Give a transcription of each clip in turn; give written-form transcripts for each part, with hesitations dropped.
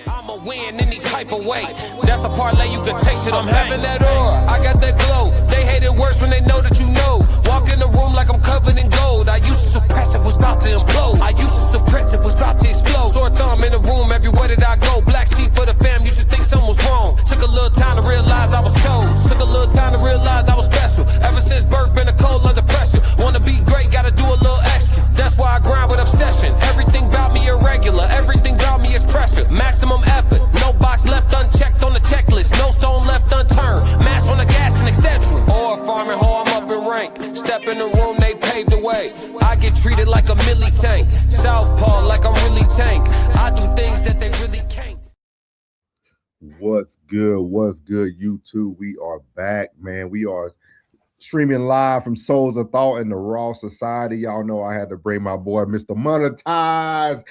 I'ma win any type of way. That's a parlay you could take to them. I'm having that aura, I got that glow. They hate it worse when they know that you know. Walk in the room like I'm covered in gold. I used to suppress it, was about to implode. I used to suppress it, was about to explode. Sore thumb in the room everywhere that I go. Black sheep for the fam, used to think something was wrong. Took a little time to realize I was chose. Took a little time to realize I was special. Ever since birth, been a cold under pressure. Wanna be great, gotta do a little extra. That's why I grind with obsession. Everything about me irregular, everything about me is pressure. Maximum effort, no box left unchecked on the checklist. No stone left unturned, mash on the gas and etc. Or farming hoe, I'm up in rank. Step in the room, they paved the way. I get treated like a milli tank. Southpaw like I'm really tank. I do things that they really can't. What's good? What's good, YouTube? We are back, man. We are streaming live from Souls of Thought in the Raw Society. Y'all know I had to bring my boy, Mr. Monetize.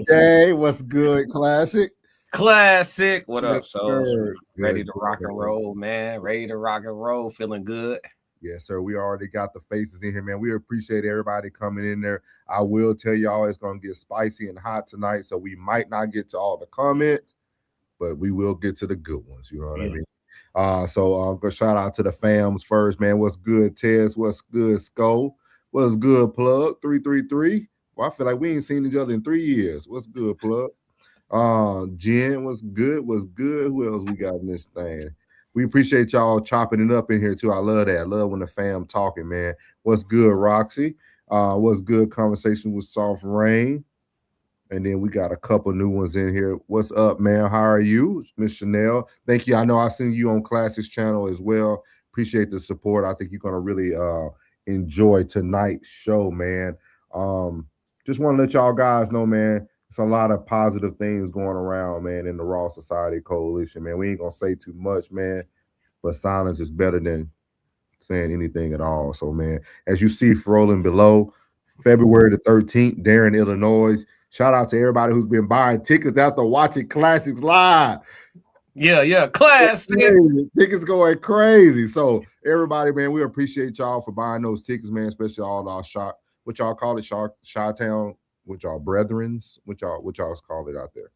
Hey, what's good, Classic? Classic. What up, Yes, Souls? sir. Ready Good, to rock good. and roll, man. Ready to rock and roll. Feeling good. Yes, sir. We already got the faces in here, man. We appreciate everybody coming in there. I will tell y'all it's going to get spicy and hot tonight, so we might not get to all the comments, but we will get to the good ones. You know what I mean? So go shout out to the fams first, man. What's good, Tez? What's good, Skull? What's good, Plug? 333. Well, I feel like we ain't seen each other in 3 years. What's good, Plug? Jen, what's good? What's good? Who else we got in this thing? We appreciate y'all chopping it up in here too. I love that. I love when the fam talking, man. What's good, Roxy? What's good? Conversation with Soft Rain. And then we got a couple new ones in here. What's up, man? How are you, Miss Chanel? Thank you. I know I seen you on Classics channel as well. Appreciate the support. I think you're gonna really enjoy tonight's show, man. Just want to let y'all guys know, man. It's a lot of positive things going around, man, in the Raw Society Coalition, man. We ain't gonna say too much, man, but silence is better than saying anything at all. So, man, as you see scrolling below, February the 13th, Darren, Illinois. Shout out to everybody who's been buying tickets after watching Classics live. Yeah. Classic. Tickets going crazy. So, everybody, man, we appreciate y'all for buying those tickets, man, especially all our what y'all call it, Chi-Town. What y'all brethrens? What y'all call it out there?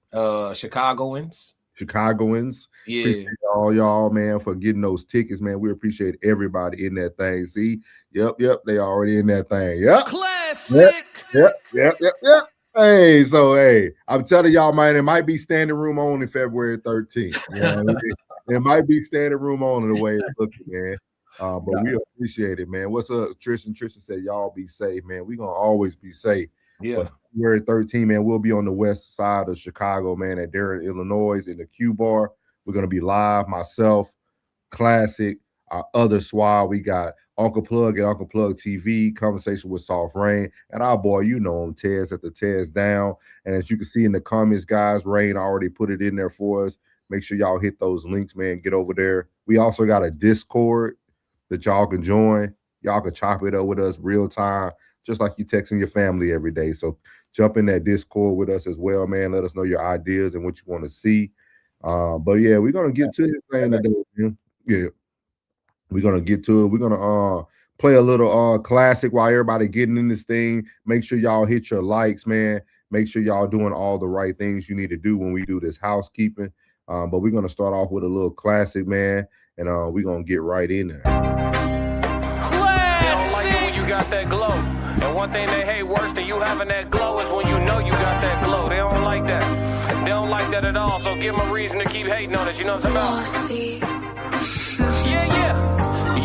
Chicagoans. Yeah. Appreciate all y'all, man, for getting those tickets, man. We appreciate everybody in that thing. See? Yep. They already in that thing. Yep. Classic. Yep. Hey, I'm telling y'all, man, it might be standing room only February 13th. You know what I mean? It might be standing room only the way it's looking, man. But we appreciate it, man. What's up, Tristan? Tristan said, y'all be safe, man. We gonna always be safe. Yeah. But February 13th, man, we'll be on the west side of Chicago, man, at Darren, Illinois, in the Q Bar. We're gonna be live. Myself, Classic, our other SWAT. We got Uncle Plug at Uncle Plug TV, Conversation with Soft Rain, and our boy, you know him, Tez at the Tez Down. And as you can see in the comments, guys, Rain already put it in there for us. Make sure y'all hit those links, man. Get over there. We also got a Discord that y'all can join. Y'all can chop it up with us real time, just like you texting your family every day. So jump in that Discord with us as well, man. Let us know your ideas and what you want to see. But yeah, we're gonna get to this thing today, man. Yeah, we're gonna get to it. We're gonna play a little classic while everybody getting in this thing. Make sure y'all hit your likes, man. Make sure y'all doing all the right things you need to do when we do this housekeeping. But we're gonna start off with a little classic, man, and we're gonna get right in there. They don't like it when you got that glow. And one thing they hate worse than you having that glow is when you know you got that glow. They don't like that. They don't like that at all. So give them a reason to keep hating on it. You know what I'm talking about?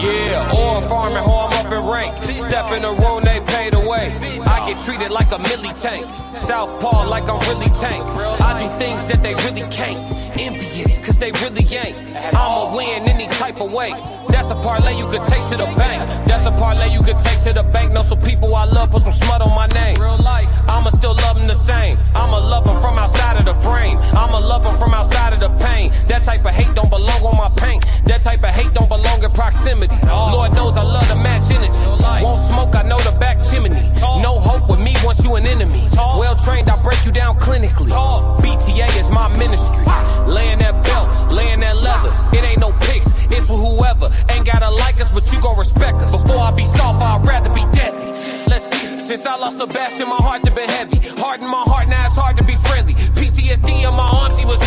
Yeah, or farming hoe, I'm up in rank. Step in the room, they paid away. I get treated like a milli tank. Southpaw like I'm really tank. I do things that they really can't. Envious, cause they really ain't. I'ma win any type of way. That's a parlay you could take to the bank. That's a parlay you could take to the bank. Know some people I love, put some smut on my name. I'ma still love them the same. I'ma love them from outside of the frame. I'ma love them from outside of the pain. That type of hate don't belong on my paint. That type of hate don't belong in proximity. Lord knows I love to match energy. Won't smoke, I know the back chimney. No hope with me once you an enemy. Well trained, I break you down clinically. BTA is my ministry. Laying that belt, laying that leather. It ain't no picks, it's with whoever. Ain't gotta like us, but you gon' respect us. Before I be soft, I'd rather be deadly. Let's get it. Since I lost Sebastian, my heart has been heavy. Hard in my heart, now it's hard to be friendly. PTSD in my arms, he was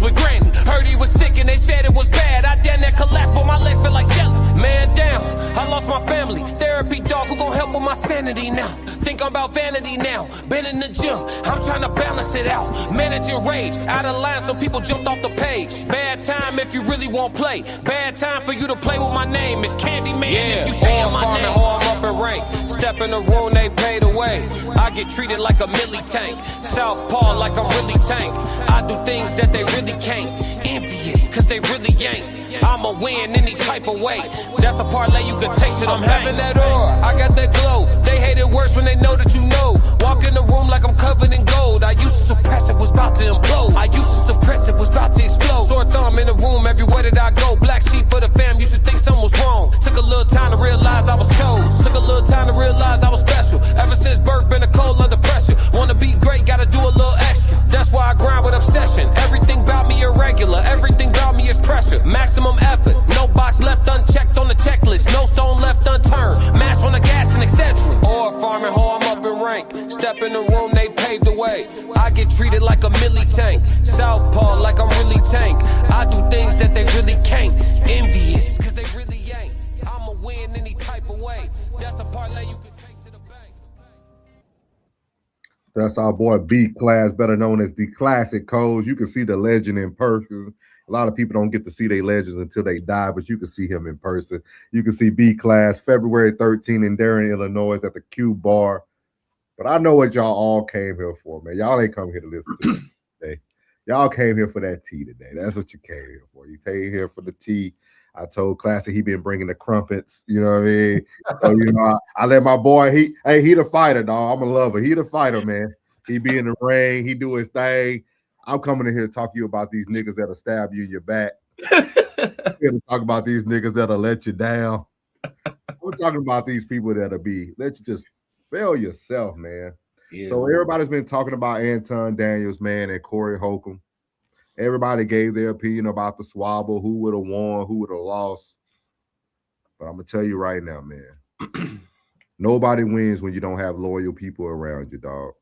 with Granny. Heard he was sick and they said it was bad. I damn near collapsed, but my legs feel like jelly. Man down, I lost my family. Therapy dog, who gon' help with my sanity now? Think I'm about vanity now. Been in the gym, I'm trying to balance it out. Managing rage, out of line, so people jumped off the page. Bad time if you really won't play. Bad time for you to play with my name. It's Candyman if you say my name. Or I'm up in rank. Step in the room, they paid away. I get treated like a milli tank. Southpaw like I'm really tank. I do things that they really can't. Envious, cause they really ain't. I'ma win any type of way. That's a parlay you can take to them. I'm having that aura, I got that glow. They hate it worse when they know that you know. Walk in the room like I'm covered in gold. I used to suppress it, was about to implode. I used to suppress it, was about to explode. Sore thumb in the room everywhere that I go. Black sheep for the fam, used to think something was wrong. Took a little time to realize I was chose. Took a little time to realize I was special. Ever since birth, been a cold under pressure. Wanna be great, gotta do a little extra. That's why I grind with obsession. Everything about me irregular, everything about me is pressure. Maximum effort, no box left unchecked on the checklist. No stone left unturned, mash on the gas and etc. Or farming hoe, I'm up in rank. Step in the room, they paved the way. I get treated like a milli tank. Southpaw like I'm really tank. I do things that they really can't. Envious, cause they really ain't. I'ma win any type of way. That's a parlay you can take to the bank. That's our boy B-Class, better known as the Classic Codes. You can see the legend in person. A lot of people don't get to see their legends until they die, but you can see him in person. You can see B-Class February 13 in Darien, Illinois at the Q Bar. But I know what y'all all came here for, man. Y'all ain't come here to listen to me today. Y'all came here for that tea today. That's what you came here for. You came here for the tea. I told Classic he been bringing the crumpets. You know what I mean? So, you know, I let my boy, he the fighter, dog. I'm a lover. He the fighter, man. He be in the ring. He do his thing. I'm coming in here to talk to you about these niggas that'll stab you in your back. I'm here to talk about these niggas that'll let you down. We're talking about these people that'll let you just fail yourself, man. Yeah, so everybody's been talking about Anton Daniels, man, and Corey Holcomb. Everybody gave their opinion about the swabble, who would have won, who would have lost. But I'm going to tell you right now, man, nobody wins when you don't have loyal people around you, dog.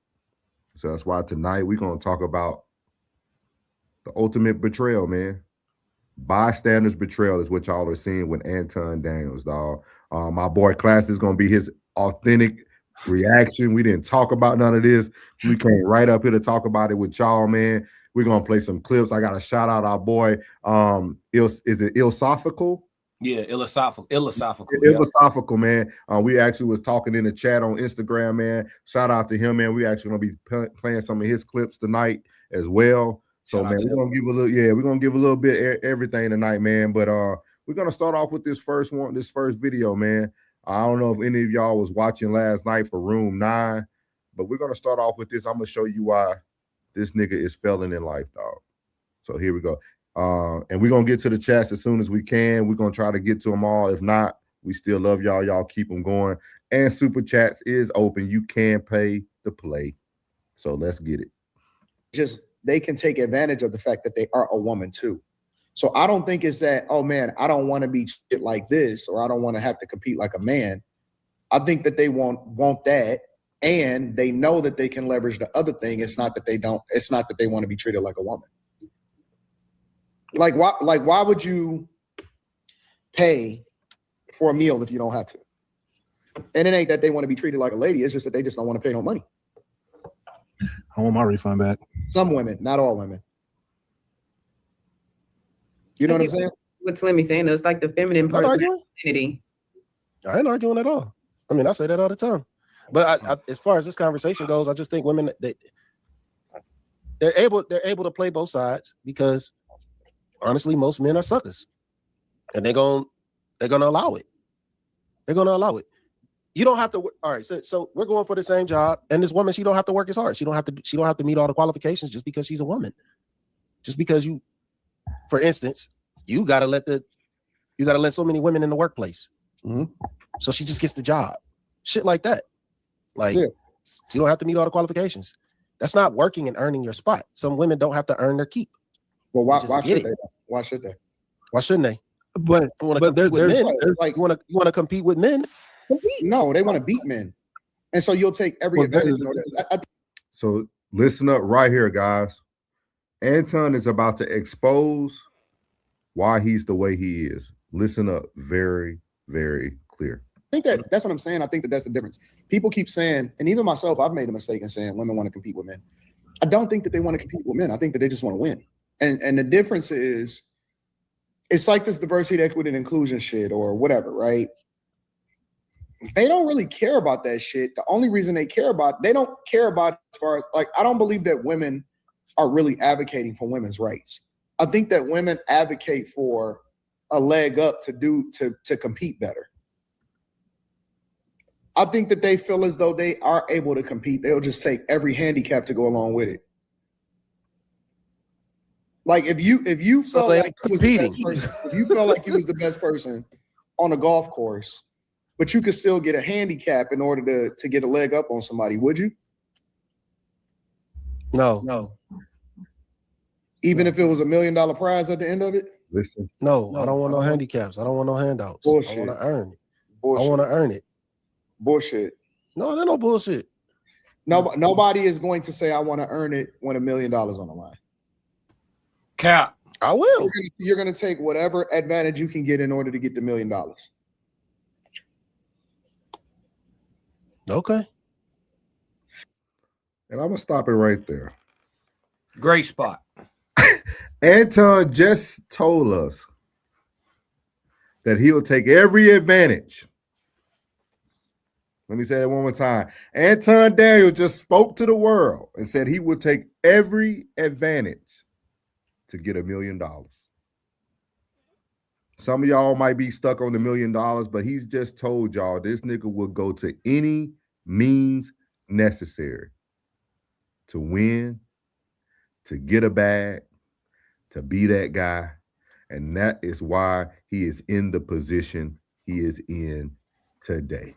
So that's why tonight we're going to talk about the ultimate betrayal, man. Bystanders betrayal is what y'all are seeing with Anton Daniels, dog. My boy Class is going to be his authentic reaction. We didn't talk about none of this. We came right up here to talk about it with y'all, man. We're gonna play some clips. I gotta shout out our boy. Is it Ilosophical? Yeah, Ilosophical. Ilosophical, man. We actually was talking in the chat on Instagram, man. Shout out to him, man. We actually gonna be playing some of his clips tonight as well. So, man, we're gonna give a little, we're gonna give a little bit everything tonight, man. But we're gonna start off with this first video, man. I don't know if any of y'all was watching last night for Room 9, but we're gonna start off with this. I'm gonna show you why this nigga is failing in life, dog. So here we go. And we're going to get to the chats as soon as we can. We're going to try to get to them all. If not, we still love y'all. Y'all keep them going. And Super Chats is open. You can pay to play. So let's get it. Just they can take advantage of the fact that they are a woman too. So I don't think it's that, oh, man, I don't want to be shit like this, or I don't want to have to compete like a man. I think that they want that. And they know that they can leverage the other thing. It's not that they don't. It's not that they want to be treated like a woman. Like why would you pay for a meal if you don't have to? And it ain't that they want to be treated like a lady. It's just that they just don't want to pay no money. I want my refund back. Some women, not all women. You know what I'm saying? What Slimmy's saying, though, it's like the feminine part of masculinity. I ain't arguing at all. I mean, I say that all the time. But I, as far as this conversation goes, I just think women they're able to play both sides because honestly, most men are suckers, and they're gonna allow it. They're gonna allow it. You don't have to. All right, so we're going for the same job, and this woman, she don't have to work as hard. She don't have to meet all the qualifications just because she's a woman. Just because you, for instance, you gotta let so many women in the workplace, so she just gets the job. Shit like that. Like, you don't have to meet all the qualifications. That's not working and earning your spot. Some women don't have to earn their keep. Well, why should they? Why should they? Why shouldn't they? But there's like you want to compete with men. No, they want to beat men, and so you'll take every advantage. So listen up right here, guys. Anton is about to expose why he's the way he is. Listen up, very, very clear. I think that's what I'm saying. I think that's the difference. People keep saying, and even myself, I've made a mistake in saying women want to compete with men. I don't think that they want to compete with men. I think that they just want to win. And the difference is, it's like this diversity, equity, and inclusion shit or whatever, right? They don't really care about that shit. The only reason they don't care about as far as, like, I don't believe that women are really advocating for women's rights. I think that women advocate for a leg up to compete better. I think that they feel as though they are able to compete. They'll just take every handicap to go along with it. Like if you felt like you was the best person, if you felt like you was the best person on a golf course, but you could still get a handicap in order to get a leg up on somebody, would you? No. Even if it was $1 million prize at the end of it? Listen. No, I don't want no handicaps. I don't want no handouts. Bullshit. I want to earn it. Bullshit. I want to earn it. Bullshit. No, there's no bullshit. Nobody is going to say I want to earn it when $1 million on the line. Cap. I will. You're going to take whatever advantage you can get in order to get the $1 million. Okay. And I'm going to stop it right there. Great spot. Anton just told us that he'll take every advantage. Let me say that one more time. Anton Daniel just spoke to the world and said he would take every advantage to get $1 million. Some of y'all might be stuck on the $1 million, but he's just told y'all this nigga will go to any means necessary to win, to get a bag, to be that guy. And that is why he is in the position he is in today.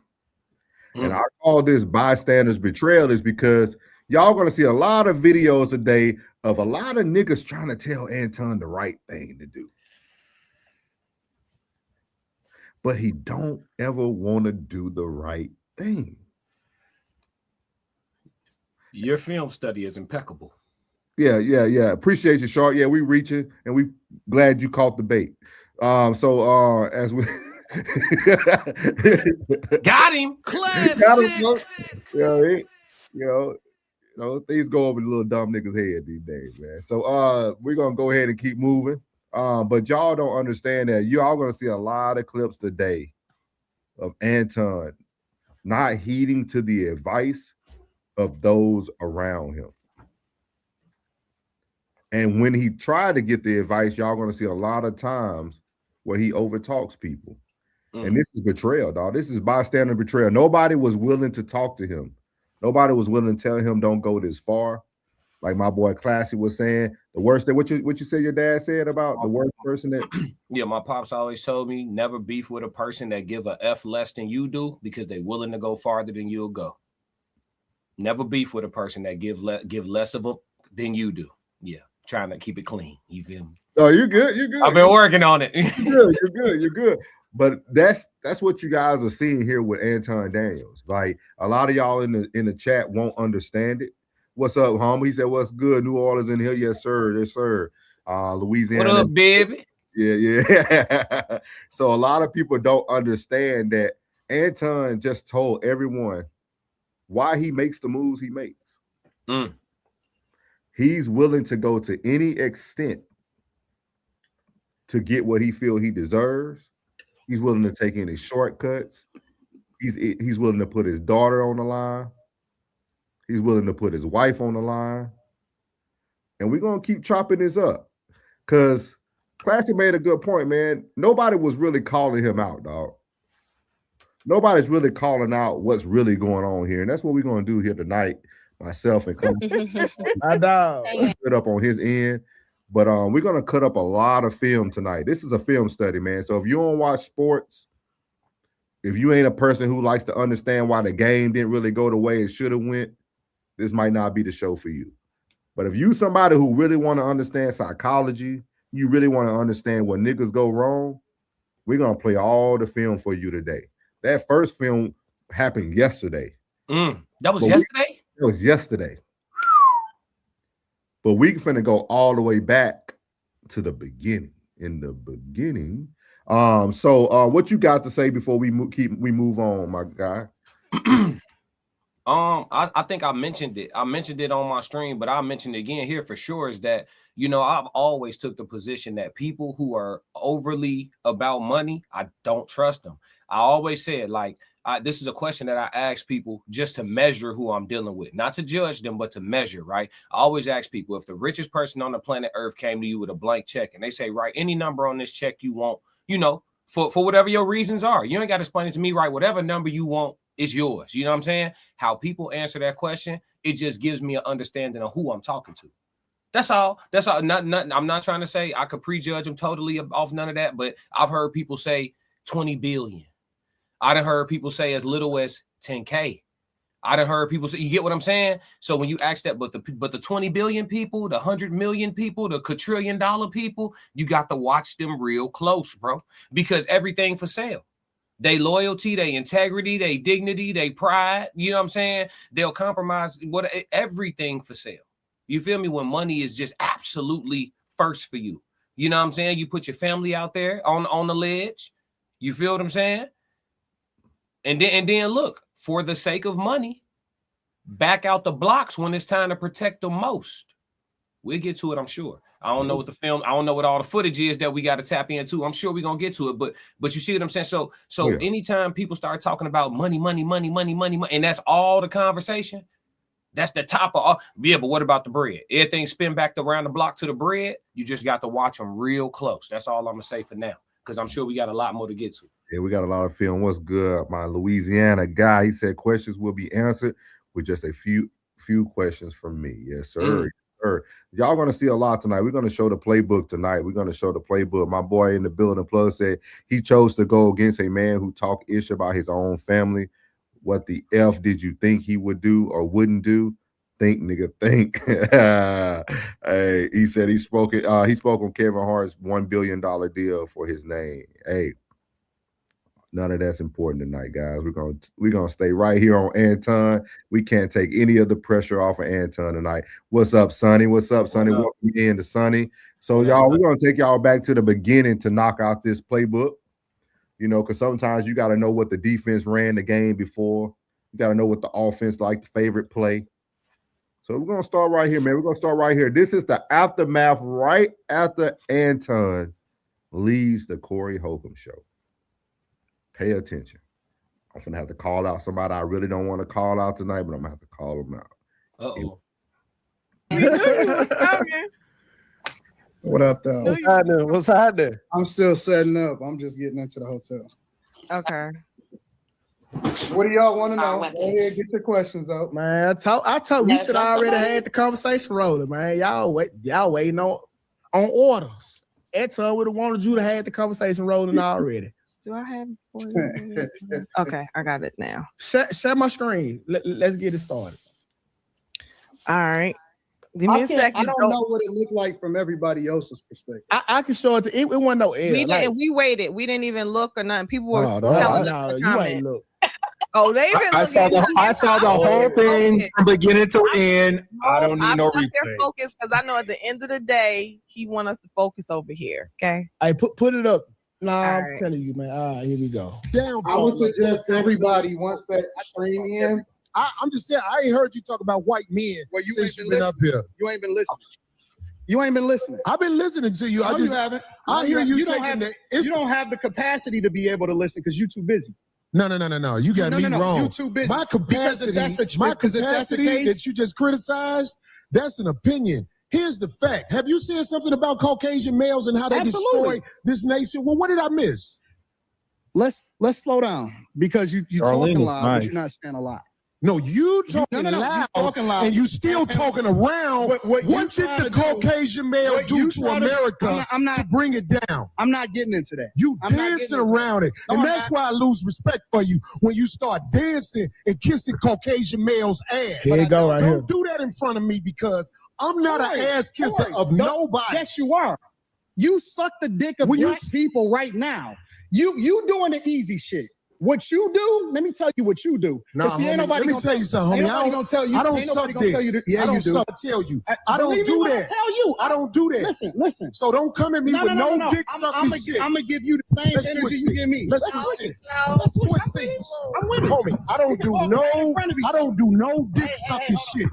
And I call this bystanders betrayal is because y'all going to see a lot of videos today of a lot of niggas trying to tell Anton the right thing to do. But he don't ever want to do the right thing. Your film study is impeccable. Yeah. Appreciate you, Shark. Yeah, we reaching, and we glad you caught the bait. As we got him. Classic. You know, things go over the little dumb niggas' head these days, man. So we're gonna go ahead and keep moving. But y'all don't understand that y'all gonna see a lot of clips today of Anton not heeding to the advice of those around him. And when he tried to get the advice, y'all gonna see a lot of times where he overtalks people. And this is betrayal, dog. This is bystander betrayal. Nobody was willing to talk to him. Nobody was willing to tell him don't go this far. Like my boy Classy was saying, the worst thing, what you say your dad said about the worst person that yeah, my pops always told me never beef with a person that give a F less than you do because they willing to go farther than you'll go. Never beef with a person that give less of a than you do. Yeah, trying to keep it clean. You feel me? Oh, you're good. You're good. I've been working on it. You're good. But that's what you guys are seeing here with Anton Daniels. Like a lot of y'all in the chat won't understand it. What's up, homie? He said, "What's good? New Orleans in here? Yes, sir. Yes, sir. Louisiana. What up, baby? Yeah. So a lot of people don't understand that Anton just told everyone why he makes the moves he makes. He's willing to go to any extent to get what he feels he deserves. He's willing to take any shortcuts. He's willing to put his daughter on the line. He's willing to put his wife on the line. And we're going to keep chopping this up because Classy made a good point, man. Nobody was really calling him out, dog. Nobody's really calling out what's really going on here. And that's what we're going to do here tonight, myself and I know. Put up on his end. But we're going to cut up a lot of film tonight. This is a film study, man. So if you don't watch sports, if you ain't a person who likes to understand why the game didn't really go the way it should have went, this might not be the show for you. But if you somebody who really want to understand psychology, you really want to understand what niggas go wrong, we're going to play all the film for you today. That first film happened yesterday. That was yesterday? It was yesterday. But we finna go all the way back to the beginning. In the beginning. So what you got to say before we move on, my guy? I think I mentioned it. I mentioned it on my stream, but I'll mention it again here for sure, is that, you know, I've always took the position that people who are overly about money, I don't trust them. I always said, like, this is a question that I ask people just to measure who I'm dealing with, not to judge them, but to measure, right? I always ask people, if the richest person on the planet Earth came to you with a blank check and they say, write any number on this check you want, you know, for whatever your reasons are. You ain't got to explain it to me, right? Whatever number you want is yours. You know what I'm saying? How people answer that question, it just gives me an understanding of who I'm talking to. That's all. That's all. Not. I'm not trying to say I could prejudge them totally off none of that, but I've heard people say 20 billion. I done heard people say as little as 10K. I done heard people say, you get what I'm saying? So when you ask that, but the 20 billion people, the 100 million people, the quadrillion dollar people, you got to watch them real close, bro, because everything for sale. They loyalty, they integrity, they dignity, they pride. You know what I'm saying? They'll compromise everything for sale. You feel me? When money is just absolutely first for you. You know what I'm saying? You put your family out there on the ledge. You feel what I'm saying? And then look, for the sake of money, back out the blocks when it's time to protect them most. We'll get to it, I'm sure. I don't know what the film, I don't know what all the footage is that we got to tap into. I'm sure we're gonna get to it, but you see what I'm saying? So yeah. Anytime people start talking about money, and that's all the conversation, that's the top of all. Yeah, but what about the bread? Everything spin back around the block to the bread. You just got to watch them real close. That's all I'm gonna say for now, because I'm sure we got a lot more to get to. Yeah, we got a lot of film. What's good? My Louisiana guy, he said questions will be answered with just a few questions from me. Yes, sir. Y'all gonna see a lot tonight. We're gonna show the playbook tonight. We're gonna show the playbook. My boy in the building, Plug, said he chose to go against a man who talked ish about his own family. What the F did you think he would do or wouldn't do? Think, nigga, think. Hey, he said he spoke on Kevin Hart's $1 billion deal for his name. Hey, none of that's important tonight, guys. We're gonna stay right here on Anton. We can't take any of the pressure off of Anton tonight. What's up, Sonny? What's up, Sonny? Welcome in to Sonny. So, y'all, we're gonna take y'all back to the beginning to knock out this playbook. You know, because sometimes you got to know what the defense ran the game before. You got to know what the offense like, the favorite play. So we're gonna start right here, man. We're gonna start right here. This is the aftermath right after Anton leaves the Corey Holcomb show. Pay attention. I'm gonna have to call out somebody I really don't want to call out tonight, but I'm gonna have to call them out. Uh-oh. We knew you was coming. What up, though? What's happening? I'm still setting up. I'm just getting into the hotel. Okay. What do y'all want to know? Go ahead, get your questions out. Man, I told we should already had the conversation rolling, man. Y'all waiting on orders. Anton would have wanted you to have the conversation rolling already. Do I have 40 minutes? Okay, I got it now. Share my screen. Let's get it started. All right. Give me a second. I don't know what it looked like from everybody else's perspective. I can show it to it wasn't no air. We waited. We didn't even look or nothing. People were telling us you ain't look. Oh, they even I saw the whole thing from beginning to end. I don't need no replay. Focus, because I know at the end of the day, he want us to focus over here. Okay. I put it up. I'm telling you, man. All right, here we go. I would suggest everybody once that stream in. I'm just saying, I ain't heard you talk about white men since you've been up here. You ain't been listening. You ain't been listening. I've been listening to you. No, you haven't. I hear you taking you don't have the capacity to be able to listen because you're too busy. No. You got me wrong. You're too busy. My capacity that you just criticized, that's an opinion. Here's the fact. Have you seen something about Caucasian males and how they destroy this nation? Well, what did I miss? Let's slow down because you talking loud, but you're not saying a lot. No, you talking loud, and you still talking around. What did the Caucasian male do to America to bring it down? I'm not getting into that. You dancing around it, and that's why I lose respect for you when you start dancing and kissing Caucasian males' ass. Here you go, right here. Don't do that in front of me because I'm not an ass kisser of nobody. Yes, you are. You suck the dick of black people right now. You doing the easy shit. What you do, let me tell you what you do. Nah, See, homie, let me tell you something, homie. I don't tell you. I don't suck dick. I don't suck. Tell you. I don't do that. Tell you. I don't do that. Listen. So don't come at me with no dick sucking shit. I'm gonna give you the same energy you give me. Let's switch seats. Let's switch seats. I'm with it, homie. I don't do no dick sucking shit.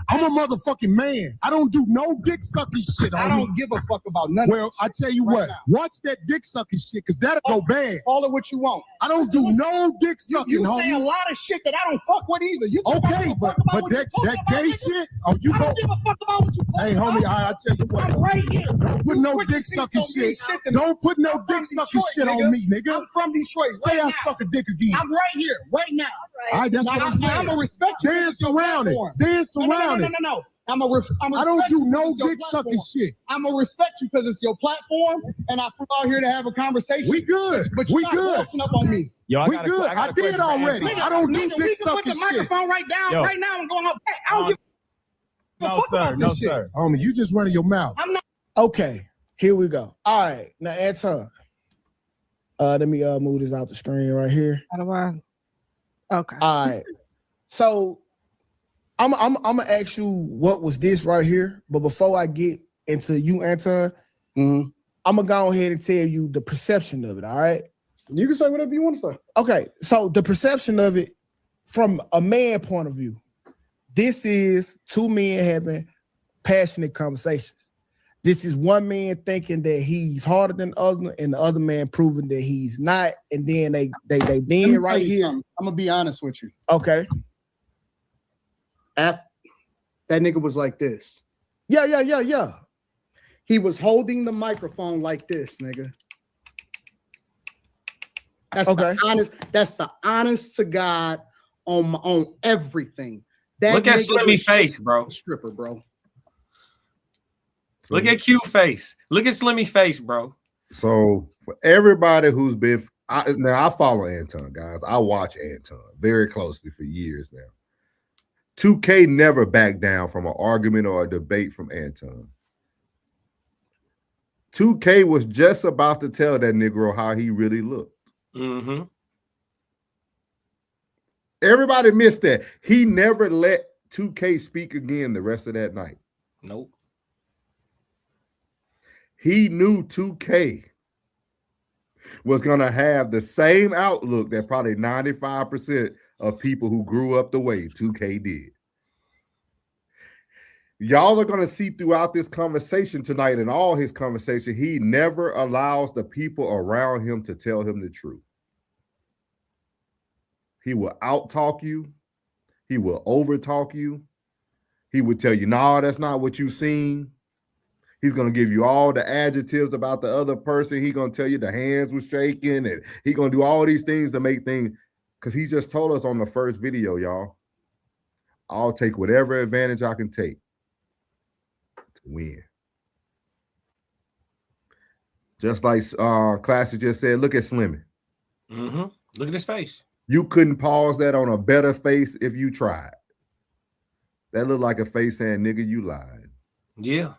I'm a motherfucking man. I don't do no dick sucking shit. I don't give a fuck about nothing. Well, I tell you what. Watch that dick sucking shit, because that'll go bad. Call it what you want. I don't do no dick sucking, you homie. say a lot of shit that I don't fuck with either. You okay, but that gay shit. Oh, you I don't give a fuck about what you talking Hey, homie, I tell you what. I'm right here. Don't put no dick sucking shit. Don't put no dick sucking shit on me, nigga. I'm from Detroit. Say I suck a dick again. I'm right here, right now. All right, that's what I'm saying. I'm gonna respect you. Dance around it. Dance around it. No. I don't do no dick sucking shit. I'm gonna respect you because it's your platform, and I flew out here to have a conversation. We good. But you're not closing up on me. Yo, we good. I did already. I don't do dick sucking shit. Put the microphone right now and going up. Hey, I don't give No, sir. No, sir. Homie, you just running your mouth. I'm not. Okay, here we go. All right, now Anton. Let me move this out the screen right here. How do I? Okay. All right. So I'm gonna ask you what was this right here, but before I get into you, Anton, I'm gonna go ahead and tell you the perception of it. All right. You can say whatever you want to say. Okay. So the perception of it from a man point of view, this is two men having passionate conversations. This is one man thinking that he's harder than the other, and the other man proving that he's not. And then they being right here. I'm gonna be honest with you. Okay. That nigga was like this. Yeah. He was holding the microphone like this, nigga. That's okay. That's the honest to God on everything. Look at Slimmy face, bro. Stripper, bro. Look at Q face. Look at Slimmy face, bro. So for everybody who's been, now I follow Anton, guys. I watch Anton very closely for years now. 2K never backed down from an argument or a debate from Anton. 2K was just about to tell that Negro how he really looked. Everybody missed that. He never let 2K speak again the rest of that night. Nope. He knew 2K was going to have the same outlook that probably 95% of people who grew up the way 2K did. Y'all are going to see throughout this conversation tonight and all his conversation, he never allows the people around him to tell him the truth. He will out-talk you. He will over-talk you. He would tell you, no, that's not what you seen. He's going to give you all the adjectives about the other person. He's going to tell you the hands were shaking, and he's going to do all these things to make things, because he just told us on the first video, y'all, I'll take whatever advantage I can take to win. Just like Classic just said, look at Slimmy. Look at his face. You couldn't pause that on a better face if you tried. That looked like a face saying, nigga, you lied. Yeah.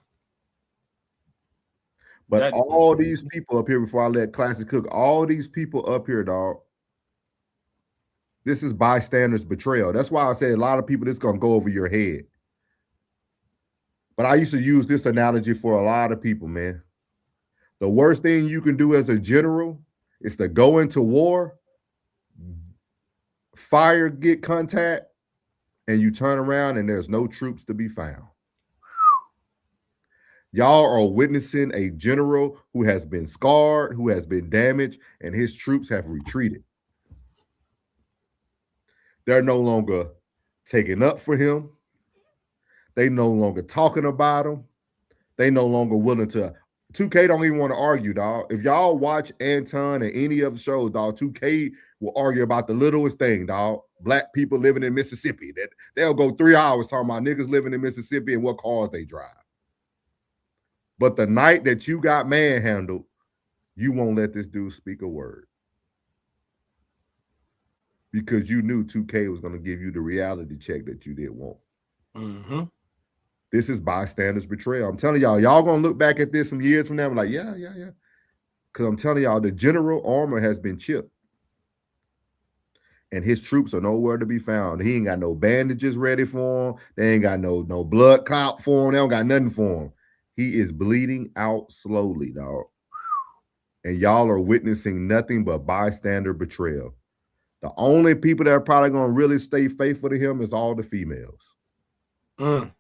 But all these people up here, before I let Classic cook, all these people up here, dog, this is bystanders betrayal. That's why I say a lot of people, this is going to go over your head. But I used to use this analogy for a lot of people, man. The worst thing you can do as a general is to go into war, fire, get contact, and you turn around and there's no troops to be found. Y'all are witnessing a general who has been scarred, who has been damaged, and his troops have retreated. They're no longer taking up for him. They no longer talking about him. They no longer willing to. 2K don't even want to argue, dog. If y'all watch Anton and any of the shows, dog, 2K will argue about the littlest thing, dog. Black people living in Mississippi. They'll go 3 hours talking about niggas living in Mississippi and what cars they drive. But the night that you got manhandled, you won't let this dude speak a word. Because you knew 2K was going to give you the reality check that you didn't want. This is bystanders betrayal. I'm telling y'all, y'all going to look back at this some years from now and be like, yeah. Because I'm telling y'all, the general armor has been chipped. and his troops are nowhere to be found. He ain't got no bandages ready for him. They ain't got no blood clot for him. They don't got nothing for him. He is bleeding out slowly, dog. And y'all are witnessing nothing but bystander betrayal. The only people that are probably going to really stay faithful to him is all the females. You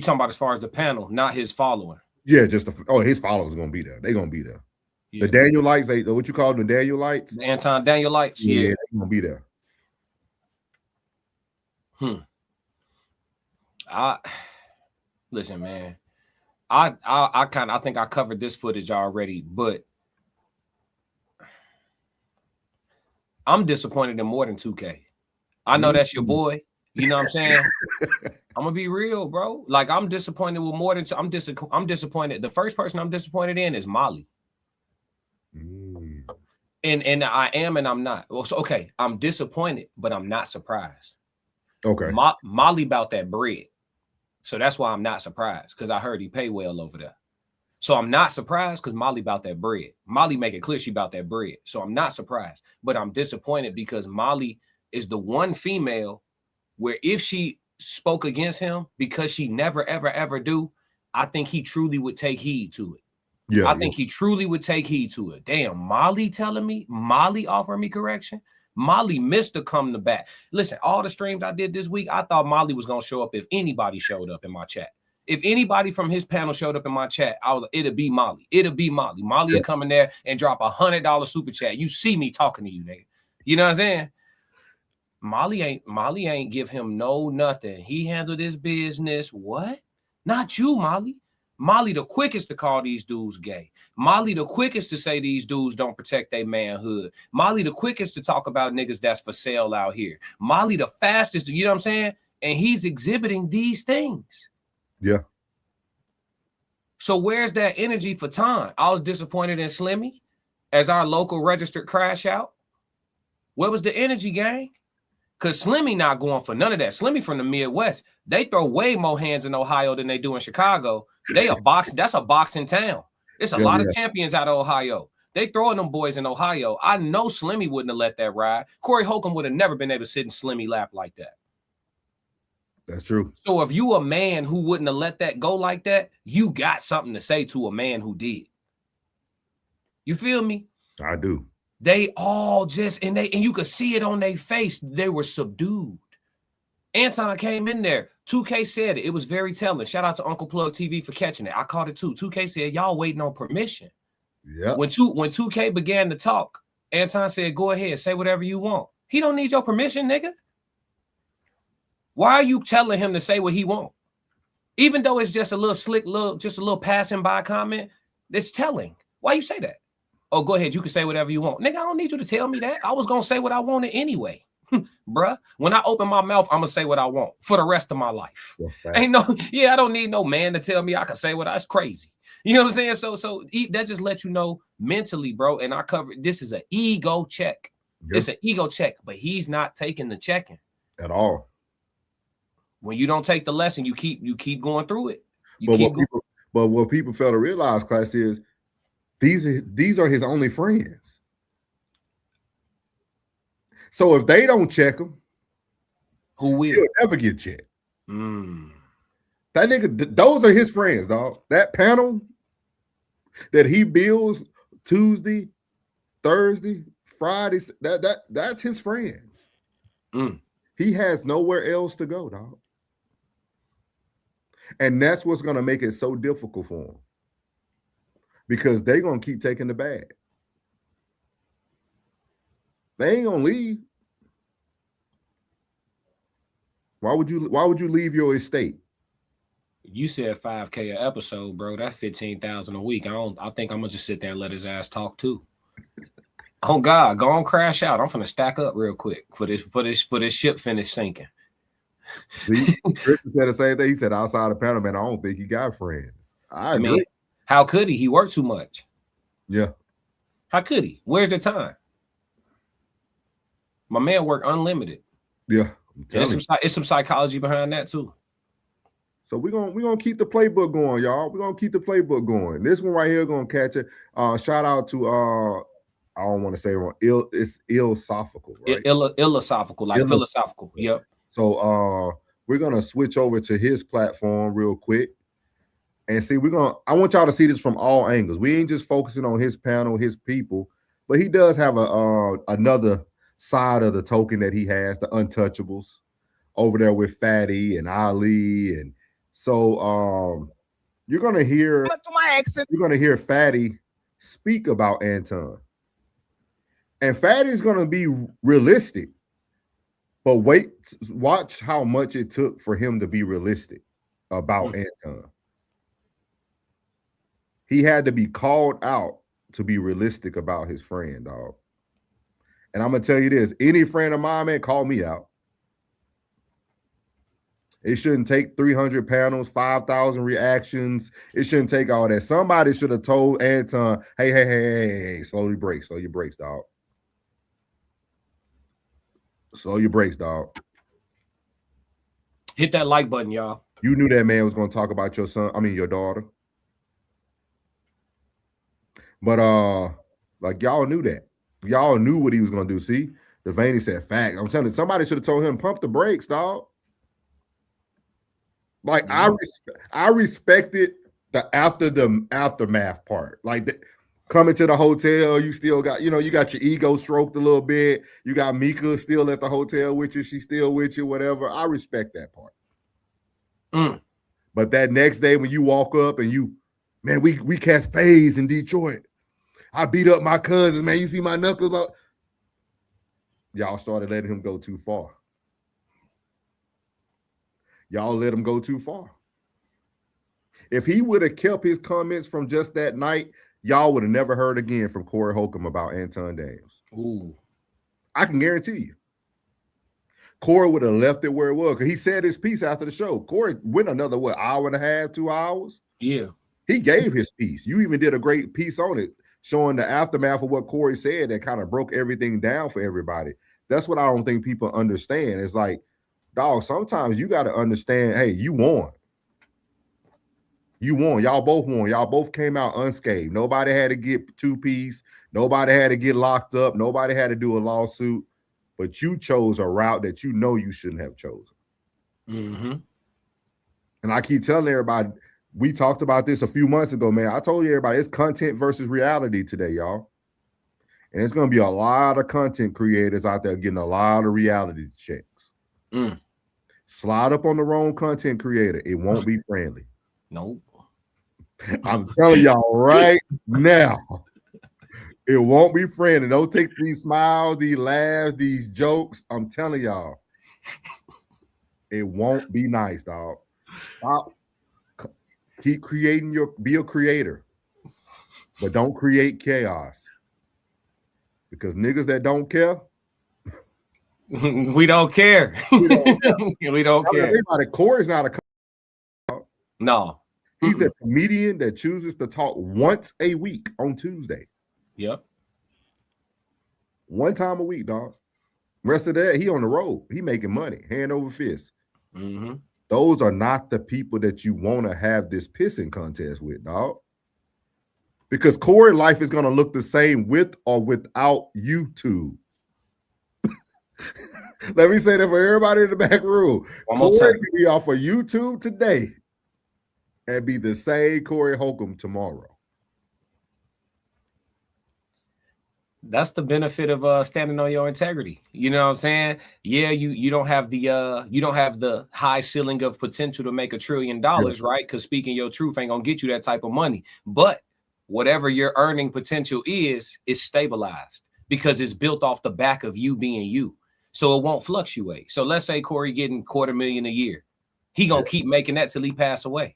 talking about as far as the panel, not his following. Yeah, just his followers are going to be there. They're going to be there. Yeah. The Danielites, what you call them, the Danielites? The Anton Danielites? Yeah, they're going to be there. Listen, man. I think I covered this footage already, but I'm disappointed in more than 2K. I know that's your boy. You know what I'm saying? I'm gonna be real, bro. Like, I'm disappointed with more than I'm disappointed. The first person I'm disappointed in is Molly. And I am and I'm not. Well, so okay, I'm disappointed, but I'm not surprised. Okay. Molly about that bread. So that's why I'm not surprised, because I heard he pay well over there. So I'm not surprised because Molly about that bread. Molly make it clear she about that bread. So I'm not surprised, but I'm disappointed because Molly is the one female where if she spoke against him, because she never, ever, ever do, I think he truly would take heed to it. Yeah, I think he truly would take heed to it. Damn, Molly telling me, Molly offering me correction. Molly missed to come to back. Listen, all the streams I did this week, I thought Molly was going to show up if anybody showed up in my chat. If anybody from his panel showed up in my chat, it'd be Molly. It'd be Molly. Molly would come in there and drop $100 super chat. You see me talking to you, nigga. You know what I'm saying? Molly ain't give him no nothing. He handled his business. What? Not you, Molly. Molly the quickest to call these dudes gay. Molly the quickest to say these dudes don't protect their manhood. Molly the quickest to talk about niggas that's for sale out here. Molly the fastest, you know what I'm saying? And he's exhibiting these things. Yeah. So where's that energy for time? I was disappointed in Slimmy as our local registered crash out. Where was the energy, gang? Because Slimmy not going for none of that. Slimmy from the Midwest. They throw way more hands in Ohio than they do in Chicago. That's a boxing town. It's a lot of champions out of Ohio. They throwing them boys in Ohio. I know Slimmy wouldn't have let that ride. Corey Holcomb would have never been able to sit in Slimmy lap like that. That's true. So if you a man who wouldn't have let that go like that, you got something to say to a man who did. You feel me? I do. They all just, and you could see it on their face. They were subdued. Anton came in there. 2K said it. It was very telling. Shout out to Uncle Plug TV for catching it. I caught it too. 2K said, y'all waiting on permission. Yeah. When 2K began to talk, Anton said, go ahead, say whatever you want. He don't need your permission, nigga. Why are you telling him to say what he want? Even though it's just a little slick, just a little passing by comment, it's telling. Why you say that? Oh, go ahead. You can say whatever you want. Nigga, I don't need you to tell me that. I was going to say what I wanted anyway. Bruh, when I open my mouth, I'm going to say what I want for the rest of my life. I don't need no man to tell me I can say that's crazy. You know what I'm saying? So that just lets you know mentally, bro. And I covered, this is an ego check. Yep. It's an ego check, but he's not taking the checking. At all. When you don't take the lesson, you keep going through it. But what people fail to realize, class, is these are his only friends. So if they don't check him, who will? He'll never get checked. That nigga, those are his friends, dog. That panel that he builds Tuesday, Thursday, Friday, that's his friends. He has nowhere else to go, dog. And that's what's going to make it so difficult for him. Because they're going to keep taking the bag. They ain't going to leave. Why would you leave your estate? You said $5K an episode, bro. That's $15,000 a week. I think I'm gonna just sit there and let his ass talk too. Oh God, go on, crash out. I'm gonna stack up real quick for this ship finish sinking. See, Chris said the same thing. He said outside of panel, man, I don't think he got friends. I agree. mean, how could he? He worked too much. Yeah. How could he? Where's the time? My man worked unlimited. Yeah. It's some psychology behind that too. So we're gonna keep the playbook going, y'all. We're gonna keep the playbook going. This one right here gonna catch it. Shout out to I don't want to say it wrong. It's philosophical, right? Philosophical, like philosophical. Yep. So we're gonna switch over to his platform real quick. And see, I want y'all to see this from all angles. We ain't just focusing on his panel, his people, but he does have another side of the token that he has, the untouchables over there with Fatty and Ali. And so you're gonna hear Fatty speak about Anton. And Fatty's gonna be realistic, but watch how much it took for him to be realistic about Anton. He had to be called out to be realistic about his friend, dog. And I'm gonna tell you this: any friend of mine, man, call me out. It shouldn't take 300 panels, 5,000 reactions. It shouldn't take all that. Somebody should have told Anton, hey, slow your brakes, dog. Slow your brakes, dog. Hit that like button, y'all. You knew that man was gonna talk about your daughter. But like y'all knew that. Y'all knew what he was gonna do. See, Devaney said fact. I'm telling you, somebody should have told him, pump the brakes, dog. Like I respected the aftermath part. Like coming to the hotel, you still got, you got your ego stroked a little bit. You got Mika still at the hotel with you. She's still with you, whatever. I respect that part. But that next day when you walk up and we catch phase in Detroit. I beat up my cousins, man. You see my knuckles? Y'all started letting him go too far. Y'all let him go too far. If he would have kept his comments from just that night, y'all would have never heard again from Corey Holcomb about Anton Daniels. Ooh. I can guarantee you. Corey would have left it where it was because he said his piece after the show. Corey went another, hour and a half, 2 hours? Yeah. He gave his piece. You even did a great piece on it, showing the aftermath of what Corey said that kind of broke everything down for everybody. That's what I don't think people understand. It's like, dog, sometimes you got to understand, hey, you won. You won. Y'all both won. Y'all both came out unscathed. Nobody had to get two-piece. Nobody had to get locked up. Nobody had to do a lawsuit. But you chose a route that you know you shouldn't have chosen. Mm-hmm. And I keep telling everybody, we talked about this a few months ago, man. I told you everybody, it's content versus reality today, y'all. And it's going to be a lot of content creators out there getting a lot of reality checks. Slide up on the wrong content creator. It won't be friendly. Nope. I'm telling y'all right now, it won't be friendly. Don't take these smiles, these laughs, these jokes. I'm telling y'all, it won't be nice, dog. Stop. Keep creating be a creator, but don't create chaos. Because niggas that don't care, we don't care. We don't care. Corey's not a no. He's a comedian that chooses to talk once a week on Tuesday. Yep. One time a week, dog. Rest of that, he on the road. He making money, hand over fist. Mm-hmm. Those are not the people that you want to have this pissing contest with, dog. Because Corey life is going to look the same with or without YouTube. Let me say that for everybody in the back room. Corey can be off of YouTube today and be the same Corey Holcomb tomorrow. That's the benefit of standing on your integrity. You know what I'm saying? Yeah, you don't have the high ceiling of potential to make $1 trillion, right? Because speaking your truth ain't gonna get you that type of money. But whatever your earning potential is stabilized because it's built off the back of you being you. So it won't fluctuate. So let's say Corey getting $250,000 a year. He gonna keep making that till he pass away.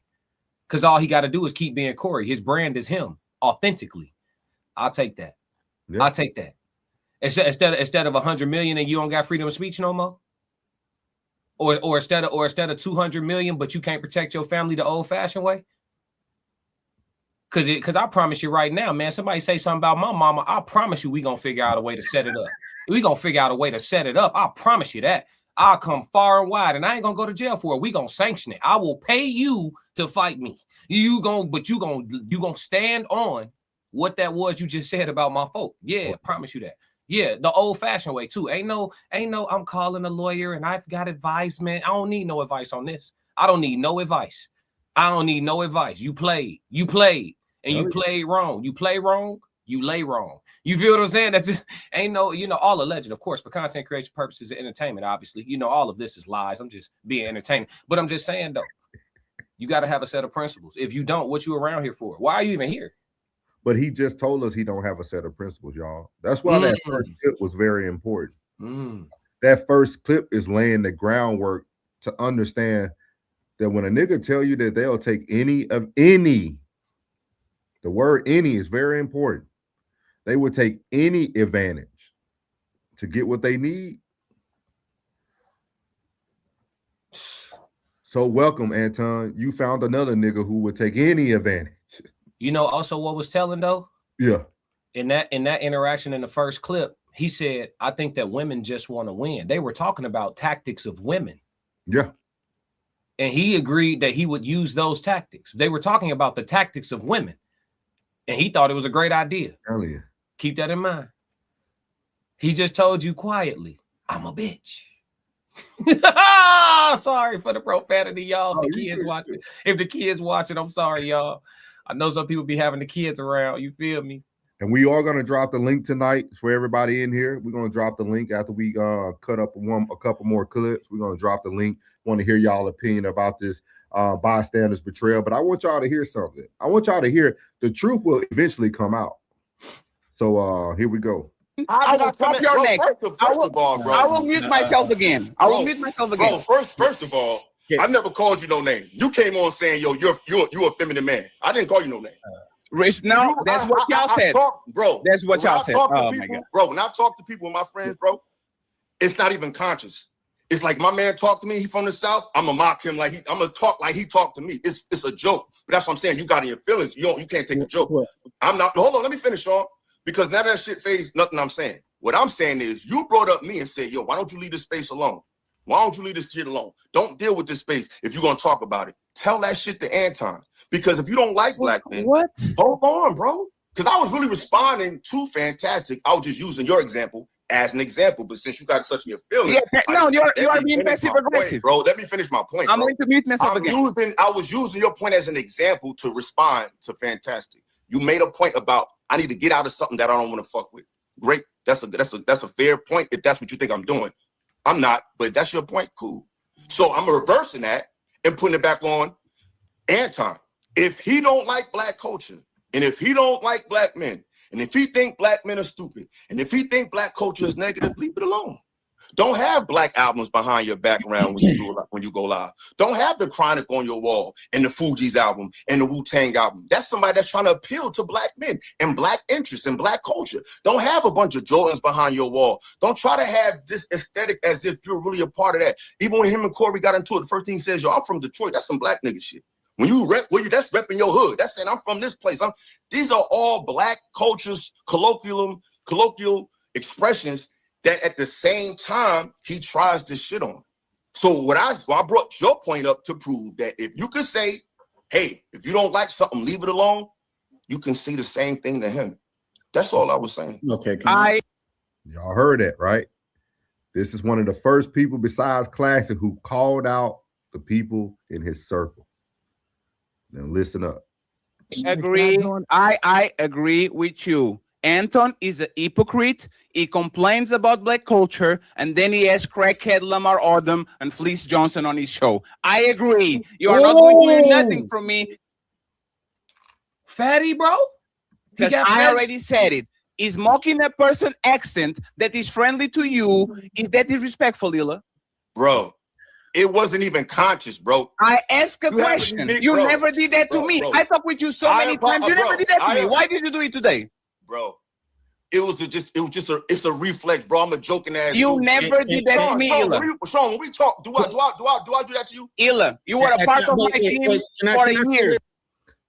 Because all he got to do is keep being Corey. His brand is him authentically. I'll take that. Yeah. I'll take that. Instead of 100 million and you don't got freedom of speech no more. Or instead of 200 million, but you can't protect your family the old fashioned way. Because I promise you right now, man, somebody say something about my mama. I promise you we gonna figure out a way to set it up. We gonna figure out a way to set it up. I promise you that. I'll come far and wide and I ain't gonna go to jail for it. We gonna sanction it. I will pay you to fight me. You gonna stand on What that was you just said about my folk. Yeah, I promise you that. Yeah, the old-fashioned way too. Ain't no, I'm calling a lawyer and I've got advisement. I don't need no advice on this. I don't need no advice. I don't need no advice. You played, and you played wrong. You play wrong, you lay wrong. You feel what I'm saying? That's just ain't no, all alleged, of course, for content creation purposes and entertainment, obviously. All of this is lies. I'm just being entertaining. But I'm just saying, though, you got to have a set of principles. If you don't, what you around here for? Why are you even here? But he just told us he don't have a set of principles, y'all. That's why that first clip was very important. That first clip is laying the groundwork to understand that when a nigga tell you that they'll take any, the word any is very important. They would take any advantage to get what they need. So welcome, Anton. You found another nigga who would take any advantage. Also what was telling though? Yeah. In that interaction in the first clip, he said, I think that women just want to win. They were talking about tactics of women. Yeah. And he agreed that he would use those tactics. They were talking about the tactics of women. And he thought it was a great idea. Hell yeah. Keep that in mind. He just told you quietly, I'm a bitch. Sorry for the profanity, y'all. If the kids watching, I'm sorry, y'all. I know some people be having the kids around. You feel me? And we are going to drop the link tonight for everybody in here. We're going to drop the link after we cut up a couple more clips. We're going to drop the link. Want to hear y'all opinion about this bystanders betrayal. But I want y'all to hear something. I want y'all to hear the truth will eventually come out. So here we go. I will drop your neck. First of all, bro. I will mute myself again. Bro, first of all, I never called you no name. You came on saying, yo, you're a feminine man. I didn't call you no name. Rich, no, that's what y'all said. Bro, that's what y'all said. Oh my God. Bro, when I talk to people, my friends, bro, it's not even conscious. It's like my man talked to me, he from the South, I'm gonna mock him I'm gonna talk like he talked to me. It's a joke. But that's what I'm saying. You got in your feelings. You can't take a joke. I'm not, hold on, let me finish, Sean. Because now that shit phased nothing I'm saying. What I'm saying is you brought up me and said, yo, why don't you leave this space alone? Why don't you leave this shit alone? Don't deal with this space if you're gonna talk about it. Tell that shit to Anton. Because if you don't like black men, hold on, bro. Because I was really responding to Fantastic. I was just using your example as an example. But since you got such in your feelings, you are being passive aggressive, bro. Let me finish my point. I'm going to mute myself again. I was using your point as an example to respond to Fantastic. You made a point about I need to get out of something that I don't want to fuck with. Great. That's a fair point if that's what you think I'm doing. I'm not, but that's your point. Cool. So I'm reversing that and putting it back on Anton. If he don't like black culture, and if he don't like black men, and if he think black men are stupid, and if he think black culture is negative, leave it alone. Don't have black albums behind your background when you go live. Don't have the Chronic on your wall and the Fugees album and the Wu-Tang album. That's somebody that's trying to appeal to black men and black interests and black culture. Don't have a bunch of Jordans behind your wall. Don't try to have this aesthetic as if you're really a part of that. Even when him and Corey got into it, the first thing he says, yo, I'm from Detroit. That's some black nigga shit. When you rep, that's repping your hood. That's saying I'm from this place. These are all black cultures, colloquial expressions that at the same time he tries to shit on. So I brought your point up to prove that if you could say, hey, if you don't like something, leave it alone, you can say the same thing to him. That's all I was saying. Okay. Y'all heard that, right? This is one of the first people besides Classic who called out the people in his circle. Now listen up. I agree with you. Anton is a hypocrite. He complains about black culture, and then he has crackhead Lamar Odom and Fleece Johnson on his show. I agree. You are not going to hear nothing from me. Fatty, bro? Because I already said it. Is mocking a person accent that is friendly to you, is that disrespectful, Illa? Bro, it wasn't even conscious, bro. I asked a question. You never did that to me. I talked with you so many times. You never did that to me. Why did you do it today? Bro, it's a reflex, bro. I'm a joking ass. You never did that to me, Illa. Sean, when we talk, do I do that to you? Illa, you were a part of my team for a year.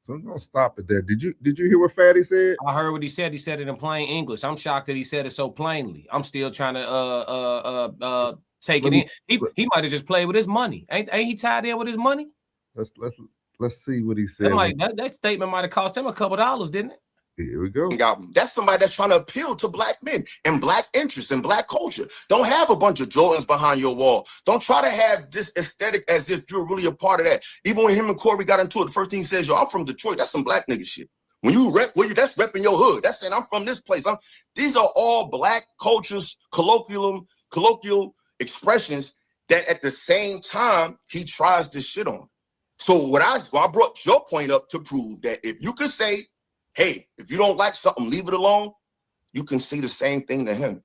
So I'm gonna stop it there. Did you hear what Fatty said? I heard what he said. He said it in plain English. I'm shocked that he said it so plainly. I'm still trying to take it in. He might have just played with his money. Ain't he tied in with his money? Let's see what he said. That statement might have cost him a couple dollars, didn't it? Here we go. Album. That's somebody that's trying to appeal to black men and black interests and black culture. Don't have a bunch of Jordans behind your wall. Don't try to have this aesthetic as if you're really a part of that. Even when him and Corey got into it, the first thing he says, yo, I'm from Detroit. That's some black nigga shit. When you rep, that's repping your hood. That's saying I'm from this place. These are all black cultures, colloquial expressions that at the same time he tries this shit on. So I brought your point up to prove that if you could say, hey, if you don't like something, leave it alone, you can say the same thing to him.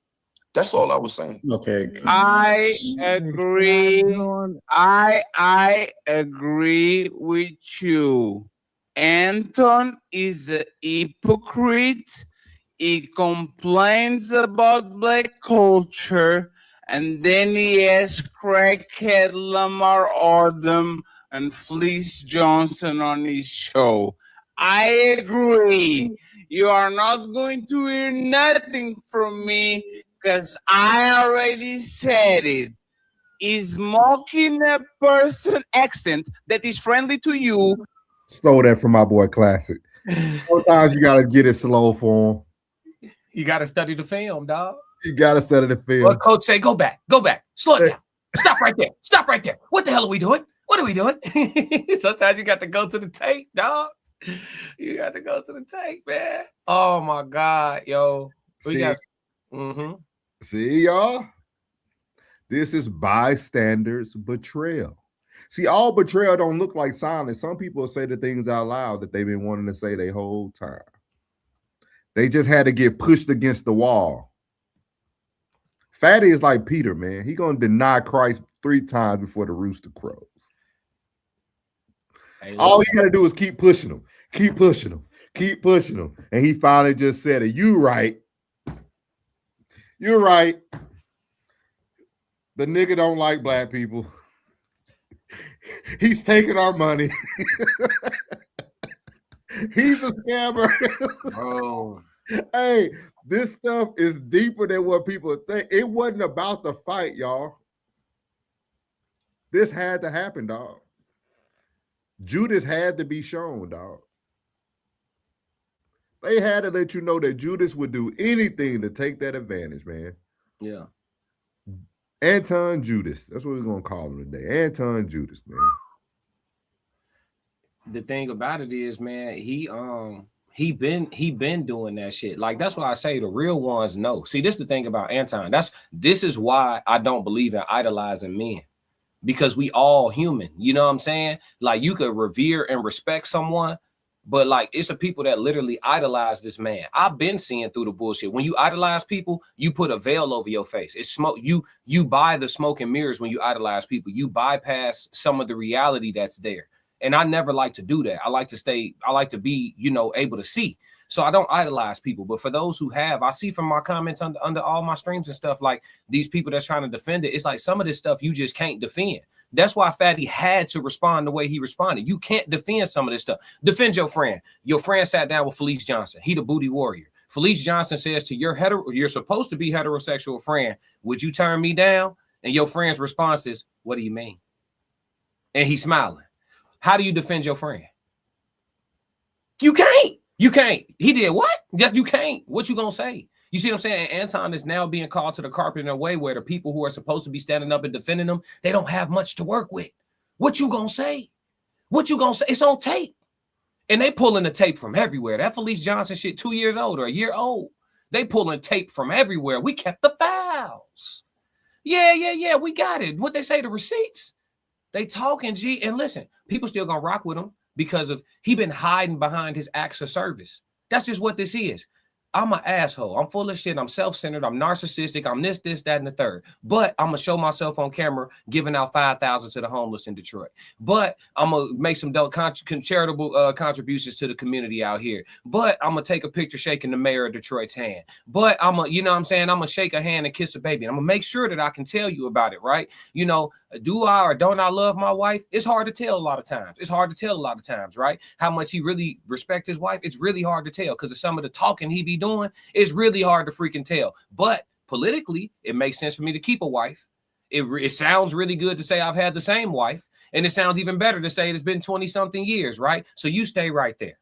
That's all I was saying. Okay. I agree. I agree with you. Anton is a hypocrite. He complains about black culture, and then he has crackhead Lamar Odom and Fleece Johnson on his show. I agree. You are not going to hear nothing from me because I already said it. Is mocking a person accent that is friendly to you. Stole that from my boy Classic. Sometimes you gotta get it slow for him. You gotta study the film, dog. You gotta study the film. What coach say? Go back, slow it down. Stop right there. What the hell are we doing? What are we doing? Sometimes you got to go to the tape, dog. You got to go to the tape, man. Oh my God, yo. See, y'all? This is bystanders betrayal. See, all betrayal don't look like silence. Some people say the things out loud that they've been wanting to say their whole time. They just had to get pushed against the wall. Fatty is like Peter, man. He gonna deny Christ 3 times before the rooster crows. Hey, all he gotta do is keep pushing him, keep pushing him, keep pushing him. And he finally just said it. You right. You're right. The nigga don't like black people. He's taking our money. He's a scammer. Oh. Hey, this stuff is deeper than what people think. It wasn't about the fight, y'all. This had to happen, dog. Judas had to be shown, dog. They had to let you know that Judas would do anything to take that advantage, man. Yeah. Anton Judas. That's what we're gonna call him today. Anton Judas, man. The thing about it is, man, he been doing that shit. Like, that's why I say the real ones know. See, this is the thing about Anton. This is why I don't believe in idolizing men. Because we all human. You know what I'm saying? Like, you could revere and respect someone, but like, it's a people that literally idolize this man. I've been seeing through the bullshit. When you idolize people, you put a veil over your face. It's smoke. You buy the smoke and mirrors when you idolize people. You bypass some of the reality that's there. And I never like to do that. I like to be, able to see. So I don't idolize people. But for those who have, I see from my comments under all my streams and stuff, like these people that's trying to defend it, it's like some of this stuff you just can't defend. That's why Fatty had to respond the way he responded. You can't defend some of this stuff. Defend your friend. Your friend sat down with Felice Johnson. He the booty warrior. Felice Johnson says to you're supposed to be heterosexual friend, would you turn me down? And your friend's response is, what do you mean? And he's smiling. How do you defend your friend? You can't. You can't. He did what? Yes, you can't. What you gonna say? You see what I'm saying? Anton is now being called to the carpet in a way where the people who are supposed to be standing up and defending them, they don't have much to work with. What you gonna say? What you gonna say? It's on tape. And they pulling the tape from everywhere. That Felice Johnson shit, 2 years old or a year old. They pulling tape from everywhere. We kept the files. Yeah. We got it. What they say, the receipts. They talking, G. And listen, people still gonna rock with him because of he been hiding behind his acts of service. That's just what this is. I'm an asshole. I'm full of shit. I'm self-centered. I'm narcissistic. I'm this, that, and the third. But I'm going to show myself on camera giving out $5,000 to the homeless in Detroit. But I'm going to make some charitable contributions to the community out here. But I'm going to take a picture shaking the mayor of Detroit's hand. But I'm going to, you know what I'm saying? I'm going to shake a hand and kiss a baby. And I'm going to make sure that I can tell you about it, right? You know, do I or don't I love my wife? It's hard to tell a lot of times. Right? How much he really respects his wife. It's really hard to tell because of some of the talking he be doing. It's really hard to freaking tell. But politically, it makes sense for me to keep a wife. It sounds really good to say I've had the same wife. And it sounds even better to say it's been 20-something years, right? So you stay right there.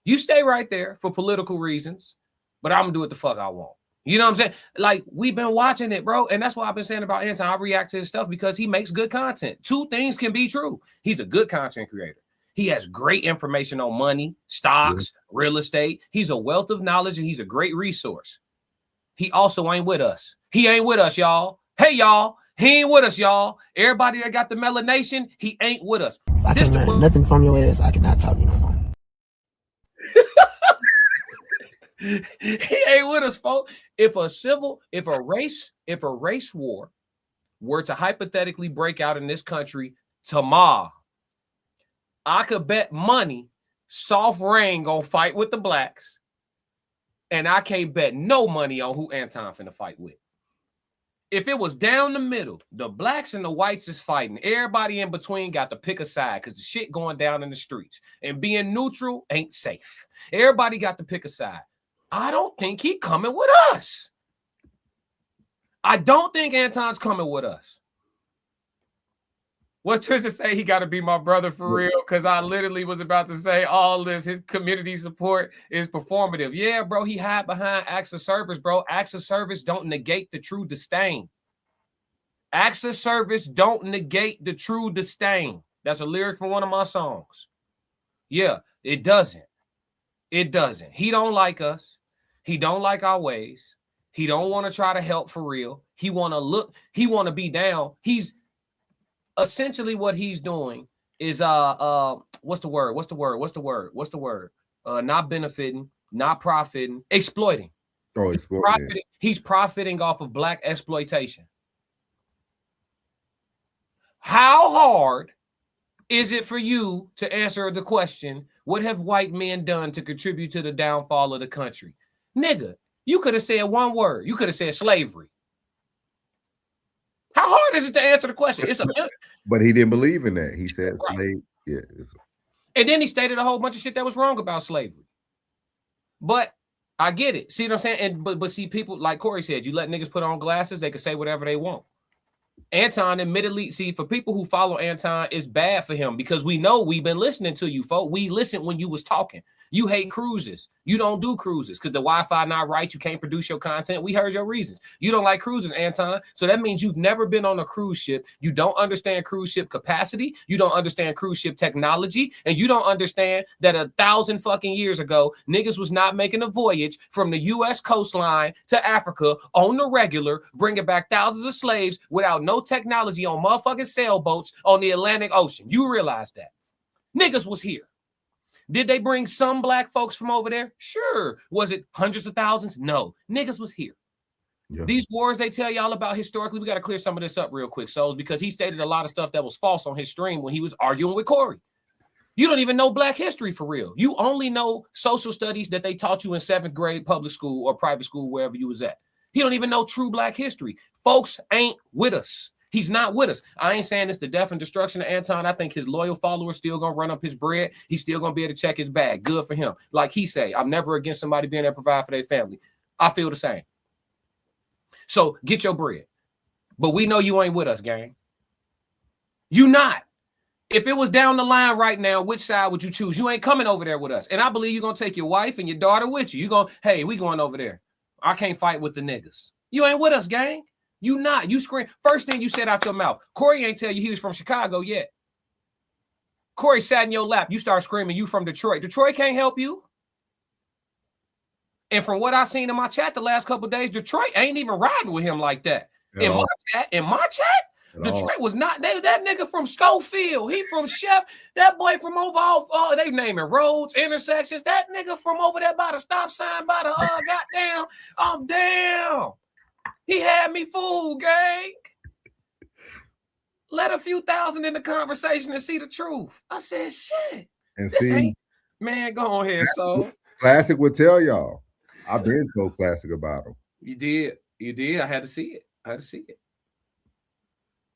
You stay right there for political reasons, but I'm gonna do what the fuck I want. You know what I'm saying? Like, we've been watching it, bro. And that's why I've been saying about Anton. I react to his stuff because he makes good content. Two things can be true. He's a good content creator. He has great information on money, stocks, real estate. He's a wealth of knowledge, and he's a great resource. He also ain't with us. He ain't with us, y'all. Hey, y'all. He ain't with us, y'all. Everybody that got the melanation, he ain't with us. I can learn nothing from your ass. I cannot talk to you no more. He ain't with us, folks. If a race war were to hypothetically break out in this country tomorrow, I could bet money Soft Rain gonna fight with the blacks, and I can't bet no money on who Anton finna fight with. If it was down the middle, the blacks and the whites is fighting. Everybody in between got to pick a side because the shit going down in the streets. And being neutral ain't safe. Everybody got to pick a side. I don't think he coming with us. I don't think Anton's coming with us. What Tristan say? He got to be my brother for real, because I literally was about to say all this. His community support is performative. Yeah, bro, he hide behind acts of service, bro. Acts of service don't negate the true disdain. Acts of service don't negate the true disdain. That's a lyric from one of my songs. Yeah, it doesn't. It doesn't. He don't like us. He don't like our ways. He don't want to try to help for real. He want to look. He want to be down. He's essentially what he's doing is what's the word? Not benefiting, not profiting, exploiting. Oh, exploiting. He's profiting off of black exploitation. How hard is it for you to answer the question, what have white men done to contribute to the downfall of the country? Nigga, you could have said one word. You could have said slavery. How hard is it to answer the question? It's a But he didn't believe in that. He said slave. Yeah. And then he stated a whole bunch of shit that was wrong about slavery. But I get it. See what I'm saying? And but see, people, like Corey said, you let niggas put on glasses, they can say whatever they want. Anton admittedly, see, for people who follow Anton, it's bad for him because we know we've been listening to you, folks. We listened when you was talking. You hate cruises. You don't do cruises because the Wi-Fi not right. You can't produce your content. We heard your reasons. You don't like cruises, Anton. So that means you've never been on a cruise ship. You don't understand cruise ship capacity. You don't understand cruise ship technology. And you don't understand that 1,000 fucking years ago, niggas was not making a voyage from the U.S. coastline to Africa on the regular, bringing back thousands of slaves without no technology on motherfucking sailboats on the Atlantic Ocean. You realize that. Niggas was here. Did they bring some black folks from over there? Sure. Was it hundreds of thousands? No. Niggas was here. Yeah. These wars they tell y'all about historically, we got to clear some of this up real quick, Souls, because he stated a lot of stuff that was false on his stream when he was arguing with Corey. You don't even know black history for real. You only know social studies that they taught you in 7th grade public school or private school, wherever you was at. He don't even know true black history. Folks ain't with us. He's not with us. I ain't saying it's the death and destruction of Anton. I think his loyal followers still gonna run up his bread. He's still gonna be able to check his bag. Good for him. Like he say, I'm never against somebody being able to provide for their family. I feel the same. So get your bread. But we know you ain't with us, gang. You not. If it was down the line right now, which side would you choose? You ain't coming over there with us. And I believe you're gonna take your wife and your daughter with you. You're gonna, hey, we going over there. I can't fight with the niggas. You ain't with us, gang. You not. You scream. First thing you said out your mouth. Corey ain't tell you he was from Chicago yet. Corey sat in your lap. You start screaming, you from Detroit. Detroit can't help you. And from what I seen in my chat the last couple of days, Detroit ain't even riding with him like that. In my chat, Detroit was not. That nigga from Schofield. He from Chef. That boy from over off. Oh, they naming roads, intersections. That nigga from over there by the stop sign, by the goddamn. I'm down. He had me fooled, gang. Let a few thousand in the conversation and see the truth. I said, shit. And see, man, go on here. So Classic would tell y'all. I've been so Classic about him. You did. I had to see it.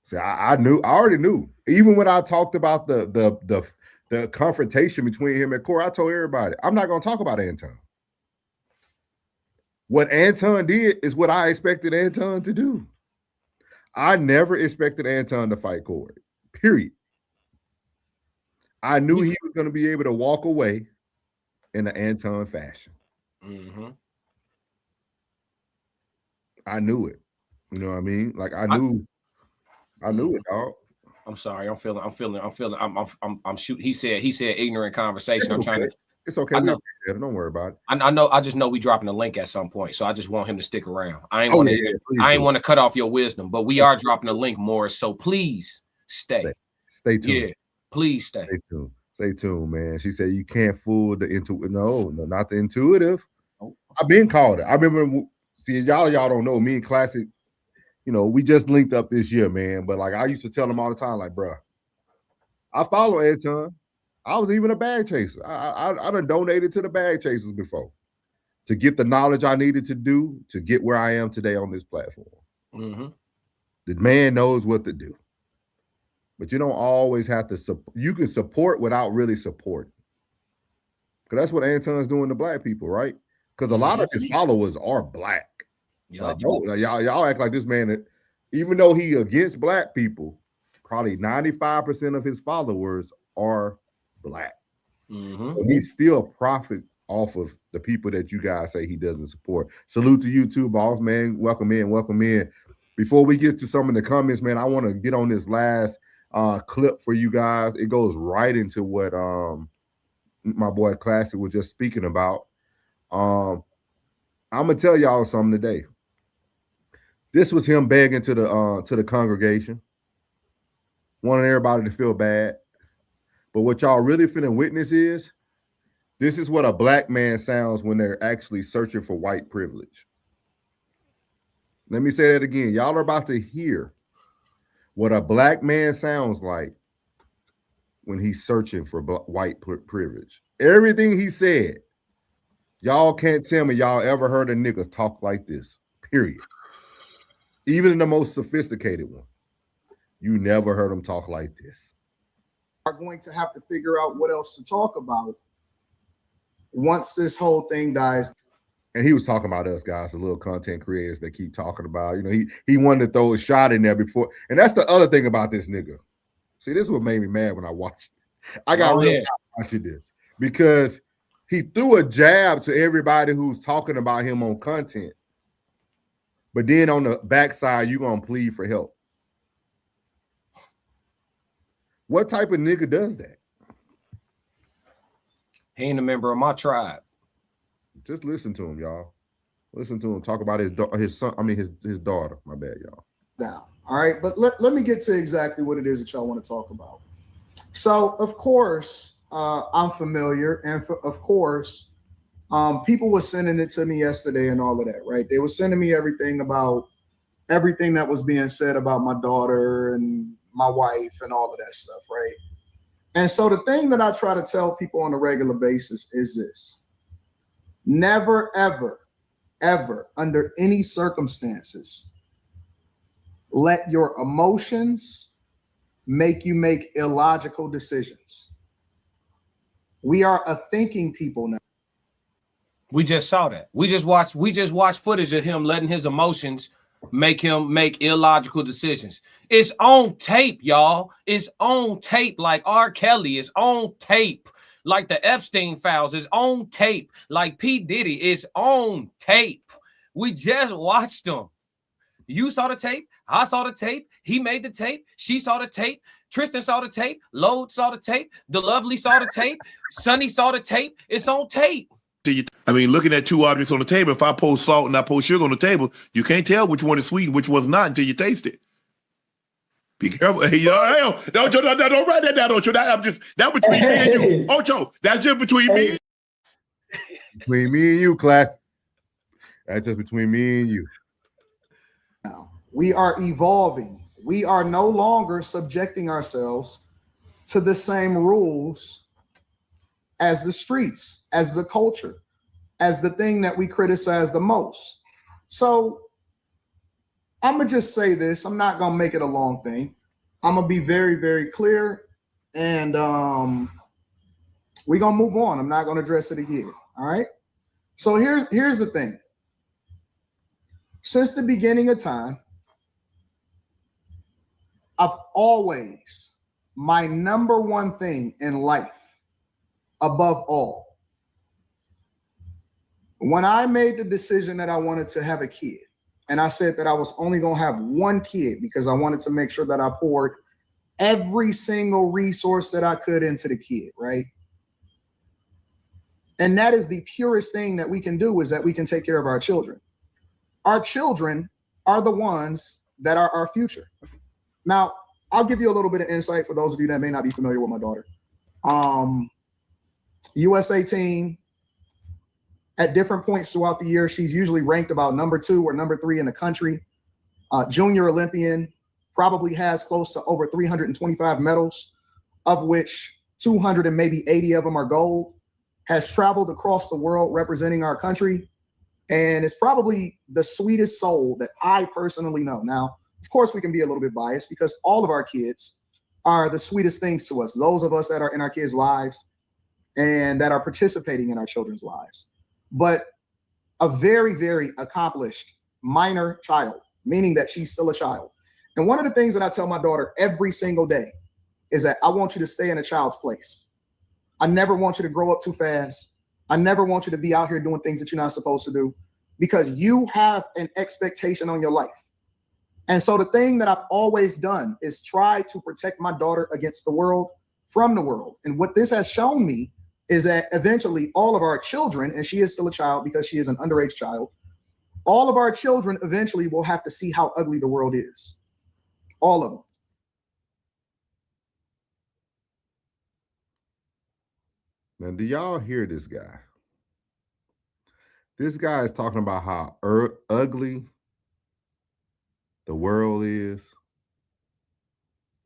See, I already knew. Even when I talked about the confrontation between him and Corey, I told everybody, I'm not gonna talk about Anton. What Anton did is what I expected Anton to do. I never expected Anton to fight Corey, period. I knew he was going to be able to walk away in an Anton fashion. Mm-hmm. I knew it. You know what I mean? Like I knew it, dog. I'm sorry. I'm shoot. He said ignorant conversation. I'm trying to. It's okay. Don't worry about it. I know. I just know we dropping a link at some point, so I just want him to stick around. I ain't want to cut off your wisdom, but we are dropping a link more. So please stay. Stay tuned. Yeah, please stay. Stay tuned. Stay tuned, man. She said you can't fool the intuitive. No, not the intuitive. I've been called it. I remember. See, y'all don't know me and Classic. You know, we just linked up this year, man. But like I used to tell him all the time, like, bro, I follow Anton. I was even a bag chaser. I done donated to the bag chasers before to get the knowledge I needed to do to get where I am today on this platform. Mm-hmm. The man knows what to do. But you don't always have to support. You can support without really supporting. Because that's what Anton's doing to black people, right? Because a lot of his followers are black. Like, y'all act like this man, even though he against black people, probably 95% of his followers are black. Mm-hmm. So he still profit off of the people that you guys say he doesn't support. Salute to you too, boss, man. Welcome in. Before we get to some of the comments, man, I want to get on this last clip for you guys. It goes right into what my boy Classic was just speaking about. I'm gonna tell y'all something today. This was him begging to the congregation, wanting everybody to feel bad. But what y'all really finna witness is, this is what a black man sounds when they're actually searching for white privilege. Let me say that again. Y'all are about to hear what a black man sounds like when he's searching for white privilege. Everything he said, y'all can't tell me y'all ever heard a nigga talk like this, period. Even in the most sophisticated one, you never heard him talk like this. Are going to have to figure out what else to talk about once this whole thing dies. And he was talking about us guys, the little content creators that keep talking about, you know, he wanted to throw a shot in there before. And that's the other thing about this nigga. See, this is what made me mad when I watched it. I got really watching this because he threw a jab to everybody who's talking about him on content. But then on the backside, you're going to plead for help. What type of nigga does that? He ain't a member of my tribe. Just listen to him, y'all. Listen to him talk about his son. I mean, his daughter. My bad, y'all. Down. All right, but let me get to exactly what it is that y'all want to talk about. So, of course, I'm familiar, and of course, people were sending it to me yesterday and all of that, right? They were sending me everything that was being said about my daughter and my wife and all of that stuff, right? And so the thing that I try to tell people on a regular basis is this: never, ever, ever, under any circumstances, let your emotions make you make illogical decisions. We are a thinking people now. We just saw that. We just watched footage of him letting his emotions make him make illogical decisions. It's on tape, y'all. It's on tape, like R. Kelly is on tape, like the Epstein files is on tape, like P. Diddy is on tape. We just watched them. You saw the tape. I saw the tape. He made the tape. She saw the tape. Tristan saw the tape. Lode saw the tape. The Lovely saw the tape. Sonny saw the tape. It's on tape. I mean, looking at two objects on the table, if I post salt and I post sugar on the table, you can't tell which one is sweet and which one's not until you taste it. Be careful. Hey, don't write that down, Ocho. That's between me and you. Ocho, that's just between me and you. Between me and you, class. That's just between me and you. Now, we are evolving. We are no longer subjecting ourselves to the same rules as the streets, as the culture, as the thing that we criticize the most. So I'm gonna just say this. I'm not gonna make it a long thing. I'm gonna be very, very clear, and we're gonna move on. I'm not gonna address it again. All right. So here's the thing. Since the beginning of time, I've always, my number one thing in life, above all, When I made the decision that I wanted to have a kid, and I said that I was only going to have one kid because I wanted to make sure that I poured every single resource that I could into the kid, right? And that is the purest thing that we can do, is that we can take care of our children. Our children are the ones that are our future. Now, I'll give you a little bit of insight for those of you that may not be familiar with my daughter. USA team, at different points throughout the year, she's usually ranked about number 2 or number 3 in the country. Junior Olympian, probably has close to over 325 medals, of which 200 and maybe 80 of them are gold. Has traveled across the world representing our country, and is probably the sweetest soul that I personally know. Now, of course, we can be a little bit biased because all of our kids are the sweetest things to us. Those of us that are in our kids' lives and that are participating in our children's lives. But a very, very accomplished minor child, meaning that she's still a child. And one of the things that I tell my daughter every single day is that I want you to stay in a child's place. I never want you to grow up too fast. I never want you to be out here doing things that you're not supposed to do, because you have an expectation on your life. And so the thing that I've always done is try to protect my daughter against the world from the world. And what this has shown me is that eventually all of our children, and she is still a child because she is an underage child, all of our children eventually will have to see how ugly the world is. All of them. Now, do y'all hear this guy? This guy is talking about how ugly the world is.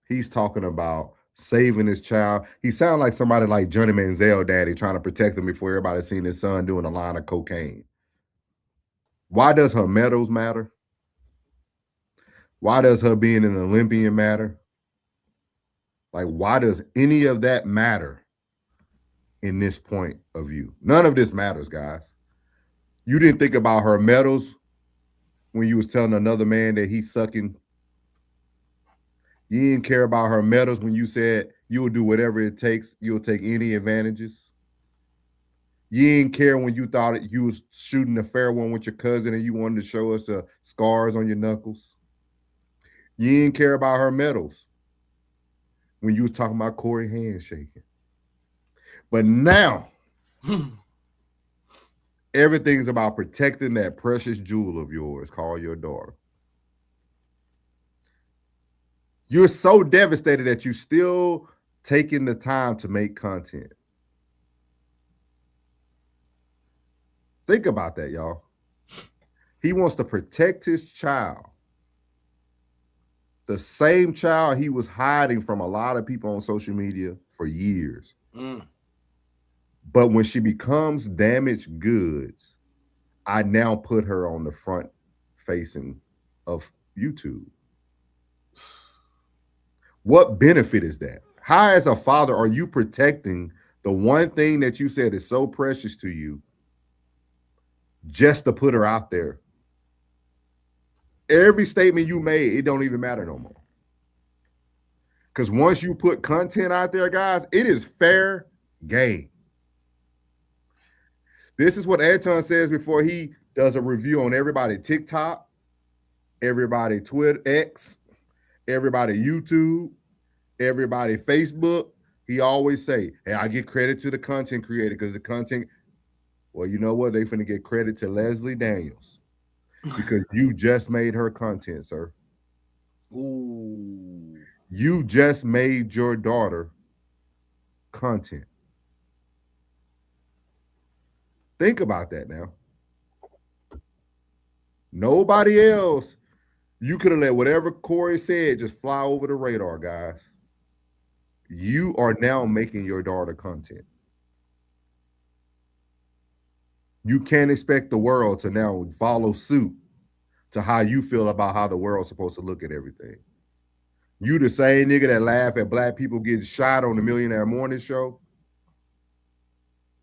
He's talking about saving his child. He sounds like somebody like Johnny Manziel daddy trying to protect him before everybody seen his son doing a line of cocaine. Why does her medals matter? Why does her being an Olympian matter? Like, why does any of that matter in this point of view? None of this matters, guys. You didn't think about her medals when you was telling another man that he's sucking. You didn't care about her medals when you said you will do whatever it takes. You'll take any advantages. You didn't care when you thought you was shooting a fair one with your cousin and you wanted to show us the scars on your knuckles. You didn't care about her medals when you was talking about Corey handshaking. But now, everything's about protecting that precious jewel of yours called your daughter. You're so devastated that you still taking the time to make content. Think about that, y'all. He wants to protect his child. The same child he was hiding from a lot of people on social media for years. But when she becomes damaged goods, I now put her on the front facing of YouTube. What benefit is that? How, as a father, are you protecting the one thing that you said is so precious to you just to put her out there? Every statement you made, it don't even matter no more. Because once you put content out there, guys, it is fair game. This is what Anton says before he does a review on everybody TikTok, everybody Twitter, X, everybody YouTube, everybody Facebook. He always say, hey, I get credit to the content creator because the content, well, you know what? They finna get credit to Leslie Daniels because you just made her content, sir. Ooh. You just made your daughter content. Think about that now. Nobody else. You could have let whatever Corey said just fly over the radar, guys. You are now making your daughter content. You can't expect the world to now follow suit to how you feel about how the world's supposed to look at everything. You the same nigga that laugh at black people getting shot on the Millionaire Morning Show.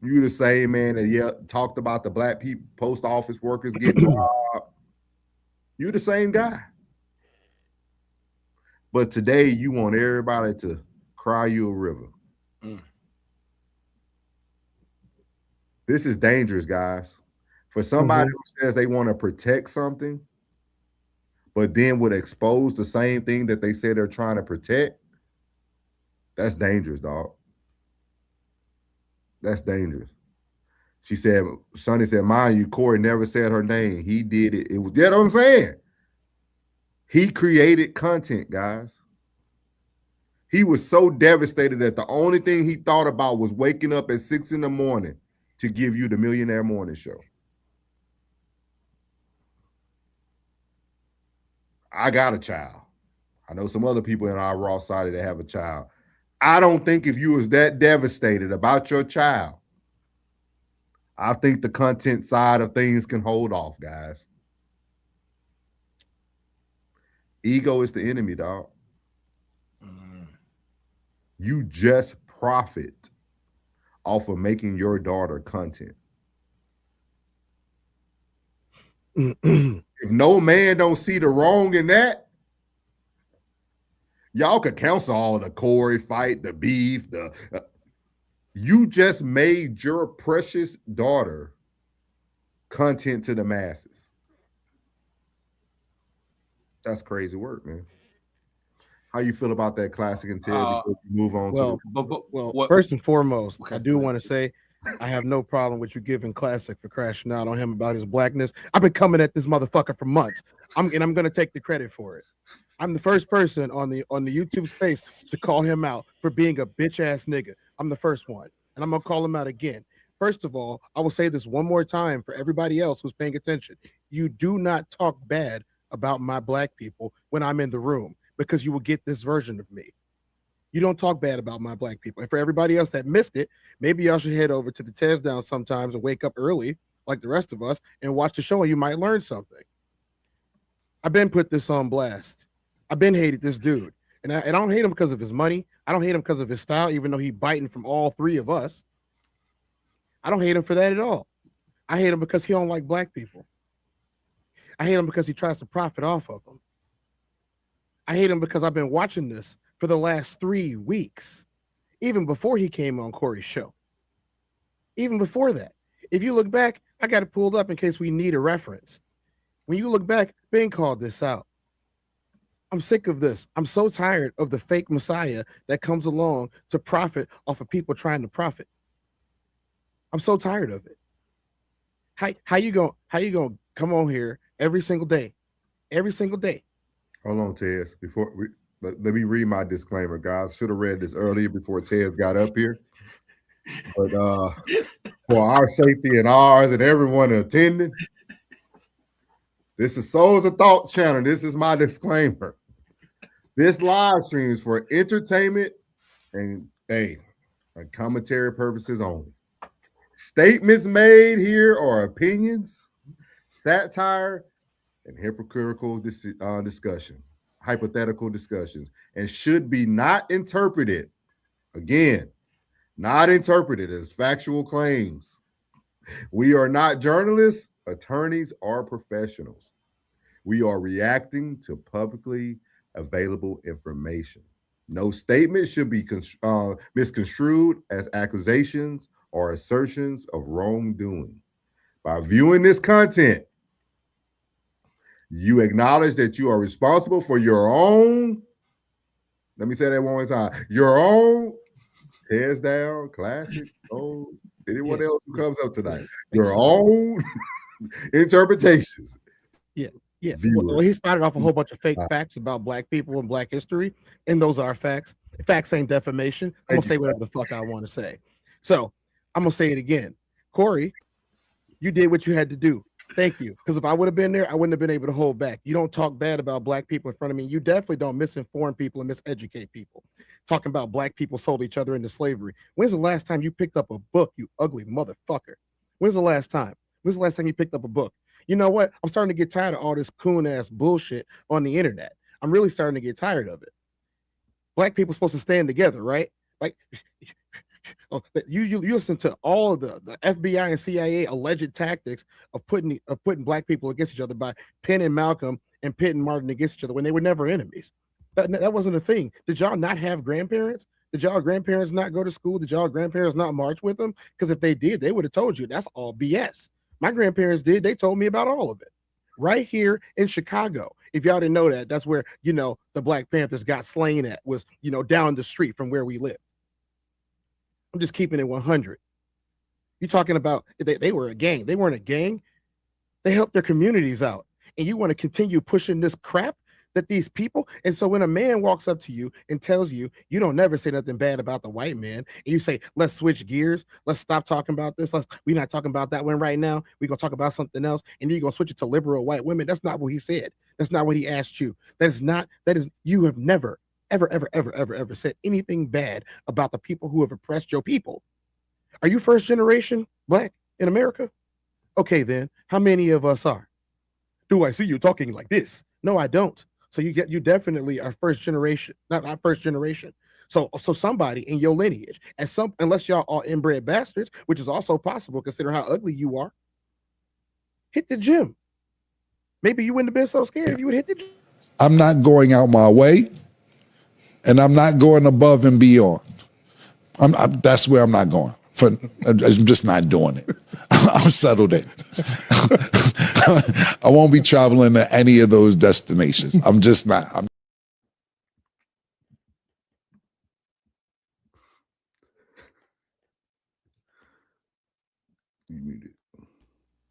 You the same man that talked about the black people, post office workers getting robbed. You the same guy. But today you want everybody to cry you a river. This is dangerous, guys. For somebody who says they want to protect something, but then would expose the same thing that they say they're trying to protect, that's dangerous, dog. That's dangerous. She said, Sonny said, mind you, Corey never said her name. He did it. It was, you know what I'm saying? He created content, guys. He was so devastated that the only thing he thought about was waking up at 6 a.m. to give you the Millionaire Morning Show. I got a child. I know some other people in our Raw side that have a child. I don't think if you was that devastated about your child, I think the content side of things can hold off, guys. Ego is the enemy, dog. You just profit off of making your daughter content. If no man don't see the wrong in that, y'all could cancel all the Corey fight, the beef, you just made your precious daughter content to the masses. That's crazy work, man. How you feel about that, Classic and Ted, before we move on to first and foremost, I do want to say I have no problem with you giving Classic for crashing out on him about his blackness. I've been coming at this motherfucker for months. I'm gonna take the credit for it. I'm the first person on the YouTube space to call him out for being a bitch ass nigga. I'm the first one, and I'm gonna call him out again. First of all, I will say this one more time for everybody else who's paying attention. You do not talk bad about my black people when I'm in the room, because you will get this version of me. You don't talk bad about my black people. And for everybody else that missed it, maybe y'all should head over to the Tez Down sometimes and wake up early, like the rest of us, and watch the show, and you might learn something. I've been put this on blast. I've been hated this dude. And I don't hate him because of his money. I don't hate him because of his style, even though he biting from all three of us. I don't hate him for that at all. I hate him because he don't like black people. I hate him because he tries to profit off of them. I hate him because I've been watching this for the last 3 weeks, even before he came on Corey's show. Even before that. If you look back, I got it pulled up in case we need a reference. When you look back, Ben called this out. I'm sick of this. I'm so tired of the fake messiah that comes along to profit off of people trying to profit. I'm so tired of it. How you gonna come on here every single day? Every single day. Hold on, Tez. Let me read my disclaimer, guys. Should have read this earlier before Tez got up here. But for our safety and ours and everyone attending, this is Souls of Thought channel. This is my disclaimer. This live stream is for entertainment and commentary purposes only. Statements made here are opinions, satire, and hypocritical discussion, hypothetical discussions, and should be not interpreted, again, not interpreted as factual claims. We are not journalists, attorneys, or professionals. We are reacting to publicly available information. No statement should be misconstrued as accusations or assertions of wrongdoing. By viewing this content, you acknowledge that you are responsible for your own, let me say that one more time, your own Tez Down, Classic, anyone else who comes up tonight, your own interpretations. Yeah. Well, he spotted off a whole bunch of fake facts about black people and black history, and those are facts. Facts ain't defamation. I'm gonna say whatever the fuck I want to say. So I'm gonna say it again. Corey, you did what you had to do. Thank you. Because if I would have been there, I wouldn't have been able to hold back. You don't talk bad about black people in front of me. You definitely don't misinform people and miseducate people. Talking about black people sold each other into slavery. When's the last time you picked up a book, you ugly motherfucker? When's the last time? When's the last time you picked up a book? You know what? I'm starting to get tired of all this coon-ass bullshit on the internet. I'm really starting to get tired of it. Black people are supposed to stand together, right? Like, you listen to all of the FBI and CIA alleged tactics of putting black people against each other by pinning Malcolm and pitting Martin against each other when they were never enemies. That wasn't a thing. Did y'all not have grandparents? Did y'all grandparents not go to school? Did y'all grandparents not march with them? Because if they did, they would have told you that's all BS. My grandparents did. They told me about all of it. Right here in Chicago. If y'all didn't know that, that's where, the Black Panthers got slain at, was, down the street from where we live. I'm just keeping it 100. You're talking about they were a gang. They weren't a gang. They helped their communities out. And you want to continue pushing this crap that these people. And so when a man walks up to you and tells you, you don't never say nothing bad about the white man, and you say, let's switch gears, let's stop talking about this, we're not talking about that one right now, we're going to talk about something else, and you're going to switch it to liberal white women. That's not what he said. That's not what he asked you. You have never, ever said anything bad about the people who have oppressed your people. Are you first generation Black in America? Okay, then how many of us are? Do I see you talking like this? No, I don't. So you definitely are first generation, not first generation. So somebody in your lineage, unless y'all are inbred bastards, which is also possible considering how ugly you are, hit the gym. Maybe you wouldn't have been so scared if you would hit the gym. I'm not going out my way, and I'm not going above and beyond. That's where I'm not going. I'm just not doing it. I'm settled in. I won't be traveling to any of those destinations. I'm just not.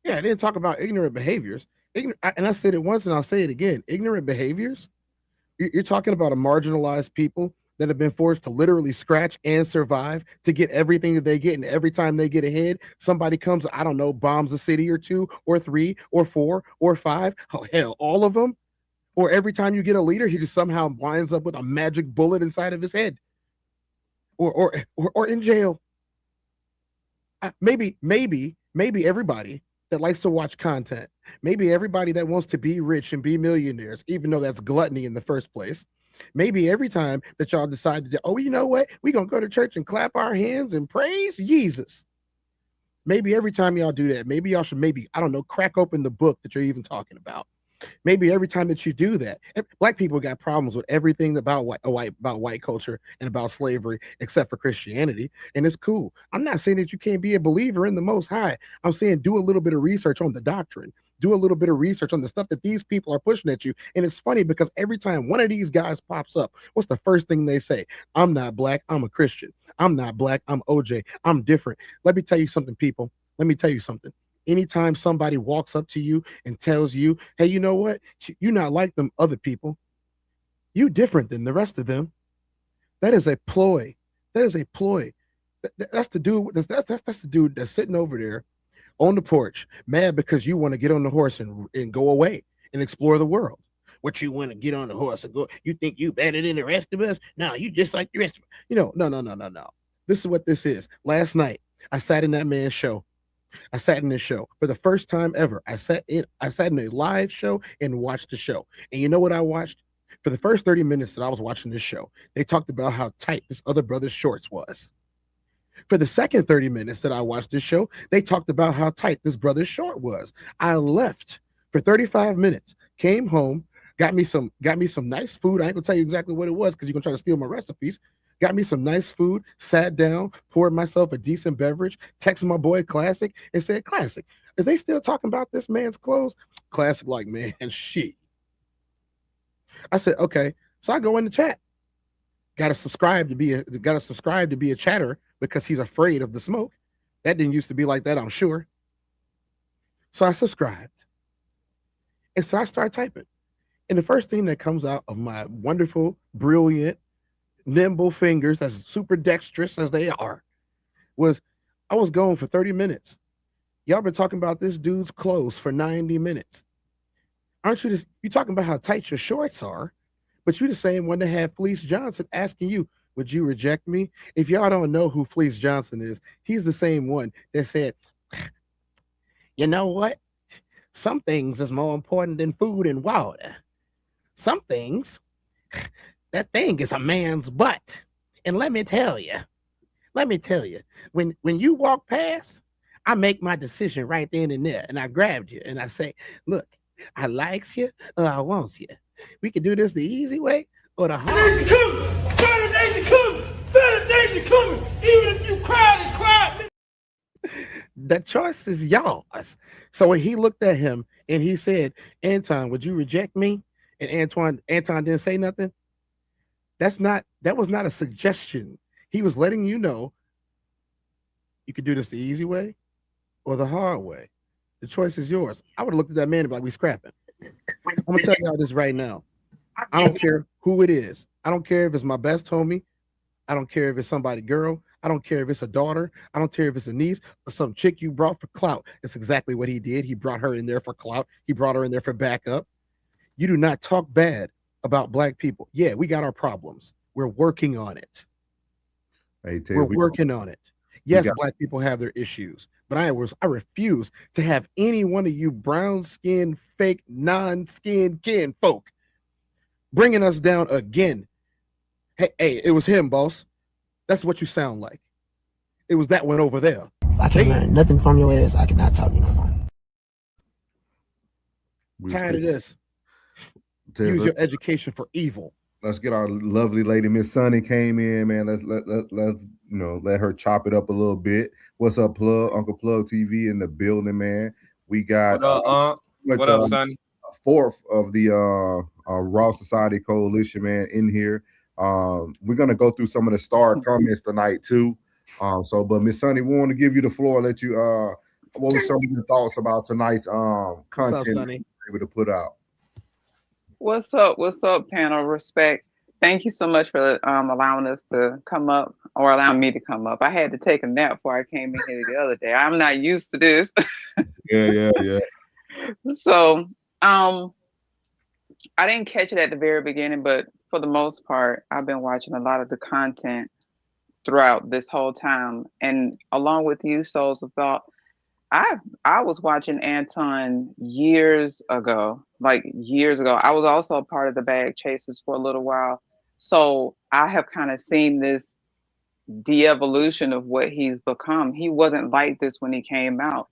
Yeah, I didn't talk about ignorant behaviors. And I said it once and I'll say it again. Ignorant behaviors, you're talking about a marginalized people that have been forced to literally scratch and survive to get everything that they get. And every time they get ahead, somebody comes, I don't know, bombs a city or 2 or 3 or 4 or 5. Oh, hell, all of them. Or every time you get a leader, he just somehow winds up with a magic bullet inside of his head. Or in jail. Maybe everybody that likes to watch content, maybe everybody that wants to be rich and be millionaires, even though that's gluttony in the first place. Maybe every time that y'all decide to, oh, you know what? We're going to go to church and clap our hands and praise Jesus. Maybe every time y'all do that, maybe y'all should I don't know, crack open the book that you're even talking about. Maybe every time that you do that, Black people got problems with everything about white culture and about slavery, except for Christianity. And it's cool. I'm not saying that you can't be a believer in the Most High. I'm saying do a little bit of research on the doctrine. Do a little bit of research on the stuff that these people are pushing at you. And it's funny because every time one of these guys pops up, what's the first thing they say? I'm not Black, I'm a Christian. I'm not Black, I'm OJ. I'm different. Let me tell you something, people. Let me tell you something. Anytime somebody walks up to you and tells you, hey, you know what? You're not like them other people. You different than the rest of them. That is a ploy. That is a ploy. That's the dude. That's the dude that's sitting over there on the porch, mad because you want to get on the horse and go away and explore the world. What you want to get on the horse and go? You think you better than the rest of us? No, you just like the rest of us. No. This is what this is. Last night, I sat in that man's show. I sat in this show for the first time ever. I sat in a live show and watched the show. And you know what I watched? For the first 30 minutes that I was watching this show, they talked about how tight this other brother's shorts was. For the second 30 minutes that I watched this show, they talked about how tight this brother's short was. I left for 35 minutes, came home, got me some nice food. I ain't gonna tell you exactly what it was because you're gonna try to steal my recipes. Got me some nice food, sat down, poured myself a decent beverage, texted my boy Classic and said, Classic, is they still talking about this man's clothes? Classic like, man, shit. I said, okay. So I go in the chat. Gotta subscribe to be a chatter because he's afraid of the smoke. That didn't used to be like that, I'm sure. So I subscribed. And so I started typing. And the first thing that comes out of my wonderful, brilliant, nimble fingers, as super dexterous as they are, was I was gone for 30 minutes. Y'all been talking about this dude's clothes for 90 minutes. Aren't you you talking about how tight your shorts are, but you the same one that had Fleece Johnson asking you, would you reject me? If y'all don't know who Fleece Johnson is, he's the same one that said, you know what? Some things is more important than food and water. Some things, that thing is a man's butt. And let me tell you, when you walk past, I make my decision right then and there. And I grabbed you and I say, look, I likes you or I wants you. We can do this the easy way or the hard way. Better days are coming. Better days are coming. Even if you cried and cried. That choice is yours. So when he looked at him and he said, Anton, would you reject me? And Anton didn't say nothing. That was not a suggestion. He was letting you know you could do this the easy way or the hard way. The choice is yours. I would have looked at that man and be like, we scrapping. I'm gonna tell y'all this right now. I don't care who it is. I don't care if it's my best homie. I don't care if it's somebody girl. I don't care if it's a daughter. I don't care if it's a niece or some chick you brought for clout. It's exactly what he did. He brought her in there for clout. He brought her in there for backup. You do not talk bad about black people. Yeah, we got our problems. We're working on it. We're working on it. Yes, black people have their issues, but I refuse to have any one of you brown skinned, fake, non-skin kin folk bringing us down again. Hey, it was him, boss. That's what you sound like. It was that one over there. If I can't learn nothing from your ass, I cannot talk to you no more. Tired of this. Use your education for evil. Let's get our lovely lady Miss Sunny came in, man. Let's let her chop it up a little bit. What's up, Plug? Uncle Plug TV in the building, man. We got what up, Sonny? Fourth of the Raw Society Coalition, man, in here. We're gonna go through some of the star comments tonight too. But Miss Sunny, we want to give you the floor. Let you what were some of your thoughts about tonight's content you were able to put out? What's up, panel? Respect. Thank you so much for allowing us to come up, or allowing me to come up. I had to take a nap before I came in here the other day. I'm not used to this. Yeah. So I didn't catch it at the very beginning, but for the most part, I've been watching a lot of the content throughout this whole time. And along with you, Souls of Thought, I was watching Anton years ago. I was also a part of the Bag Chasers for a little while. So I have kind of seen this de-evolution of what he's become. He wasn't like this when he came out.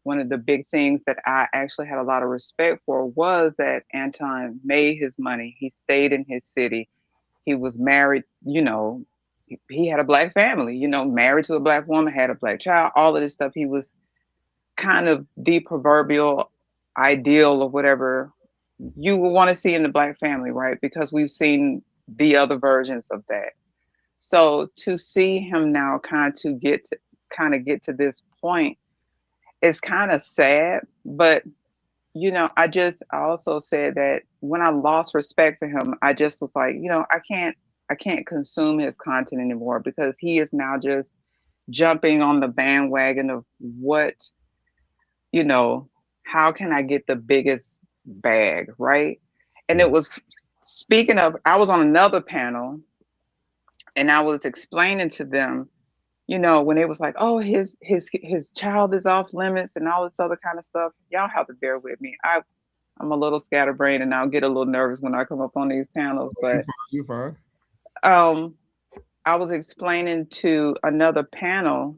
One of the big things that I actually had a lot of respect for was that Anton made his money. He stayed in his city. He was married, he had a black family, married to a black woman, had a black child, all of this stuff. He was kind of the proverbial ideal of whatever you would want to see in the black family, right? Because we've seen the other versions of that. So to see him now kind of get to this point, it's kind of sad, but I also said that when I lost respect for him, I just was like, I can't consume his content anymore, because he is now just jumping on the bandwagon of what, how can I get the biggest bag, right? And it was, speaking of, I was on another panel and I was explaining to them, when it was like, oh, his child is off limits and all this other kind of stuff, y'all have to bear with me. I'm a little scatterbrained and I'll get a little nervous when I come up on these panels, but you're fine. I was explaining to another panel,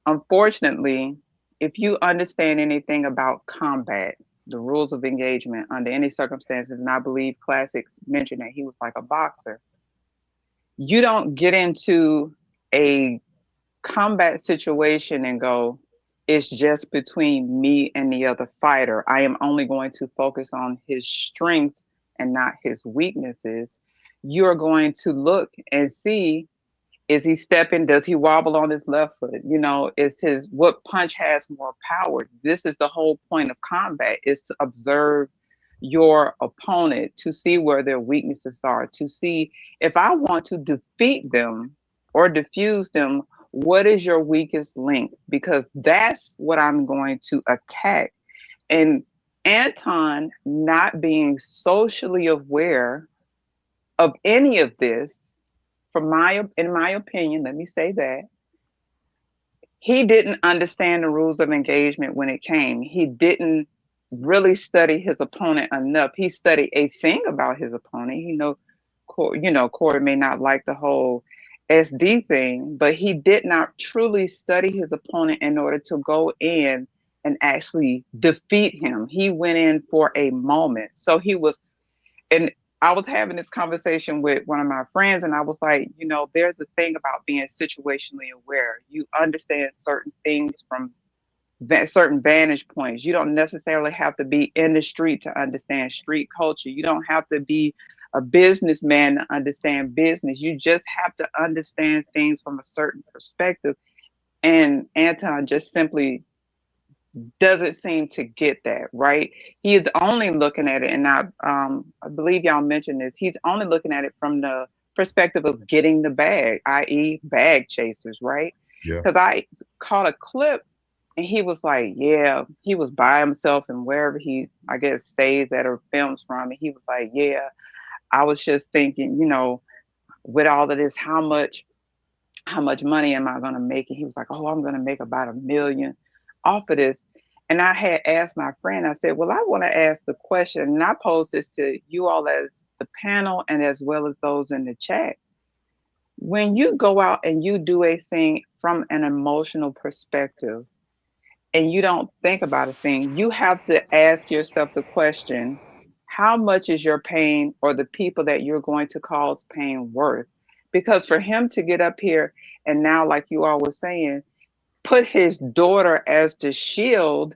unfortunately, if you understand anything about combat, the rules of engagement under any circumstances, and I believe Classics mentioned that he was like a boxer, you don't get into a combat situation and go, it's just between me and the other fighter. I am only going to focus on his strengths and not his weaknesses. You're going to look and see, is he stepping? Does he wobble on his left foot? What punch has more power? This is the whole point of combat, is to observe your opponent, to see where their weaknesses are, to see if I want to defeat them or diffuse them, what is your weakest link? Because that's what I'm going to attack. And Anton not being socially aware of any of this, in my opinion, let me say that, he didn't understand the rules of engagement when it came. He didn't really study his opponent enough. He studied a thing about his opponent. Corey may not like the whole SD thing, but he did not truly study his opponent in order to go in and actually defeat him. He went in for a moment. So he was, and I was having this conversation with one of my friends, and I was like, you know, there's a thing about being situationally aware. You understand certain things from certain vantage points. You don't necessarily have to be in the street to understand street culture. You don't have to be a businessman to understand business. You just have to understand things from a certain perspective. And Anton just simply doesn't seem to get that, right? He is only looking at it, and I believe y'all mentioned this, he's only looking at it from the perspective of getting the bag, i.e. bag chasers, right? Yeah. Because I caught a clip and he was like, yeah, he was by himself and wherever he, I guess, stays at or films from, and he was like, yeah, I was just thinking, you know, with all of this, how much money am I going to make? And he was like, oh, I'm going to make about $1 million off of this. And I had asked my friend, I said, well, I want to ask the question, and I pose this to you all as the panel and as well as those in the chat. When you go out and you do a thing from an emotional perspective and you don't think about a thing, you have to ask yourself the question, how much is your pain or the people that you're going to cause pain worth? Because for him to get up here and now, like you all were saying, put his daughter as the shield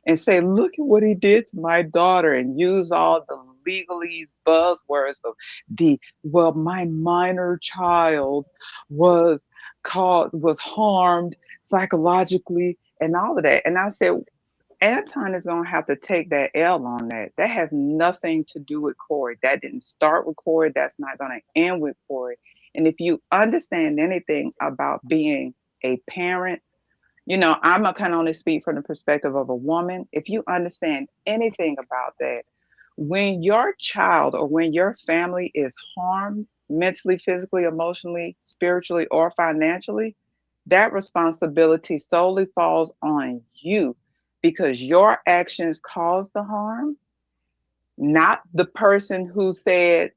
and say, look at what he did to my daughter, and use all the legalese buzzwords of well, my minor child was harmed psychologically and all of that. And I said, Anton is going to have to take that L on that. That has nothing to do with Corey. That didn't start with Corey. That's not going to end with Corey. And if you understand anything about being a parent, you know, I'm going to only speak from the perspective of a woman. If you understand anything about that, when your child or when your family is harmed mentally, physically, emotionally, spiritually, or financially, that responsibility solely falls on you, because your actions caused the harm, not the person who said,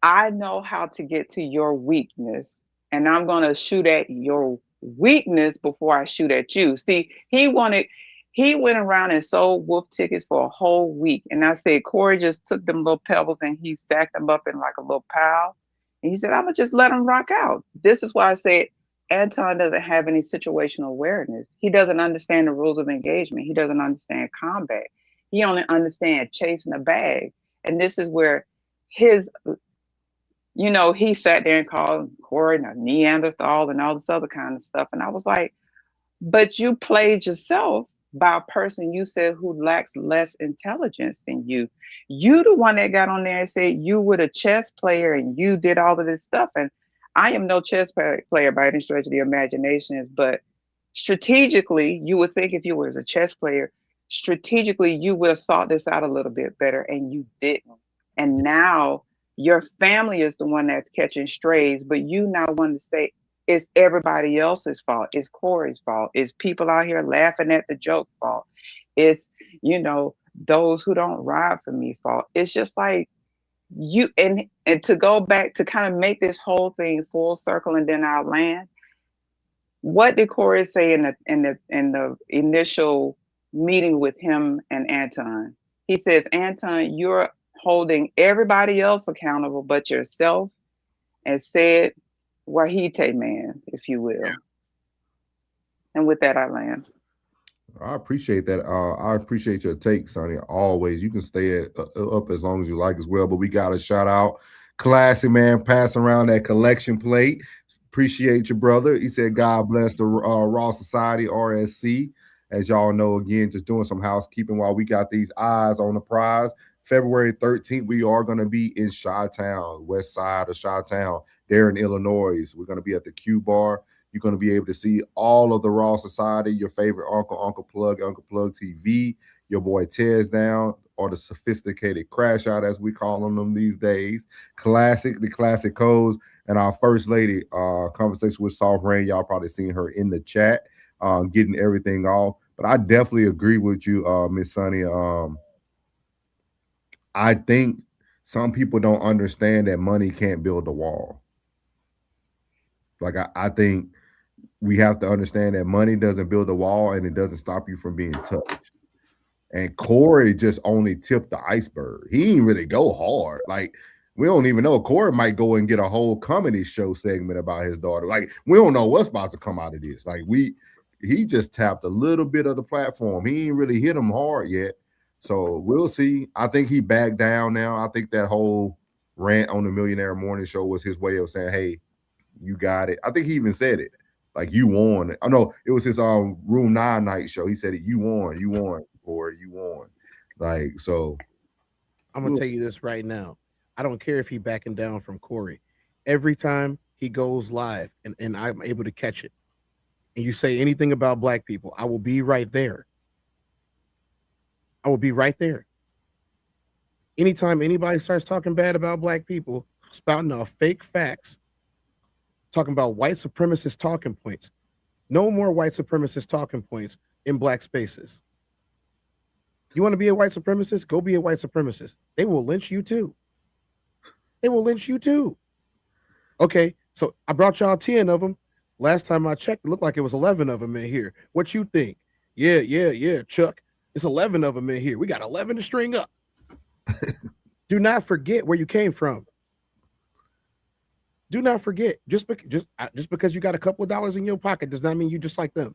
I know how to get to your weakness and I'm going to shoot at your weakness before I shoot at you. See, he went around and sold wolf tickets for a whole week. And I said, Corey just took them little pebbles and he stacked them up in like a little pile. And he said, I'm going to just let them rock out. This is why I said Anton doesn't have any situational awareness. He doesn't understand the rules of engagement. He doesn't understand combat. He only understands chasing a bag. And this is where his, you know, he sat there and called Corey a Neanderthal and all this other kind of stuff. And I was like, but you played yourself by a person you said who lacks less intelligence than you. You the one that got on there and said you were a chess player and you did all of this stuff. And I am no chess player by any stretch of the imagination, but strategically, you would think if you were a chess player, strategically, you would have thought this out a little bit better, and you didn't. And now your family is the one that's catching strays, but you now want to say it's everybody else's fault. It's Corey's fault. It's people out here laughing at the joke fault. It's, you know, those who don't ride for me fault. It's just like you, and to go back to kind of make this whole thing full circle and then I'll land. What did Corey say in the initial meeting with him and Anton? He says, Anton, you're holding everybody else accountable but yourself, and said Wahite man, if you will. And with that, I land. I appreciate that. I appreciate your take, Sonny. Always. You can stay up as long as you like as well. But we got to shout out Classic, man, passing around that collection plate. Appreciate your brother. He said, God bless the Raw Society, RSC. As y'all know, again, just doing some housekeeping while we got these eyes on the prize. February 13th, we are going to be in Chi-Town, west side of Chi-Town, there in Illinois. We're going to be at the Q Bar. You're going to be able to see all of the Raw Society, your favorite Uncle Plug TV, your boy Tez Down, or the sophisticated crash out, as we call them these days. The classic codes, and our first lady conversation with Soft Rain. Y'all probably seen her in the chat, getting everything off. But I definitely agree with you, Miss Sunny. I think some people don't understand that money can't build a wall. Like, I think we have to understand that money doesn't build a wall and it doesn't stop you from being touched. And Corey just only tipped the iceberg. He didn't really go hard. Like, we don't even know. Corey might go and get a whole comedy show segment about his daughter. Like, we don't know what's about to come out of this. Like, he just tapped a little bit of the platform. He ain't really hit him hard yet. So we'll see. I think he backed down now. I think that whole rant on the Millionaire Morning Show was his way of saying, hey, you got it. I think he even said it. Like, you won. Oh, no, it was his Room 9 night show. He said it, you won, Corey, you won. Like, so. I'm going to tell you this right now. I don't care if he backing down from Corey. Every time he goes live and I'm able to catch it, and you say anything about black people, I will be right there. I will be right there. Anytime anybody starts talking bad about black people, spouting off fake facts, talking about white supremacist talking points, no more white supremacist talking points in black spaces. You want to be a white supremacist? Go be a white supremacist. They will lynch you too. They will lynch you too. Okay, so I brought y'all 10 of them. Last time I checked, it looked like it was 11 of them in here. What you think? Yeah, Chuck. It's 11 of them in here. We got 11 to string up. Do not forget where you came from. Do not forget. Just because you got a couple of dollars in your pocket does not mean you just like them.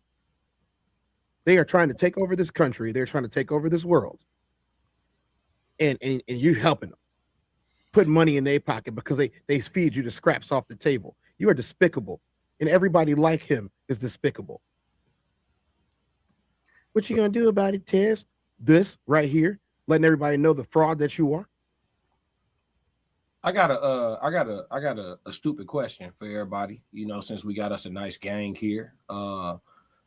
They are trying to take over this country. They're trying to take over this world. And you helping them. Put money in their pocket because they feed you the scraps off the table. You are despicable. And everybody like him is despicable. What you gonna do about it, Tez? This right here, letting everybody know the fraud that you are. I got a stupid question for everybody. You know, since we got us a nice gang here,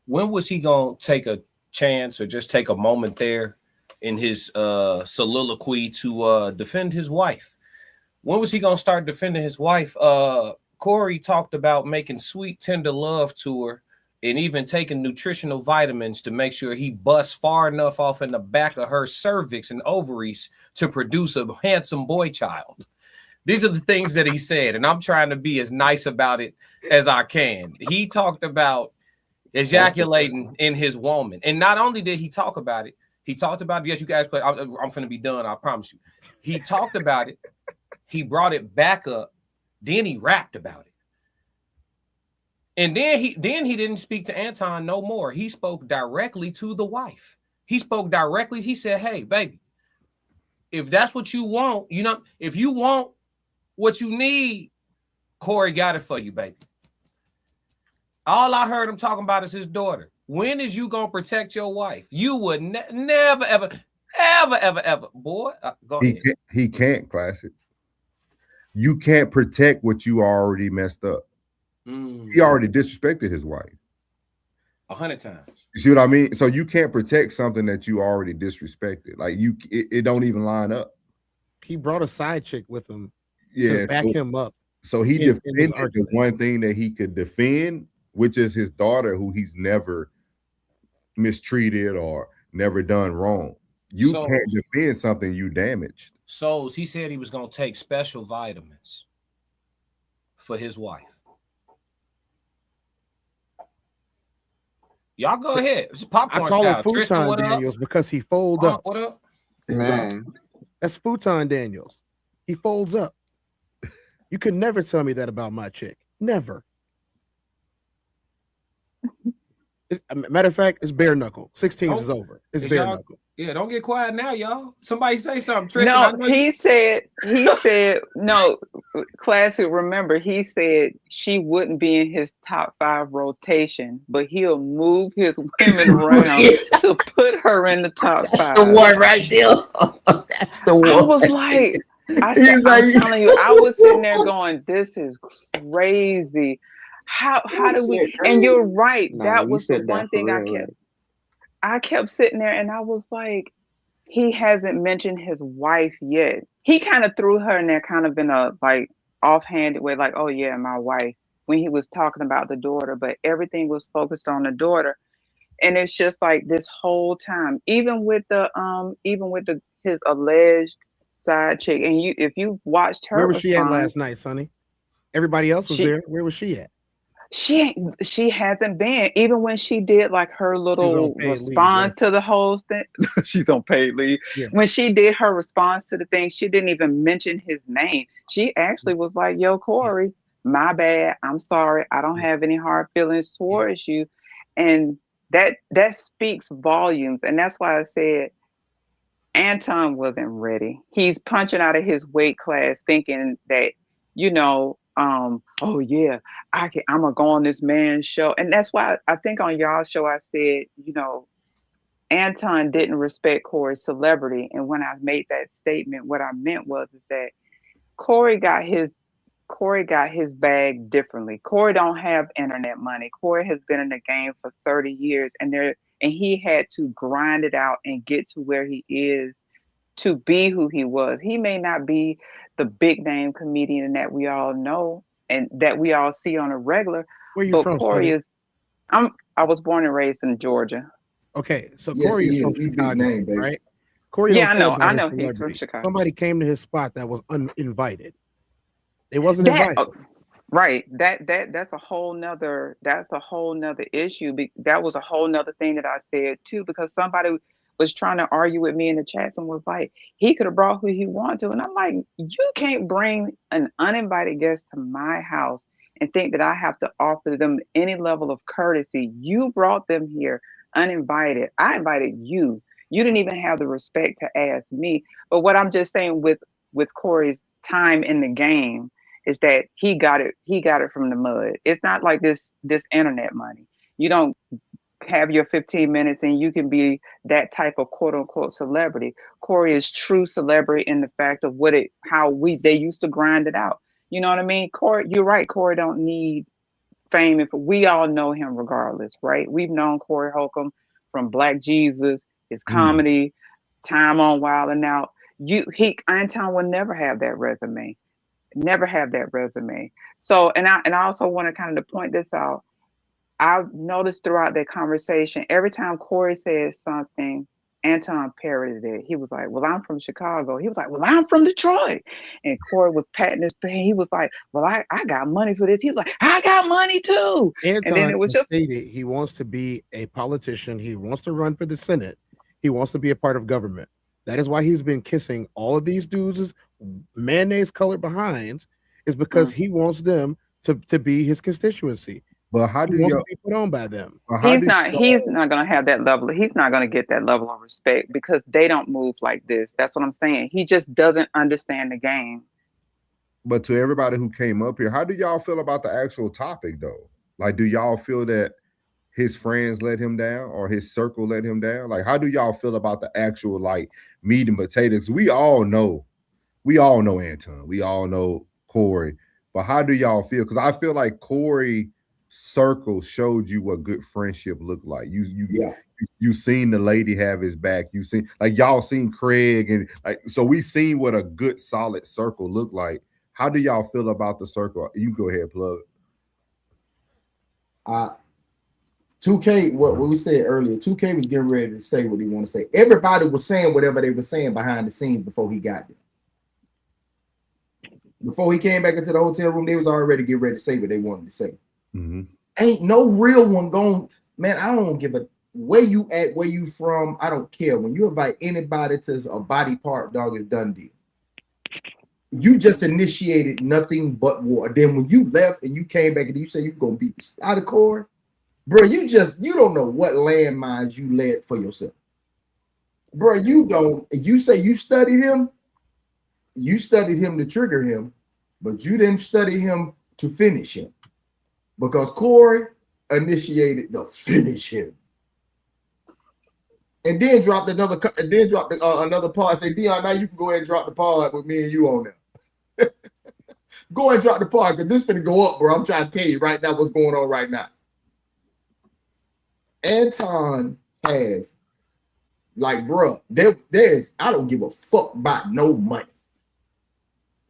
when was he gonna take a chance or just take a moment there in his soliloquy to defend his wife? When was he gonna start defending his wife? Corey talked about making sweet, tender love to her and even taking nutritional vitamins to make sure he busts far enough off in the back of her cervix and ovaries to produce a handsome boy child. These are the things that he said, and I'm trying to be as nice about it as I can. He talked about ejaculating in his woman. And not only did he talk about it, yes, you guys play. I'm finna be done, I promise you. He talked about it. He brought it back up. Then he rapped about it. And then he didn't speak to Anton no more. He spoke directly to the wife. He spoke directly. He said, hey, baby, if that's what you want, you know, if you want what you need, Corey got it for you, baby. All I heard him talking about is his daughter. When is you going to protect your wife? You would never, ever, boy. Go ahead. He can't, Classic. You can't protect what you already messed up. He already disrespected his wife 100 times. You see what I mean? So you can't protect something that you already disrespected. Like it don't even line up. He brought a side chick with him to back him up. So he defended the one thing that he could defend, which is his daughter, who he's never mistreated or never done wrong. You can't defend something you damaged. So he said he was going to take special vitamins for his wife. Y'all go ahead. It's popcorn I call style. him Futon Daniels because he folds up. What up? Man. That's Futon Daniels. He folds up. You could never tell me that about my chick. Never. Matter of fact, it's bare knuckle. 16s is over. It's bare knuckle. Yeah, don't get quiet now, y'all. Somebody say something. Tristan, no, he said, no, Classic, remember, he said she wouldn't be in his top 5 rotation, but he'll move his women around to put her in the top 5. That's the one right there. That's the one. I was like, I'm telling you, I was sitting there going, this is crazy. How do we, and you're right, that was the one thing I kept sitting there and I was like, he hasn't mentioned his wife yet. He kind of threw her in there kind of in a like offhanded way, like, oh yeah, my wife, when he was talking about the daughter, but everything was focused on the daughter. And it's just like this whole time, even with his alleged side chick, and if you watched her, where was she at last night, Sonny? Everybody else was there. Where was she at? She hasn't been, even when she did like her little response to the whole thing. She's on paid leave. Yeah. When she did her response to the thing, she didn't even mention his name. She actually was like, yo, Corey, my bad. I'm sorry. I don't have any hard feelings towards you. And that speaks volumes. And that's why I said Anton wasn't ready. He's punching out of his weight class thinking that, you know, oh yeah, I'm gonna go on this man's show. And that's why I think on y'all's show I said, you know, Anton didn't respect Corey's celebrity. And when I made that statement, what I meant was is that Corey got his bag differently. Corey don't have internet money. Corey has been in the game for 30 years and he had to grind it out and get to where he is to be who he was. He may not be the big name comedian that we all know and that we all see on a regular. Where you but from, Corey Sonny? is I was born and raised in Georgia. Okay, so Yes, Corey he is from is. He's Chicago, big name, baby. right? Corey, Yeah, don't care I about know his he's from celebrity. Chicago. Somebody came to his spot that was uninvited. They wasn't invited. Right. That's a whole nother issue. That was a whole nother thing that I said too, because somebody was trying to argue with me in the chats and was like, he could have brought who he wanted to. And I'm like, you can't bring an uninvited guest to my house and think that I have to offer them any level of courtesy. You brought them here uninvited. I invited you. You didn't even have the respect to ask me. But what I'm just saying with Corey's time in the game is that he got it from the mud. It's not like this internet money. You don't have your 15 minutes and you can be that type of quote unquote celebrity. Corey is true celebrity in the fact of they used to grind it out. You know what I mean? Corey, you're right. Corey don't need fame. If we all know him regardless, right? We've known Corey Holcomb from Black Jesus, his comedy, time on Wild and Out. Anton will never have that resume. Never have that resume. So, and I also want to kind of point this out. I've noticed throughout that conversation, every time Corey says something, Anton parroted it. He was like, well, I'm from Chicago. He was like, well, I'm from Detroit. And Corey was patting his pants. He was like, well, I got money for this. He was like, I got money too. Anton and then it was just stated he wants to be a politician. He wants to run for the Senate. He wants to be a part of government. That is why he's been kissing all of these dudes' mayonnaise colored behinds, is because he wants them to be his constituency. But how do you be put on by them? He's not going to have that level. He's not going to get that level of respect because they don't move like this. That's what I'm saying. He just doesn't understand the game. But to everybody who came up here, how do y'all feel about the actual topic though? Like, do y'all feel that his friends let him down or his circle let him down? Like, how do y'all feel about the actual like meat and potatoes? We all know Anton. We all know Corey. But how do y'all feel? Because I feel like Corey circle showed you what good friendship looked like. You seen the lady have his back. You seen like y'all seen Craig and like so we seen what a good solid circle looked like. How do y'all feel about the circle? You go ahead, plug. 2K, what we said earlier, 2K was getting ready to say what he want to say. Everybody was saying whatever they were saying behind the scenes before he got there. Before he came back into the hotel room, they was already getting ready to say what they wanted to say. Ain't no real one going, man. I don't give a where you at, where you from. I don't care. When you invite anybody to a body part, dog, is done deal. You just initiated nothing but war. Then when you left and you came back and you say you're gonna be out of Corey, bro, you don't know what landmines you led for yourself. Bro, you say you studied him to trigger him, but you didn't study him to finish him. Because Corey initiated the finish him, and then dropped another pod. Say, Dion, now you can go ahead and drop the pod with me and you on there. Go ahead and drop the pod because this finna go up, bro. I'm trying to tell you right now what's going on right now. Anton has, like, bro, there's I don't give a fuck about no money.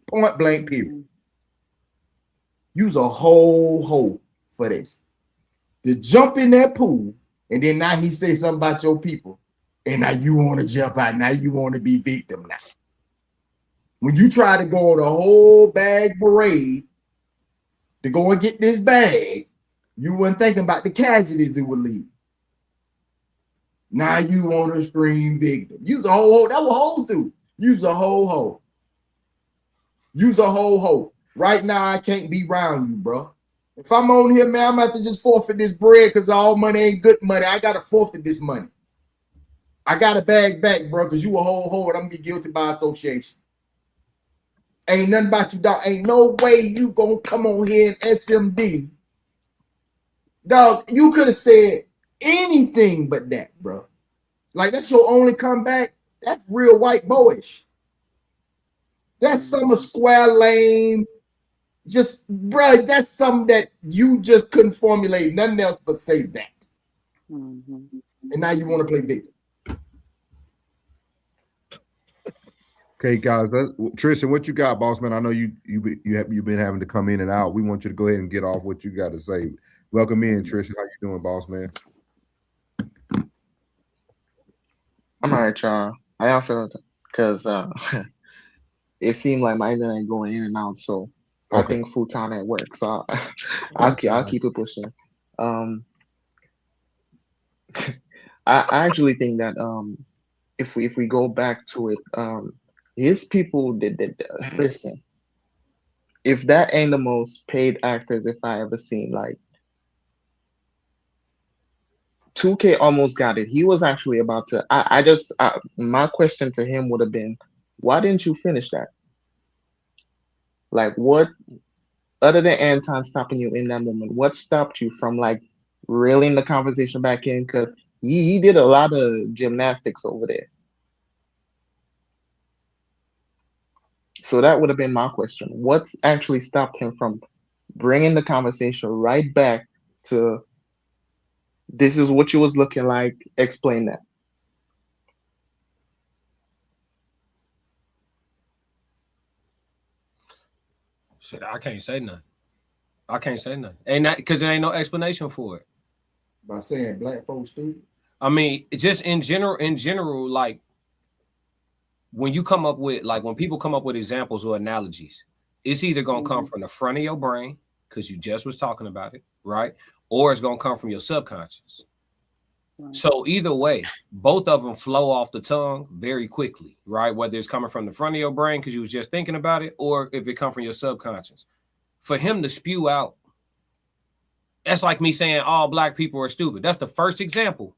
Point blank, period. Use a whole hole for this. To jump in that pool, and then now he say something about your people, and now you want to jump out. Now you want to be victim now. When you try to go on a whole bag parade to go and get this bag, You weren't thinking about the casualties who would leave. Now you want to scream victim. You's a whole hoe. That what hoes do. You's a whole hoe. You's a whole hoe. Right now, I can't be around you, bro. If I'm on here, man, I'm going to have to just forfeit this bread because all money ain't good money. I got to forfeit this money. I got to bag back, bro, because you a whole hoe and I'm going to be guilty by association. Ain't nothing about you, dog. Ain't no way you going to come on here and SMD. Dog, you could have said anything but that, bro. Like, that's your only comeback. That's real white boyish. That's some square lame. Just, bro, that's something that you just couldn't formulate nothing else but say that. And now you want to play victim. Okay, guys. Tristan, what you got, boss man? I know you've been having to come in and out. We want you to go ahead and get off what you got to say. Welcome in, Tristan. How you doing, boss man? I'm all right, y'all. How y'all feeling? Because it seemed like my internet going in and out, so I think full time at work. So I'll keep it pushing. I actually think that if we go back to it, his people did listen. If that ain't the most paid actors if I ever seen, like 2K almost got it. He was actually about to. My question to him would have been, why didn't you finish that? Like, what, other than Anton stopping you in that moment, what stopped you from like reeling the conversation back in? Because he did a lot of gymnastics over there. So that would have been my question. What actually stopped him from bringing the conversation right back to, this is what you was looking like, explain that. Shit, I can't say nothing. I can't say nothing. Ain't that because there ain't no explanation for it. By saying black folks stupid? I mean, just in general, like when you come up with, like when people come up with examples or analogies, it's either gonna come from the front of your brain, because you just was talking about it, right? Or it's gonna come from your subconscious. So either way, both of them flow off the tongue very quickly, right? Whether it's coming from the front of your brain because you was just thinking about it, or if it come from your subconscious. For him to spew out, that's like me saying all black people are stupid. That's the first example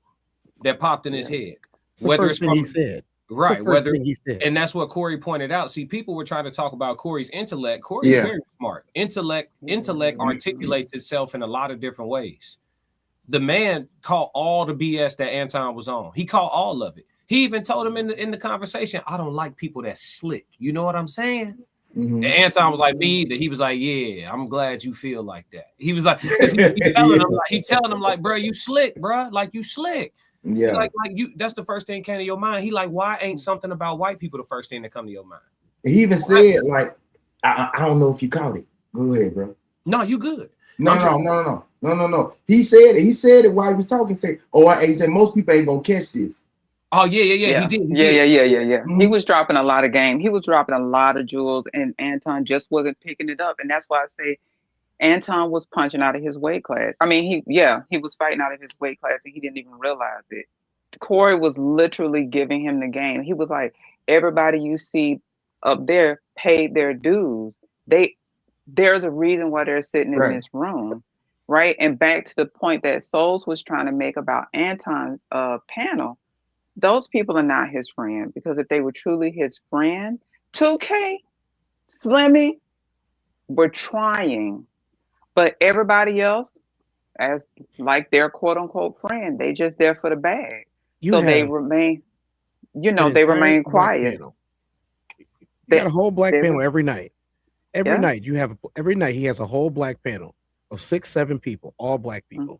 that popped in his head. Whether it's from, he said. Right. Whether he said. And that's what Corey pointed out. See, people were trying to talk about Corey's intellect. Corey's very smart. Intellect articulates itself in a lot of different ways. The man caught all the BS that Anton was on. He caught all of it. He even told him in the conversation, I don't like people that slick. You know what I'm saying? And Anton was like, me either. He was like, yeah, I'm glad you feel like that. He was like, he telling him like, bro, you slick, bro. Like you slick. Yeah. Like you, that's the first thing came to your mind. He like, why ain't something about white people the first thing that come to your mind? He even said, like, I don't know if you caught it. Go ahead, bro. No, you good. No. He said it. He said it while he was talking. He said most people ain't gonna catch this. Oh yeah. He did. Yeah. He was dropping a lot of game. He was dropping a lot of jewels, and Anton just wasn't picking it up. And that's why I say Anton was punching out of his weight class. I mean, he was fighting out of his weight class, and he didn't even realize it. Corey was literally giving him the game. He was like, everybody you see up there paid their dues. There's a reason why they're sitting in this room, right? And back to the point that Souls was trying to make about Anton's panel, those people are not his friend, because if they were truly his friend, 2K, Slimmy were trying, but everybody else, as like their quote unquote friend, they just there for the bag. They remain, they remain quiet. They got a whole black panel every night. Every night he has a whole black panel of 6-7 people, all black people.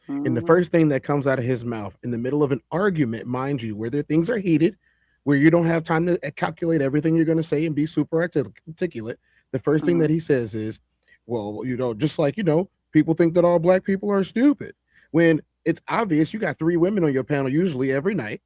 And the first thing that comes out of his mouth in the middle of an argument, mind you, where things are heated, where you don't have time to calculate everything you're going to say and be super articulate, the first thing that he says is, well, just like, people think that all black people are stupid. When it's obvious you got 3 women on your panel usually every night.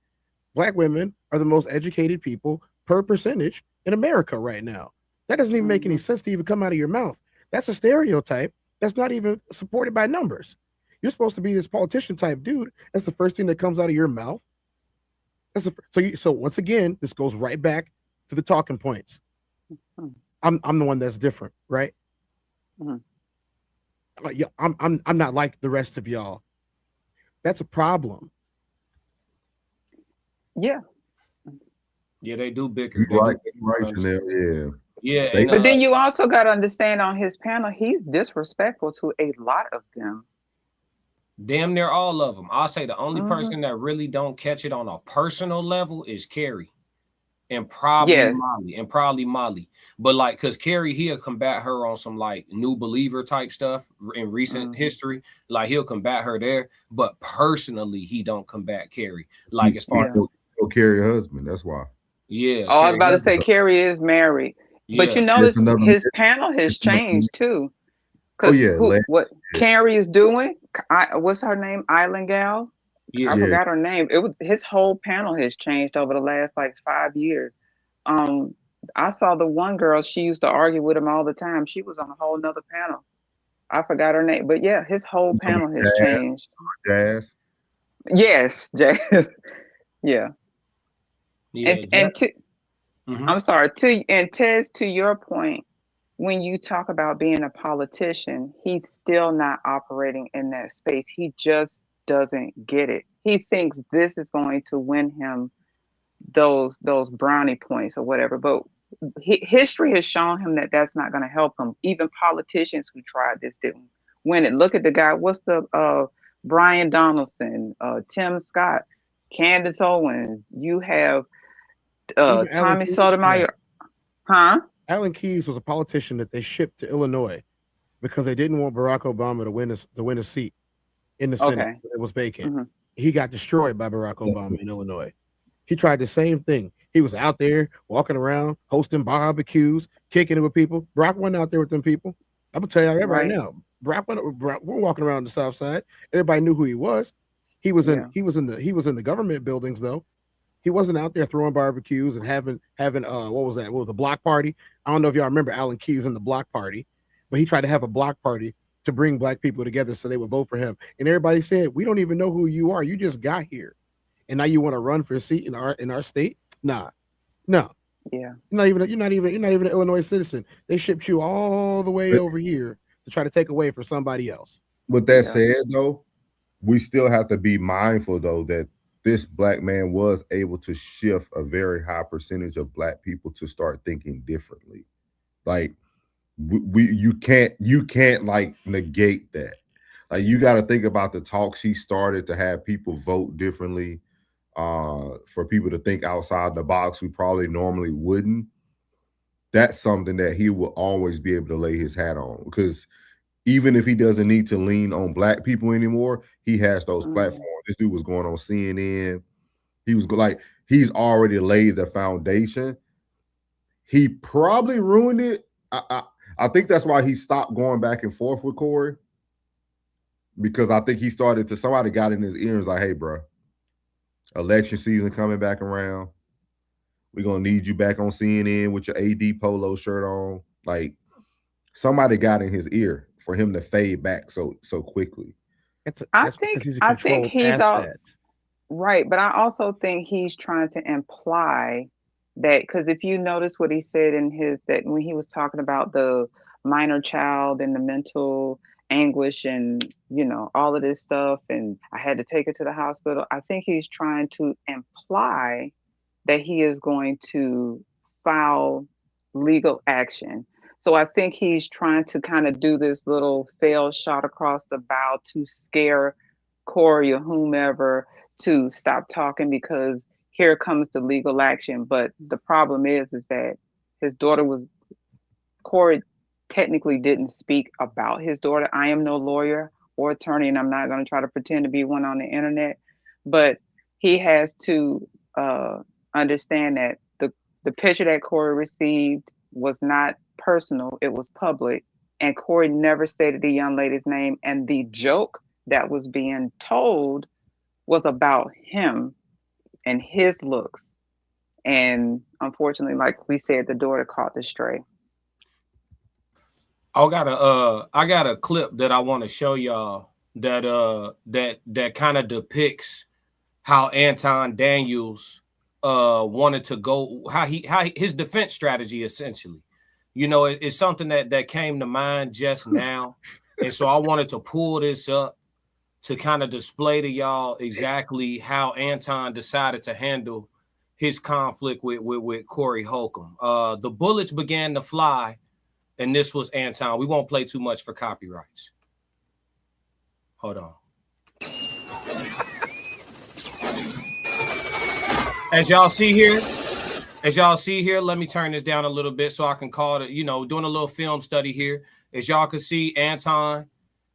Black women are the most educated people per percentage in America right now. That doesn't even make any sense to even come out of your mouth. That's a stereotype that's not even supported by numbers. You're supposed to be this politician type dude. That's the first thing that comes out of your mouth. So once again, this goes right back to the talking points. I'm the one that's different, right? Like, yeah, I'm not like the rest of y'all. That's a problem. Yeah, they do bicker. Right, Chanel. Yeah, but then you also got to understand on his panel, he's disrespectful to a lot of them. Damn near all of them. I'll say the only person that really don't catch it on a personal level is Carrie, and probably Molly. But like, cause Carrie, he'll combat her on some like new believer type stuff in recent history. Like he'll combat her there, but personally, he don't combat Carrie. Like as far as Carrie husband, that's why. Yeah. Oh, I was about to say Carrie is married, but you notice his panel has changed too. What Carrie is doing? What's her name? Island Gal. I forgot her name. His whole panel has changed over the last like 5 years. I saw the one girl, she used to argue with him all the time. She was on a whole nother panel. I forgot her name, but yeah, his whole panel has changed. Jazz. Yes, Jazz. Yeah. I'm sorry. Tez, to your point, when you talk about being a politician, he's still not operating in that space. He just doesn't get it. He thinks this is going to win him those brownie points or whatever. But history has shown him that that's not going to help him. Even politicians who tried this didn't win it. Look at the guy. What's the Brian Donaldson, Tim Scott, Candace Owens. You have Tommy Sotomayor. Huh? Alan Keyes was a politician that they shipped to Illinois because they didn't want Barack Obama to win a seat in the Senate. It was vacant. He got destroyed by Barack Obama in Illinois. He tried the same thing. He was out there walking around, hosting barbecues, kicking it with people. Barack went out there with them people. I'm gonna tell you right now. Barack we're walking around the South Side. Everybody knew who he was. He was in the government buildings though. He wasn't out there throwing barbecues and having what was that? What was the block party? I don't know if y'all remember Alan Keyes in the block party, but he tried to have a block party to bring black people together so they would vote for him. And everybody said, "We don't even know who you are. You just got here, and now you want to run for a seat in our state? Nah, no. Yeah, you're not even an Illinois citizen. They shipped you all the way over here to try to take away from somebody else." With that said, though, we still have to be mindful though that this black man was able to shift a very high percentage of black people to start thinking differently. Like you can't like negate that. Like you got to think about the talks he started to have people vote differently, for people to think outside the box who probably normally wouldn't. That's something that he will always be able to lay his hat on, because even if he doesn't need to lean on black people anymore, he has those platforms. This dude was going on CNN. He's already laid the foundation. He probably ruined it. I think that's why he stopped going back and forth with Corey, because I think somebody got in his ear and was like, "Hey, bro, election season coming back around. We're going to need you back on CNN with your AD polo shirt on." Like, somebody got in his ear for him to fade back so quickly. I think he's right, but I also think he's trying to imply that, because if you notice what he said that when he was talking about the minor child and the mental anguish and all of this stuff, and I had to take her to the hospital, I think he's trying to imply that he is going to file legal action. So I think he's trying to kind of do this little fail shot across the bow to scare Corey or whomever to stop talking, because here comes the legal action. But the problem is that his daughter Corey technically didn't speak about his daughter. I am no lawyer or attorney, and I'm not going to try to pretend to be one on the internet, but he has to understand that the picture that Corey received was not personal, it was public, and Corey never stated the young lady's name, and the joke that was being told was about him and his looks, and unfortunately, like we said, the daughter caught the stray. I got a clip that I want to show y'all that kind of depicts how Anton Daniels wanted to go, how his defense strategy essentially. You know, it's something that came to mind just now. And so I wanted to pull this up to kind of display to y'all exactly how Anton decided to handle his conflict with Corey Holcomb. The bullets began to fly, and this was Anton. We won't play too much for copyrights. Hold on. As y'all see here, let me turn this down a little bit so I can call it, doing a little film study here. As y'all can see, Anton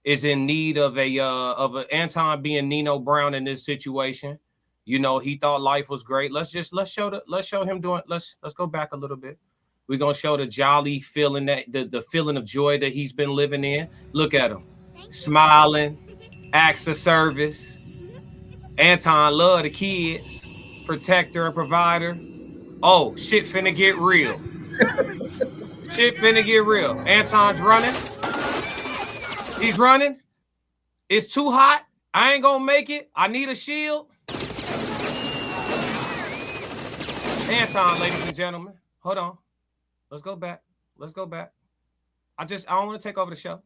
is in need of a Anton being Nino Brown in this situation. You know, he thought life was great. Let's show him doing. Let's go back a little bit. We're gonna show the jolly feeling, that the feeling of joy that he's been living in. Look at him, smiling, acts of service. Anton love the kids, protector and provider. Oh, shit finna get real. Shit finna get real. Anton's running. He's running. It's too hot. I ain't gonna make it. I need a shield. Anton, ladies and gentlemen. Hold on. Let's go back. I don't want to take over the show.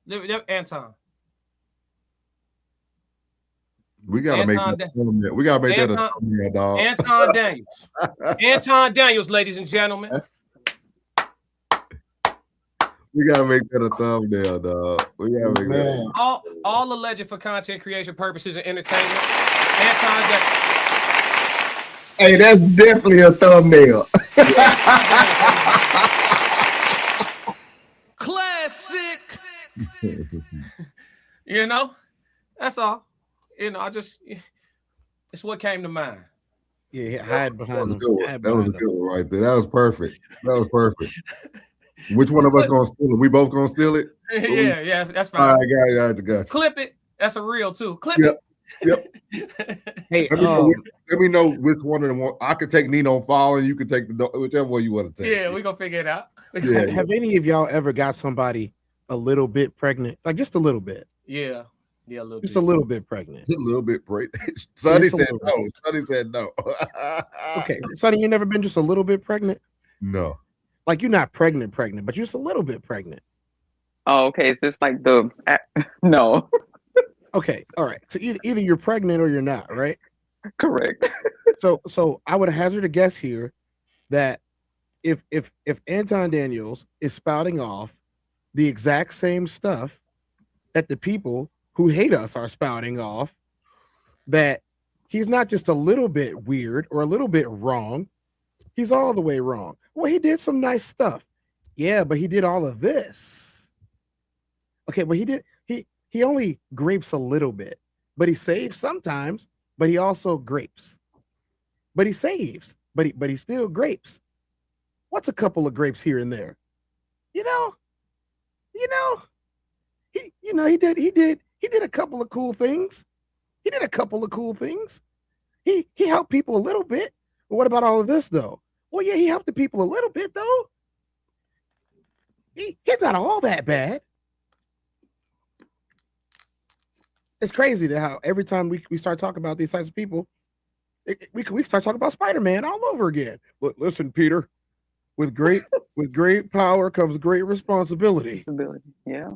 Anton. We gotta make that thumbnail. We gotta make that a thumbnail, dog. Anton Daniels. Anton Daniels, ladies and gentlemen. We gotta make that a thumbnail, dog. We gotta make that. All alleged for content creation purposes and entertainment. Anton Daniels. Hey, that's definitely a thumbnail. Classic. That's all. It's what came to mind. Yeah, hide behind That was a good one right there. That was perfect. Which one of us gonna steal it? We both gonna steal it? Yeah, that's fine. All right, got you. Clip it. That's a reel too. Clip it. Yep. Hey, let me know which one of them. I could take Nino Fall, and you could take whichever one you want to take. Yeah, we gonna figure it out. Have any of y'all ever got somebody a little bit pregnant? Like just a little bit? Yeah, a little just bit. A little bit pregnant. A little bit pregnant. Sonny said no. Sonny said no. Okay, Sonny, you never been just a little bit pregnant? No. Like you're not pregnant, but you're just a little bit pregnant. Oh, okay. Is this like no? Okay, all right. So either you're pregnant or you're not, right? Correct. So I would hazard a guess here that if Anton Daniels is spouting off the exact same stuff that the people who hate us are spouting off, that he's not just a little bit weird or a little bit wrong, he's all the way wrong. Well, he did some nice stuff. Yeah, but he did all of this. Okay, but he only grapes a little bit, but he saves sometimes, but he also grapes. But he saves, but he still grapes. What's a couple of grapes here and there? He did a couple of cool things. He helped people a little bit. But what about all of this though? Well, yeah, he helped the people a little bit though. He's not all that bad. It's crazy that how every time we start talking about these types of people, we start talking about Spider-Man all over again. But listen, Peter, with great power comes great responsibility. Yeah.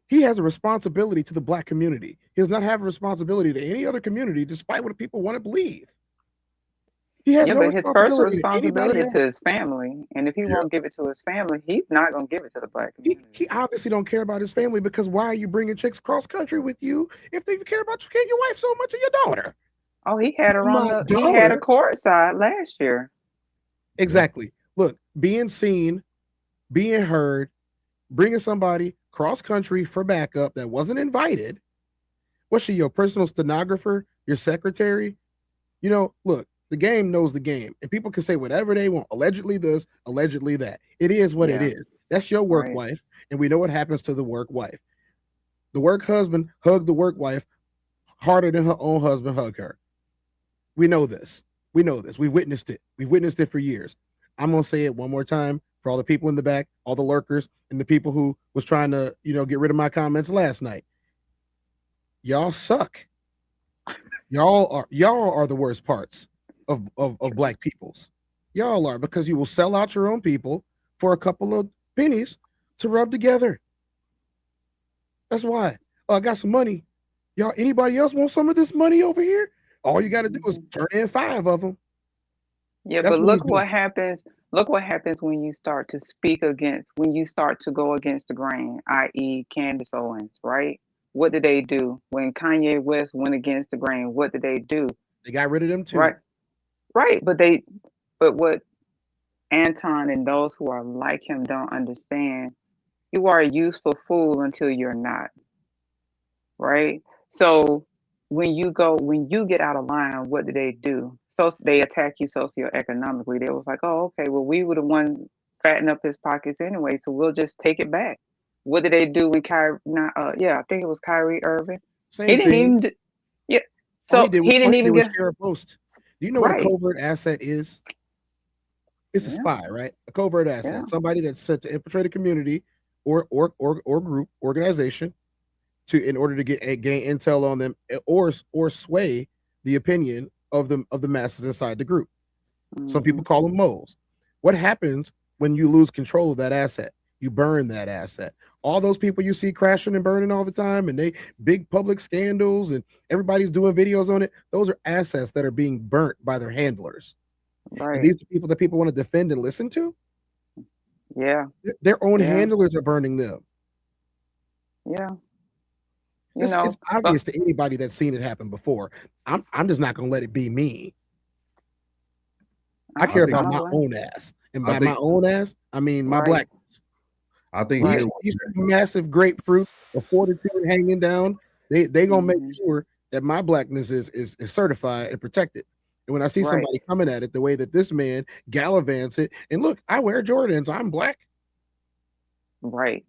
He has a responsibility to the Black community. He does not have a responsibility to any other community, despite what people want to believe. He has but his first responsibility to his family, and if he won't give it to his family, he's not going to give it to the Black community. He obviously don't care about his family, because why are you bringing chicks cross country with you if they care about your wife so much or your daughter? Oh, he had her he had a court side last year. Exactly. Look, being seen, being heard, bringing somebody cross country for backup that wasn't invited. Was she your personal stenographer, your secretary? Look. The game knows the game, and people can say whatever they want. Allegedly this, allegedly that. It is what it is. That's your work wife, and we know what happens to the work wife. The work husband hugged the work wife harder than her own husband hugged her. We know this. We witnessed it. We witnessed it for years. I'm going to say it one more time for all the people in the back, all the lurkers, and the people who was trying to, get rid of my comments last night. Y'all suck. Y'all are the worst parts of black peoples. Y'all are, because you will sell out your own people for a couple of pennies to rub together. That's why. I got some money. Y'all, anybody else want some of this money over here? All you got to do is turn in 5 of them. Yeah, That's but what he's look what doing. happens. Look what happens when you start to speak against, when you start to go against the grain, i.e. Candace Owens, right? What did they do? When Kanye West went against the grain, what did they do? They got rid of them too. Right. But what Anton and those who are like him don't understand, you are a useful fool until you're not. Right? So when you get out of line, what do they do? So they attack you socioeconomically. They was like, oh, okay, well, we were the one fattening up his pockets anyway, so we'll just take it back. What did they do when Kyrie? I think it was Kyrie Irving. Same thing. So all he didn't even get share a post. Do you know what a covert asset is? It's a spy, right? A covert asset, somebody that's set to infiltrate a community or group, organization, in order to gain intel on them, or sway the opinion of the masses inside the group. Some people call them moles. What happens when you lose control of that asset? You burn that asset. All those people you see crashing and burning all the time, and they big public scandals, and everybody's doing videos on it. Those are assets that are being burnt by their handlers. Right. And these are people that people want to defend and listen to. Yeah. Their own handlers are burning them. Yeah. It's obvious to anybody that's seen it happen before. I'm just not gonna let it be me. I care about my own ass, and by my own ass, I mean my blackness. I think these massive grapefruit of fortitude hanging down, they gonna make sure that my blackness is certified and protected. And when I see somebody coming at it the way that this man gallivants it, and look, I wear Jordans, I'm black. Right.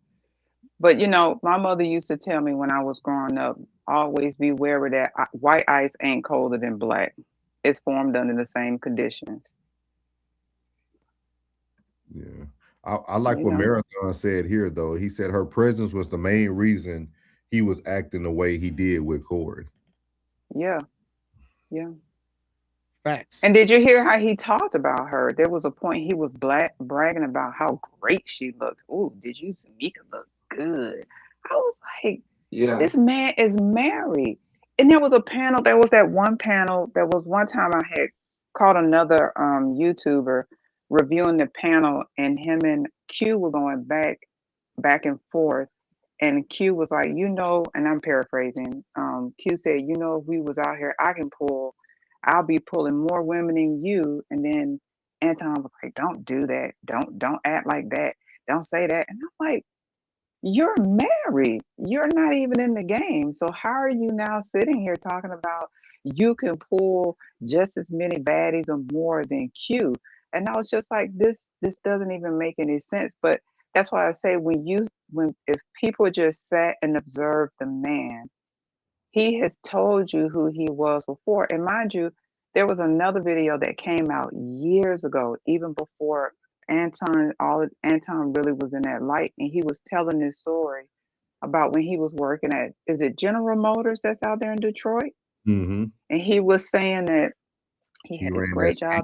But my mother used to tell me when I was growing up, always be wary that white ice ain't colder than black. It's formed under the same conditions. Yeah. I like what Marathon said here, though. He said her presence was the main reason he was acting the way he did with Corey. Yeah. Yeah. Facts. And did you hear how he talked about her? There was a point he was bragging about how great she looked. Ooh, did you see Mika look good? I was like, this man is married. And there was a panel. There was that one panel. There was one time I had caught another YouTuber reviewing the panel, and him and Q were going back and forth. And Q was like, and I'm paraphrasing. Q said, if we was out here, I'll be pulling more women than you. And then Anton was like, don't do that. Don't act like that. Don't say that. And I'm like, you're married. You're not even in the game. So how are you now sitting here talking about you can pull just as many baddies or more than Q? And I was just like, this doesn't even make any sense. But that's why I say if people just sat and observed the man, he has told you who he was before. And mind you, there was another video that came out years ago, even before Anton really was in that light. And he was telling this story about when he was working at, is it General Motors that's out there in Detroit? Mm-hmm. And he was saying that he had this great job.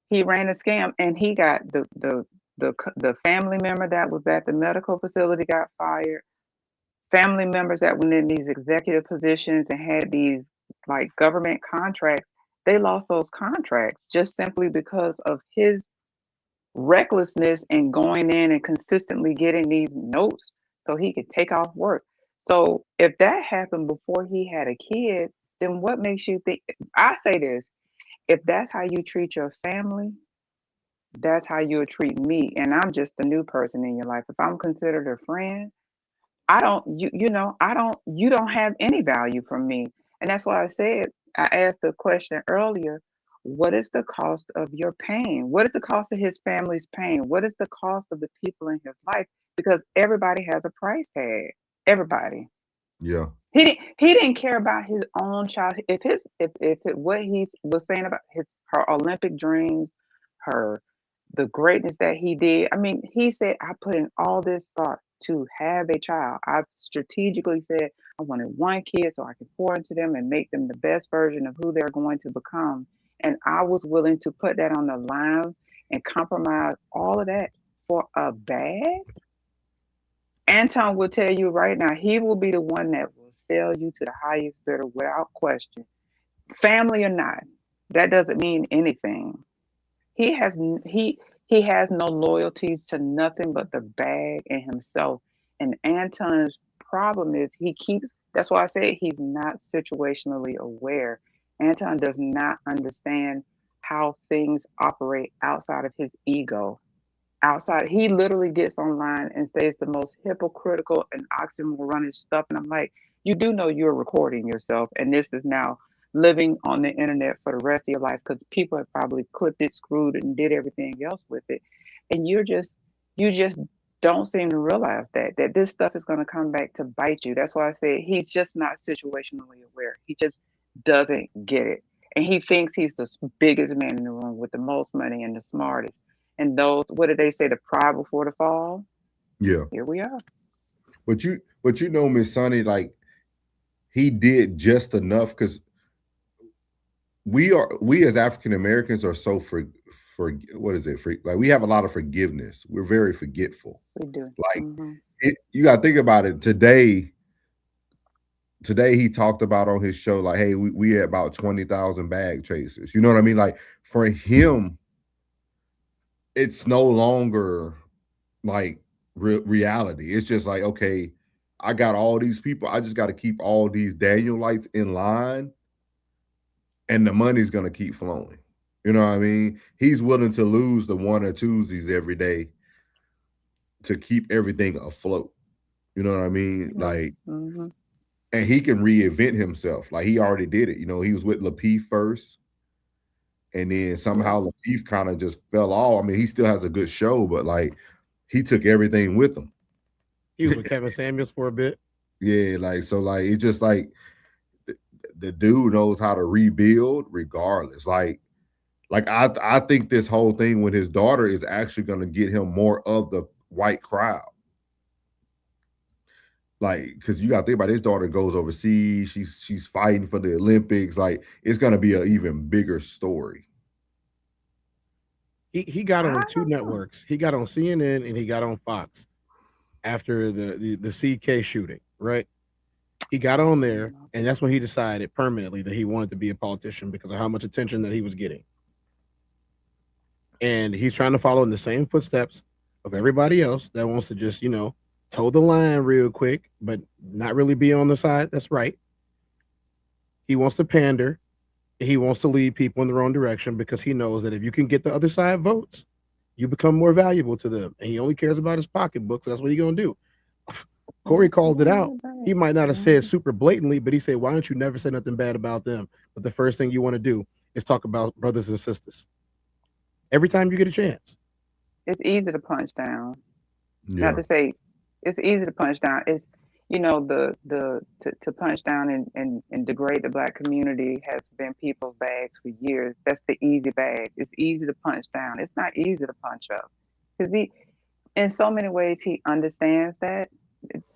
He ran a scam, and he got the family member that was at the medical facility got fired. Family members that were in these executive positions and had these like government contracts, they lost those contracts just simply because of his recklessness and going in and consistently getting these notes so he could take off work. So if that happened before he had a kid, then what makes you think? I say this, if that's how you treat your family, that's how you'll treat me. And I'm just a new person in your life. If I'm considered a friend, you don't have any value from me. And that's why I asked the question earlier, what is the cost of your pain? What is the cost of his family's pain? What is the cost of the people in his life? Because everybody has a price tag. Everybody. Yeah. He didn't care about his own child. What he was saying about her Olympic dreams, her the greatness that he did. I mean, he said, I put in all this thought to have a child. I strategically said I wanted one kid so I could pour into them and make them the best version of who they're going to become. And I was willing to put that on the line and compromise all of that for a bag. Anton will tell you right now, he will be the one that will sell you to the highest bidder without question. Family or not, that doesn't mean anything. He has no loyalties to nothing but the bag and himself. And Anton's problem is that's why I say he's not situationally aware. Anton does not understand how things operate outside of his ego. He literally gets online and says the most hypocritical and oxymoronish stuff. And I'm like, you do know you're recording yourself, and this is now living on the internet for the rest of your life because people have probably clipped it, screwed it, and did everything else with it. And you just don't seem to realize that this stuff is going to come back to bite you. That's why I say he's just not situationally aware. He just doesn't get it. And he thinks he's the biggest man in the room with the most money and the smartest. And those, what did they say, the pride before the fall? Yeah. Here we are. But you know, Miss Sonny, like he did just enough because we as African Americans are so like we have a lot of forgiveness. We're very forgetful. We do. Like you got to think about it. Today he talked about on his show, like, hey, we had about 20,000 bag chasers. You know what I mean? Like for him, it's no longer like reality. It's just like, okay, I got all these people. I just got to keep all these Danielites in line and the money's going to keep flowing. You know what I mean? He's willing to lose the one or twosies every day to keep everything afloat. You know what I mean? Like, and he can reinvent himself. Like he already did it. You know, he was with Lapeef first. And then somehow Lapeef kind of just fell off. I mean, he still has a good show, but like he took everything with him. He was with Kevin Samuels for a bit. Yeah, like so, like it's just like the dude knows how to rebuild regardless. Like I think this whole thing with his daughter is actually going to get him more of the white crowd. Like, because you got to think about it, his daughter goes overseas. She's fighting for the Olympics. Like, it's going to be an even bigger story. He got on two networks. He got on CNN and he got on Fox after the CK shooting, right? He got on there, and that's when he decided permanently that he wanted to be a politician because of how much attention that he was getting. And he's trying to follow in the same footsteps of everybody else that wants to just, toe the line real quick, but not really be on the side that's right. He wants to pander. He wants to lead people in the wrong direction because he knows that if you can get the other side votes, you become more valuable to them. And he only cares about his pocketbook, so that's what he's going to do. Corey called it out. He might not have said super blatantly, but he said, why don't you never say nothing bad about them? But the first thing you want to do is talk about brothers and sisters. Every time you get a chance. It's easy to punch down. Yeah. Not to say it's easy to punch down. It's, to punch down and degrade the Black community has been people's bags for years. That's the easy bag. It's easy to punch down. It's not easy to punch up. Because in so many ways, he understands that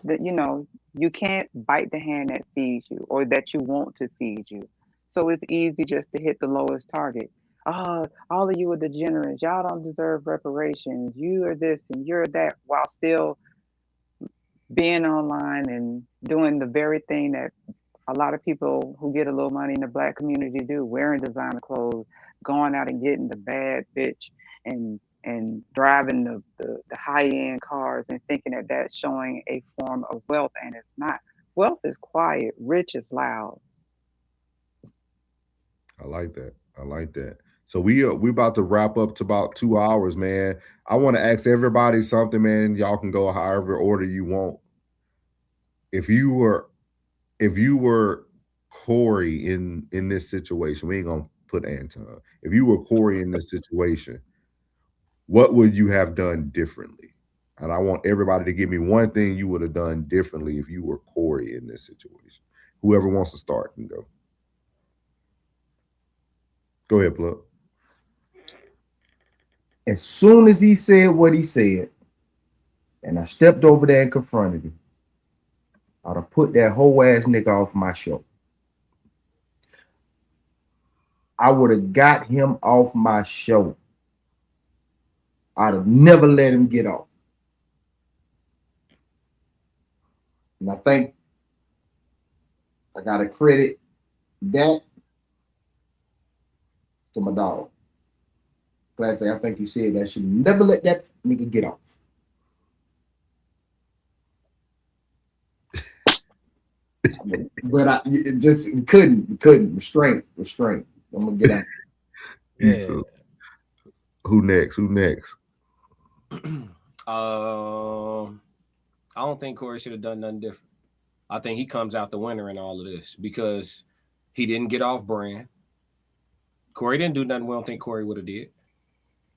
you can't bite the hand that feeds you or that you want to feed you. So it's easy just to hit the lowest target. All of you are degenerates. Y'all don't deserve reparations. You are this and you're that, while still being online and doing the very thing that a lot of people who get a little money in the Black community do, wearing designer clothes, going out and getting the bad bitch and driving the high-end cars and thinking that that's showing a form of wealth, and it's not. Wealth is quiet, rich is loud. I like that. So we about to wrap up to about 2 hours, man. I want to ask everybody something, man. Y'all can go however order you want. If you were Corey in this situation, we ain't gonna put Anton. If you were Corey in this situation, what would you have done differently? And I want everybody to give me one thing you would have done differently if you were Corey in this situation. Whoever wants to start can go. Go ahead, Plug. As soon as he said what he said, and I stepped over there and confronted him, I'd have put that whole ass nigga off my show. I would have got him off my show. I'd have never let him get off. And I think I gotta credit that to my dog. Classy, I think you said that should never let that nigga get off. But I just couldn't restraint. I'm gonna get out. Yeah. So, who next? I don't think Corey should have done nothing different. I think he comes out the winner in all of this because he didn't get off brand. Corey didn't do nothing we don't think Corey would have did.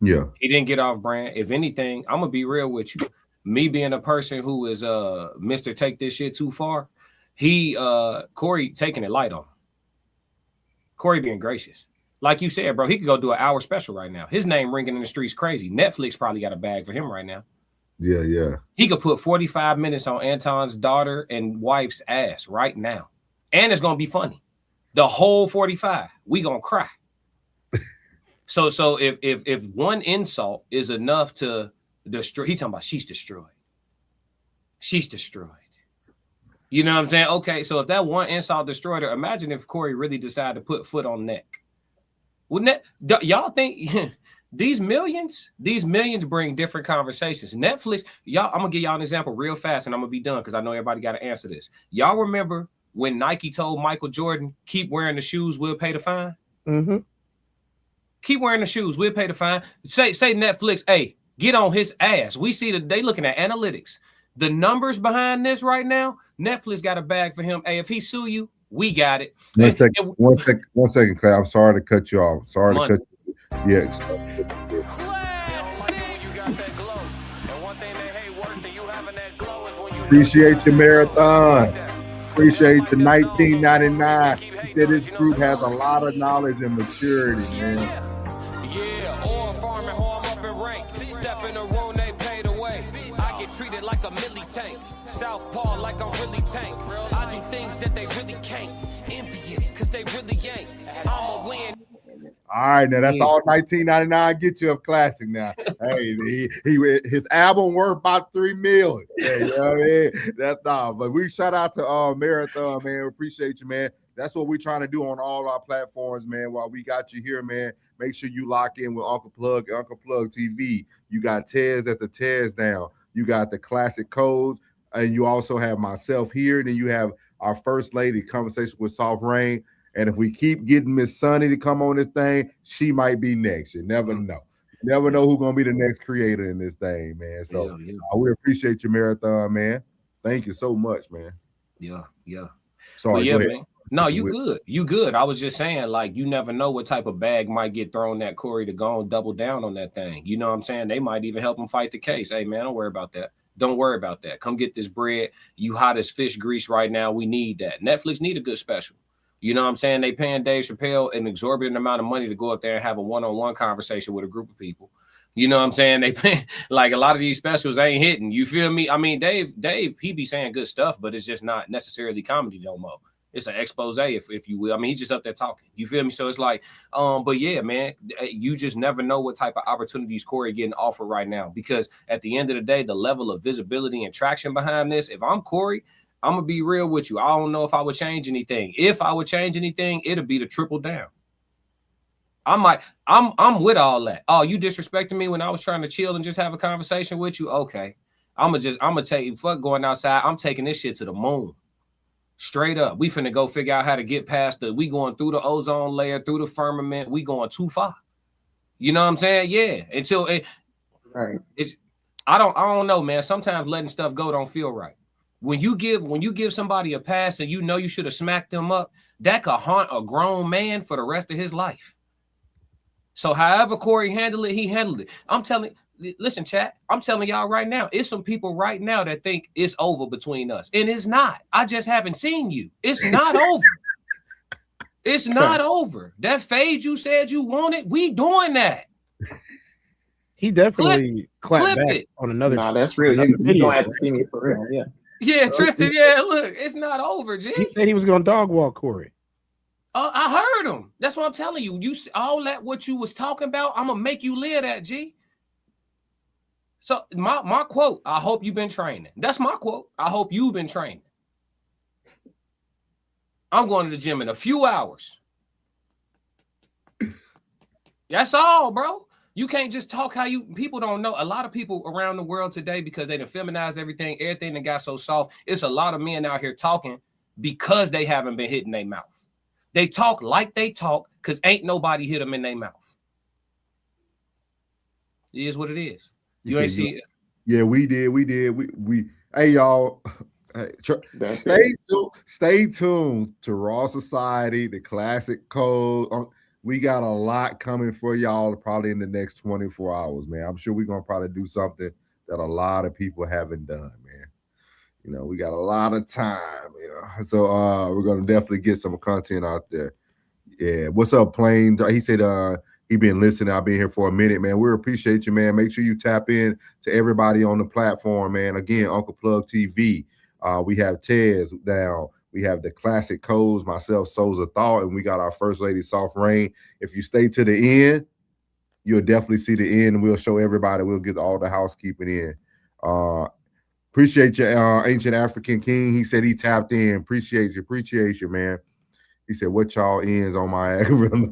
Yeah. He didn't get off brand. If anything, I'm gonna be real with you. Me being a person who is Mr. Take this shit too far, Corey taking it light on him. Corey being gracious. Like you said, bro, he could go do an hour special right now. His name ringing in the streets crazy. Netflix probably got a bag for him right now. Yeah. He could put 45 minutes on Anton's daughter and wife's ass right now. And it's going to be funny. The whole 45. We going to cry. So if one insult is enough to destroy, he's talking about she's destroyed. She's destroyed. You know what I'm saying? Okay, so if that one insult destroyed her, imagine if Corey really decided to put foot on neck. Wouldn't that, y'all think these millions bring different conversations. Netflix, y'all, I'm gonna give y'all an example real fast and I'm gonna be done because I know everybody got to answer this. Y'all remember when Nike told Michael Jordan, keep wearing the shoes, we'll pay the fine? Mm-hmm. Keep wearing the shoes, we'll pay the fine. Say Netflix, hey, get on his ass. We see that they looking at analytics. The numbers behind this right now, Netflix got a bag for him. Hey, if he sue you, we got it. One second, Clay. I'm sorry to cut you off. Sorry to cut you. Yes. Appreciate your marathon. Appreciate your 1999. He said this group has a lot of knowledge and maturity, man. Yeah, or farming home up in rank. Step in the room, they paid away. I get treated like a milli tank. Southpaw like I'm really tank. I do things that they really can't. Envious, cause they really ain't. I'ma win. All right, now that's all 1999 get you a classic now. Hey, his album worth about $3 million. Yeah, you know what I mean? That's all. But we shout out to Marathon, man. We appreciate you, man. That's what we're trying to do on all our platforms, man. While we got you here, man, make sure you lock in with Uncle Plug TV. You got Tez at the Tez down. You got the classic codes, and you also have myself here. Then you have our first lady conversation with Soft Rain. And if we keep getting Miss Sunny to come on this thing, she might be next. You never know. You never know who's gonna be the next creator in this thing, man. So we appreciate your marathon, man. Thank you so much, man. Yeah. Sorry, yeah, man. No, you good. You good. I was just saying, like, you never know what type of bag might get thrown at Corey to go and double down on that thing. You know what I'm saying? They might even help him fight the case. Hey, man, don't worry about that. Don't worry about that. Come get this bread. You hot as fish grease right now. We need that. Netflix need a good special. You know what I'm saying? They paying Dave Chappelle an exorbitant amount of money to go up there and have a one-on-one conversation with a group of people. You know what I'm saying? They pay, like, a lot of these specials ain't hitting. You feel me? I mean, Dave, he be saying good stuff, but it's just not necessarily comedy no more. It's an expose, if you will. I mean, he's just up there talking. You feel me? So it's like, but yeah, man, you just never know what type of opportunities Corey getting offered right now. Because at the end of the day, the level of visibility and traction behind this, if I'm Corey, I'm gonna be real with you. I don't know if I would change anything. If I would change anything, it'll be to triple down. I'm with all that. Oh, you disrespecting me when I was trying to chill and just have a conversation with you? Okay. I'm gonna take, fuck going outside. I'm taking this shit to the moon. Straight up. We finna go figure out how to get past we going through the ozone layer, through the firmament. We going too far. You know what I'm saying? Yeah. Right. I don't know, man. Sometimes letting stuff go don't feel right. When you give somebody a pass and you know you should have smacked them up, that could haunt a grown man for the rest of his life. So however Corey handled it, he handled it. Listen, chat, I'm telling y'all right now, it's some people right now that think it's over between us. And it's not. I just haven't seen you. It's not over. It's not over. That fade you said you wanted, we doing that. He definitely clapped clip back it. on another. Nah, that's real. You gonna have to see me for real. Yeah. Yeah, Tristan. Yeah, look, it's not over, G. He said he was gonna dog walk Corey. I heard him. That's what I'm telling you. You all that what you was talking about. I'm gonna make you live that, G. So my quote. I hope you've been training. That's my quote. I hope you've been training. I'm going to the gym in a few hours. That's all, bro. You can't just talk how you people don't know. A lot of people around the world today, because they done feminized everything that got so soft. It's a lot of men out here talking because they haven't been hitting their mouth. They talk like they talk because ain't nobody hit them in their mouth. It is what it is. You ain't see it. Yeah, we did. We hey y'all. Stay tuned to Raw Society, the classic code. We got a lot coming for y'all probably in the next 24 hours, man. I'm sure we're gonna probably do something that a lot of people haven't done, man. You know, we got a lot of time, you know. So we're gonna definitely get some content out there. Yeah. What's up, Plain? He said he been listening. I've been here for a minute, man. We appreciate you, man. Make sure you tap in to everybody on the platform, man. Again, Uncle Plug TV. We have Tez down. We have the classic codes, myself, Souls of Thought, and we got our First Lady, Soft Rain. If you stay to the end, you'll definitely see the end. We'll show everybody. We'll get all the housekeeping in. Appreciate you, Ancient African King. He said he tapped in. Appreciate you, man. He said, what y'all ends on my algorithm?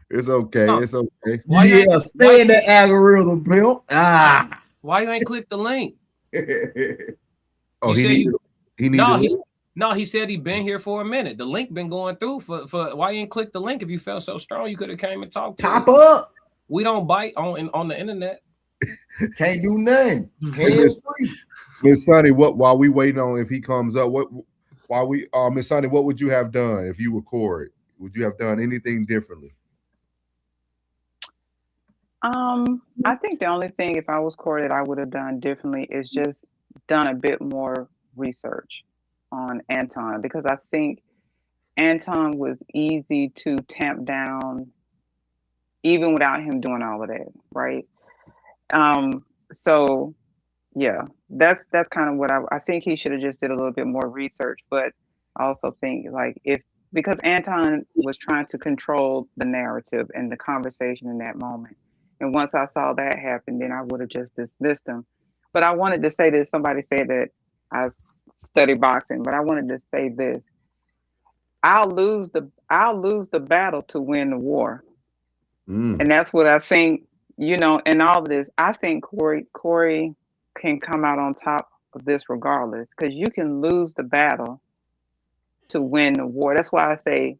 It's okay. It's okay. Yeah, stay in the algorithm, Bill. Why you ain't click the link? Oh, he said he been here for a minute. The link been going through for why you ain't click the link? If you felt so strong, you could have came and talked to Pop us. up. We don't bite on the internet. Can't do nothing. Hands free. Miss Sonny, while we waiting on if he comes up, Miss Sonny, what would you have done if you were Corey? Would you have done anything differently? I think the only thing if I was Corey that I would have done differently is just done a bit more research on Anton, because I think Anton was easy to tamp down even without him doing all of that, right? So yeah, that's kind of what I think he should have just did a little bit more research. But I also think because Anton was trying to control the narrative and the conversation in that moment. And once I saw that happen, then I would have just dismissed him. But I wanted to say this. Somebody said that I study boxing, but I wanted to say this. I'll lose the battle to win the war. And that's what I think, in all of this. I think Corey can come out on top of this regardless, because you can lose the battle to win the war. That's why I say,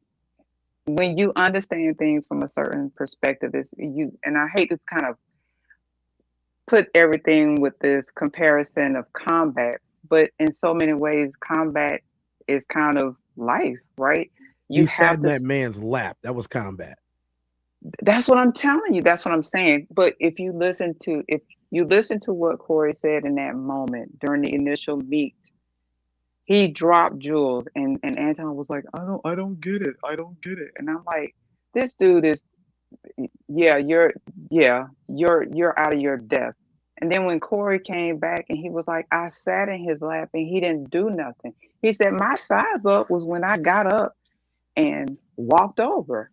when you understand things from a certain perspective, and I hate to kind of put everything with this comparison of combat, but in so many ways, combat is kind of life, right? You sat in that man's lap. That was combat. That's what I'm telling you. That's what I'm saying. But if you listen to what Corey said in that moment during the initial meet, he dropped jewels, and Anton was like, I don't get it. I don't get it. And I'm like, this dude is, you're out of your depth. And then when Corey came back and he was like, I sat in his lap and he didn't do nothing. He said, my size up was when I got up and walked over.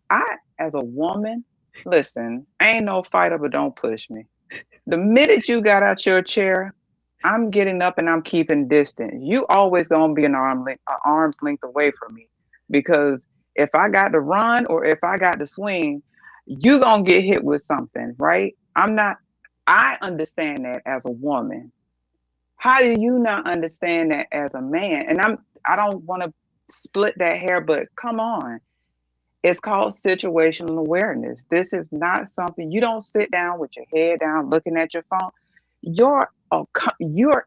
As a woman, listen, I ain't no fighter, but don't push me. The minute you got out your chair, I'm getting up and I'm keeping distance. You always gonna be an arm's length away from me, because if I got to run or if I got to swing, you gonna get hit with something, right? I understand that as a woman. How do you not understand that as a man? And I don't want to split that hair, but come on. It's called situational awareness. This is not something you don't sit down with your head down looking at your phone. You're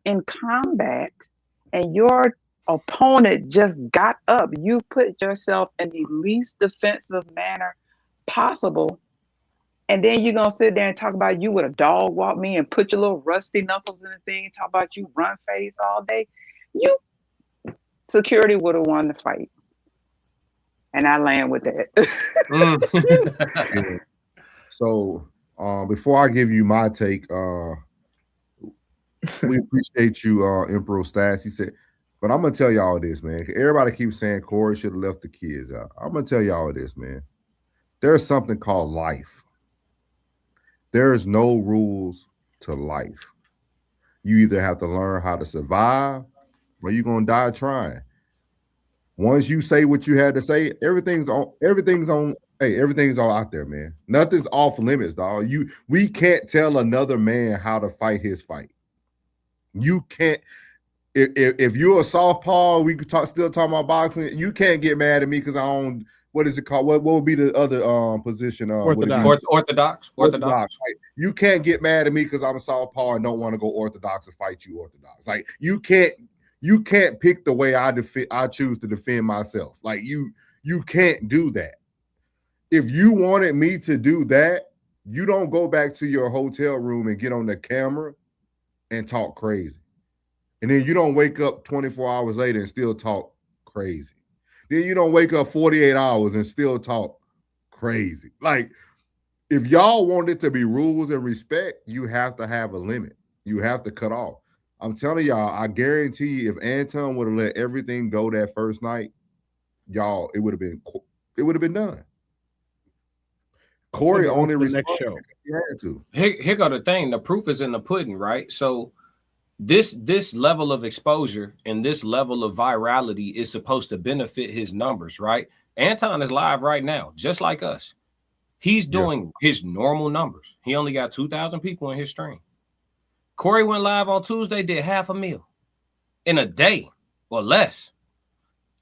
in combat and your opponent just got up. You put yourself in the least defensive manner possible. And then you're going to sit there and talk about you would a dog walk me and put your little rusty knuckles in the thing and talk about you run face all day. Security would have won the fight. And I land with that. Yeah. So before I give you my take, we appreciate you, Emperor Stats. He said, but I'm gonna tell y'all this, man. Everybody keeps saying Corey should have left the kids out. I'm gonna tell y'all this, man. There's something called life. There is no rules to life. You either have to learn how to survive or you're gonna die trying. Once you say what you had to say, everything's all out there, man. Nothing's off limits, dog. We can't tell another man how to fight his fight. You can't. If you're a southpaw, we could still talk about boxing. You can't get mad at me because I own, what is it called? What would be the other position? Orthodox. Right? You can't get mad at me because I'm a southpaw and don't want to go orthodox and fight you orthodox. Like you can't pick the way I choose to defend myself. Like you can't do that. If you wanted me to do that, you don't go back to your hotel room and get on the camera and talk crazy. And then you don't wake up 24 hours later and still talk crazy. Then you don't wake up 48 hours and still talk crazy. Like, if y'all want it to be rules and respect, you have to have a limit. You have to cut off. I'm telling y'all, I guarantee you, if Anton would have let everything go that first night, y'all, it would have been done. Corey only responded because he had to. Here go the thing. The proof is in the pudding, right? So this level of exposure and this level of virality is supposed to benefit his numbers, right? Anton is live right now, just like us. He's doing his normal numbers. He only got 2,000 people in his stream. Corey went live on Tuesday, did 500,000 in a day or less.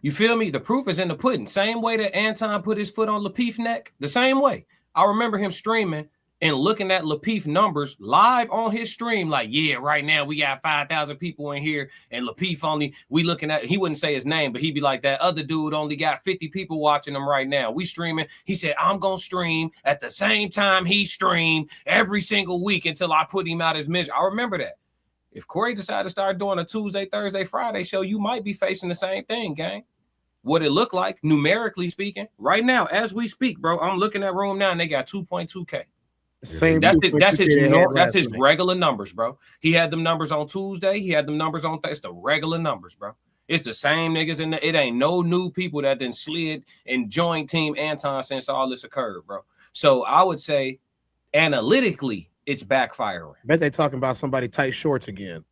You feel me? The proof is in the pudding. Same way that Anton put his foot on Lapeef's neck, the same way. I remember him streaming and looking at Lapeef numbers live on his stream, like, yeah, right now we got 5,000 people in here, and Lapeef only, we looking at, he wouldn't say his name, but he'd be like, that other dude only got 50 people watching him right now. We streaming. He said, I'm going to stream at the same time he streamed every single week until I put him out as misery. I remember that. If Corey decided to start doing a Tuesday, Thursday, Friday show, you might be facing the same thing, gang. What it look like, numerically speaking, right now, as we speak, bro, I'm looking at room now and they got 2.2K. That's his regular numbers, bro. He had them numbers on Tuesday. He had them numbers on Thursday. It's the regular numbers, bro. It's the same niggas in it ain't no new people that then slid and joined Team Anton since all this occurred, bro. So I would say analytically, it's backfiring. I bet they talking about somebody tight shorts again.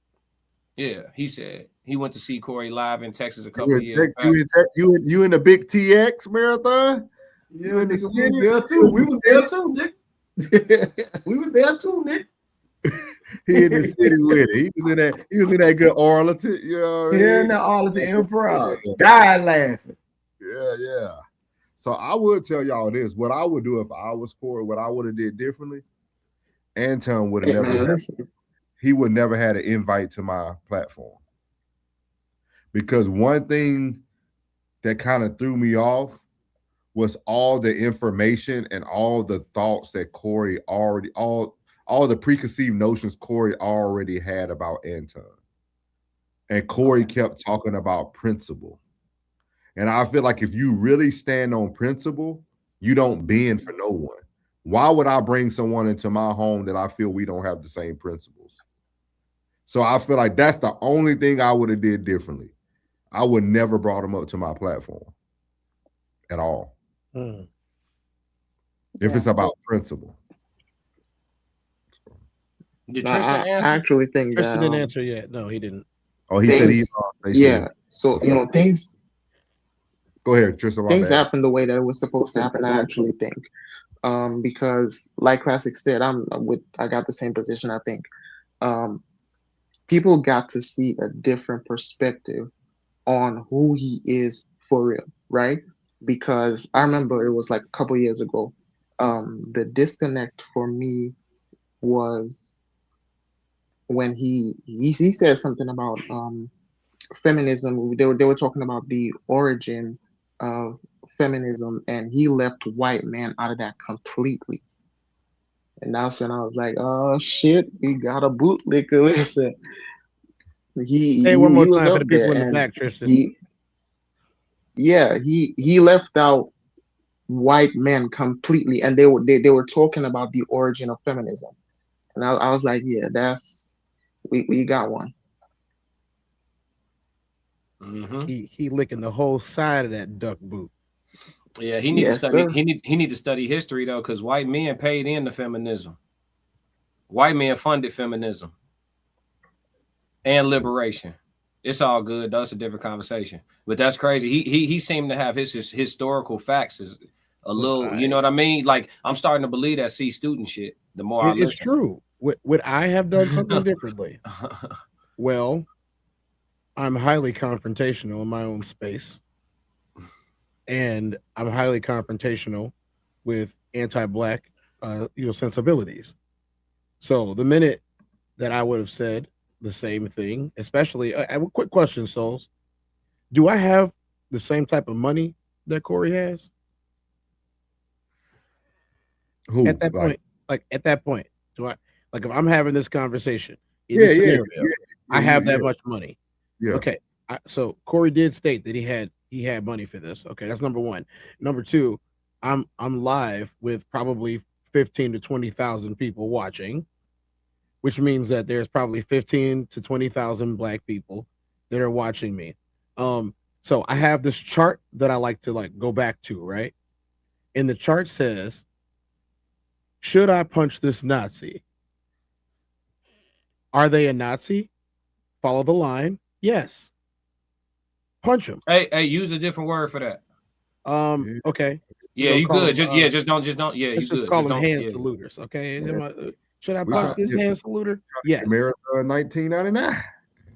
Yeah, he said he went to see Corey live in Texas a couple years back. You in the big TX marathon? Yeah, in the city there too. We was there too, Nick. We was there too, Nick. He in the city with it. He was in that good Arlington. You know what I mean? Yeah, in the Arlington Improv. Died laughing. Yeah. So I would tell y'all this. What I would do if I was Corey, what I would have did differently, Anton would have never had an invite to my platform. Because one thing that kind of threw me off was all the information and all the thoughts that Corey already, all the preconceived notions Corey already had about Anton. And Corey kept talking about principle. And I feel like if you really stand on principle, you don't bend for no one. Why would I bring someone into my home that I feel we don't have the same principles? So I feel like that's the only thing I would have did differently. I would never brought him up to my platform at all. If it's about principle. Did Tristan answer? I actually think Tristan didn't answer yet. No, he didn't. Oh, he said he. Yeah. So things. Go ahead, Tristan. Things happened the way that it was supposed to happen. I actually think, because like Classic said, I got the same position. I think, people got to see a different perspective on who he is for real, right? Because I remember it was like a couple years ago. The disconnect for me was when he said something about feminism. They were talking about the origin of feminism, and he left white man out of that completely. And that's when I was like, oh shit, we got a bootlicker. Listen. Say one more time for the people in the back, Tristan. Yeah, he left out white men completely, and they were talking about the origin of feminism, and I was like, yeah, that's we got one. Mm-hmm. He licking the whole side of that duck boot. Yeah, he need to study. He need to study history though, because white men paid into feminism. White men funded feminism and liberation. It's all good. That's a different conversation. But that's crazy. He seemed to have his historical facts is a little. You know what I mean? Like I'm starting to believe that C student shit. The more I listen. It's true. Would I have done something differently? Well, I'm highly confrontational in my own space, and I'm highly confrontational with anti-black, sensibilities. So the minute that I would have said the same thing, especially a quick question, Souls, do I have the same type of money that Corey has? Who at that point? Like at that point, do I like if I'm having this conversation in Yeah, this yeah, scenario, yeah, I have that yeah. much money. Yeah. Okay. So Corey did state that he had money for this. Okay, that's number one. Number two, I'm live with probably 15 to 20,000 people watching, which means that there's probably 15 to 20,000 black people that are watching me. So I have this chart that I like to go back to, right? And the chart says, should I punch this Nazi? Are they a Nazi? Follow the line. Yes. Punch him. Hey, use a different word for that. Okay. Yeah, you good. Just don't. Yeah, let's you just good. call Just them don't. hand Yeah. saluters. Okay. Yeah. Should I We punch trying this to get- hand saluter? Yes. Marathon 1999.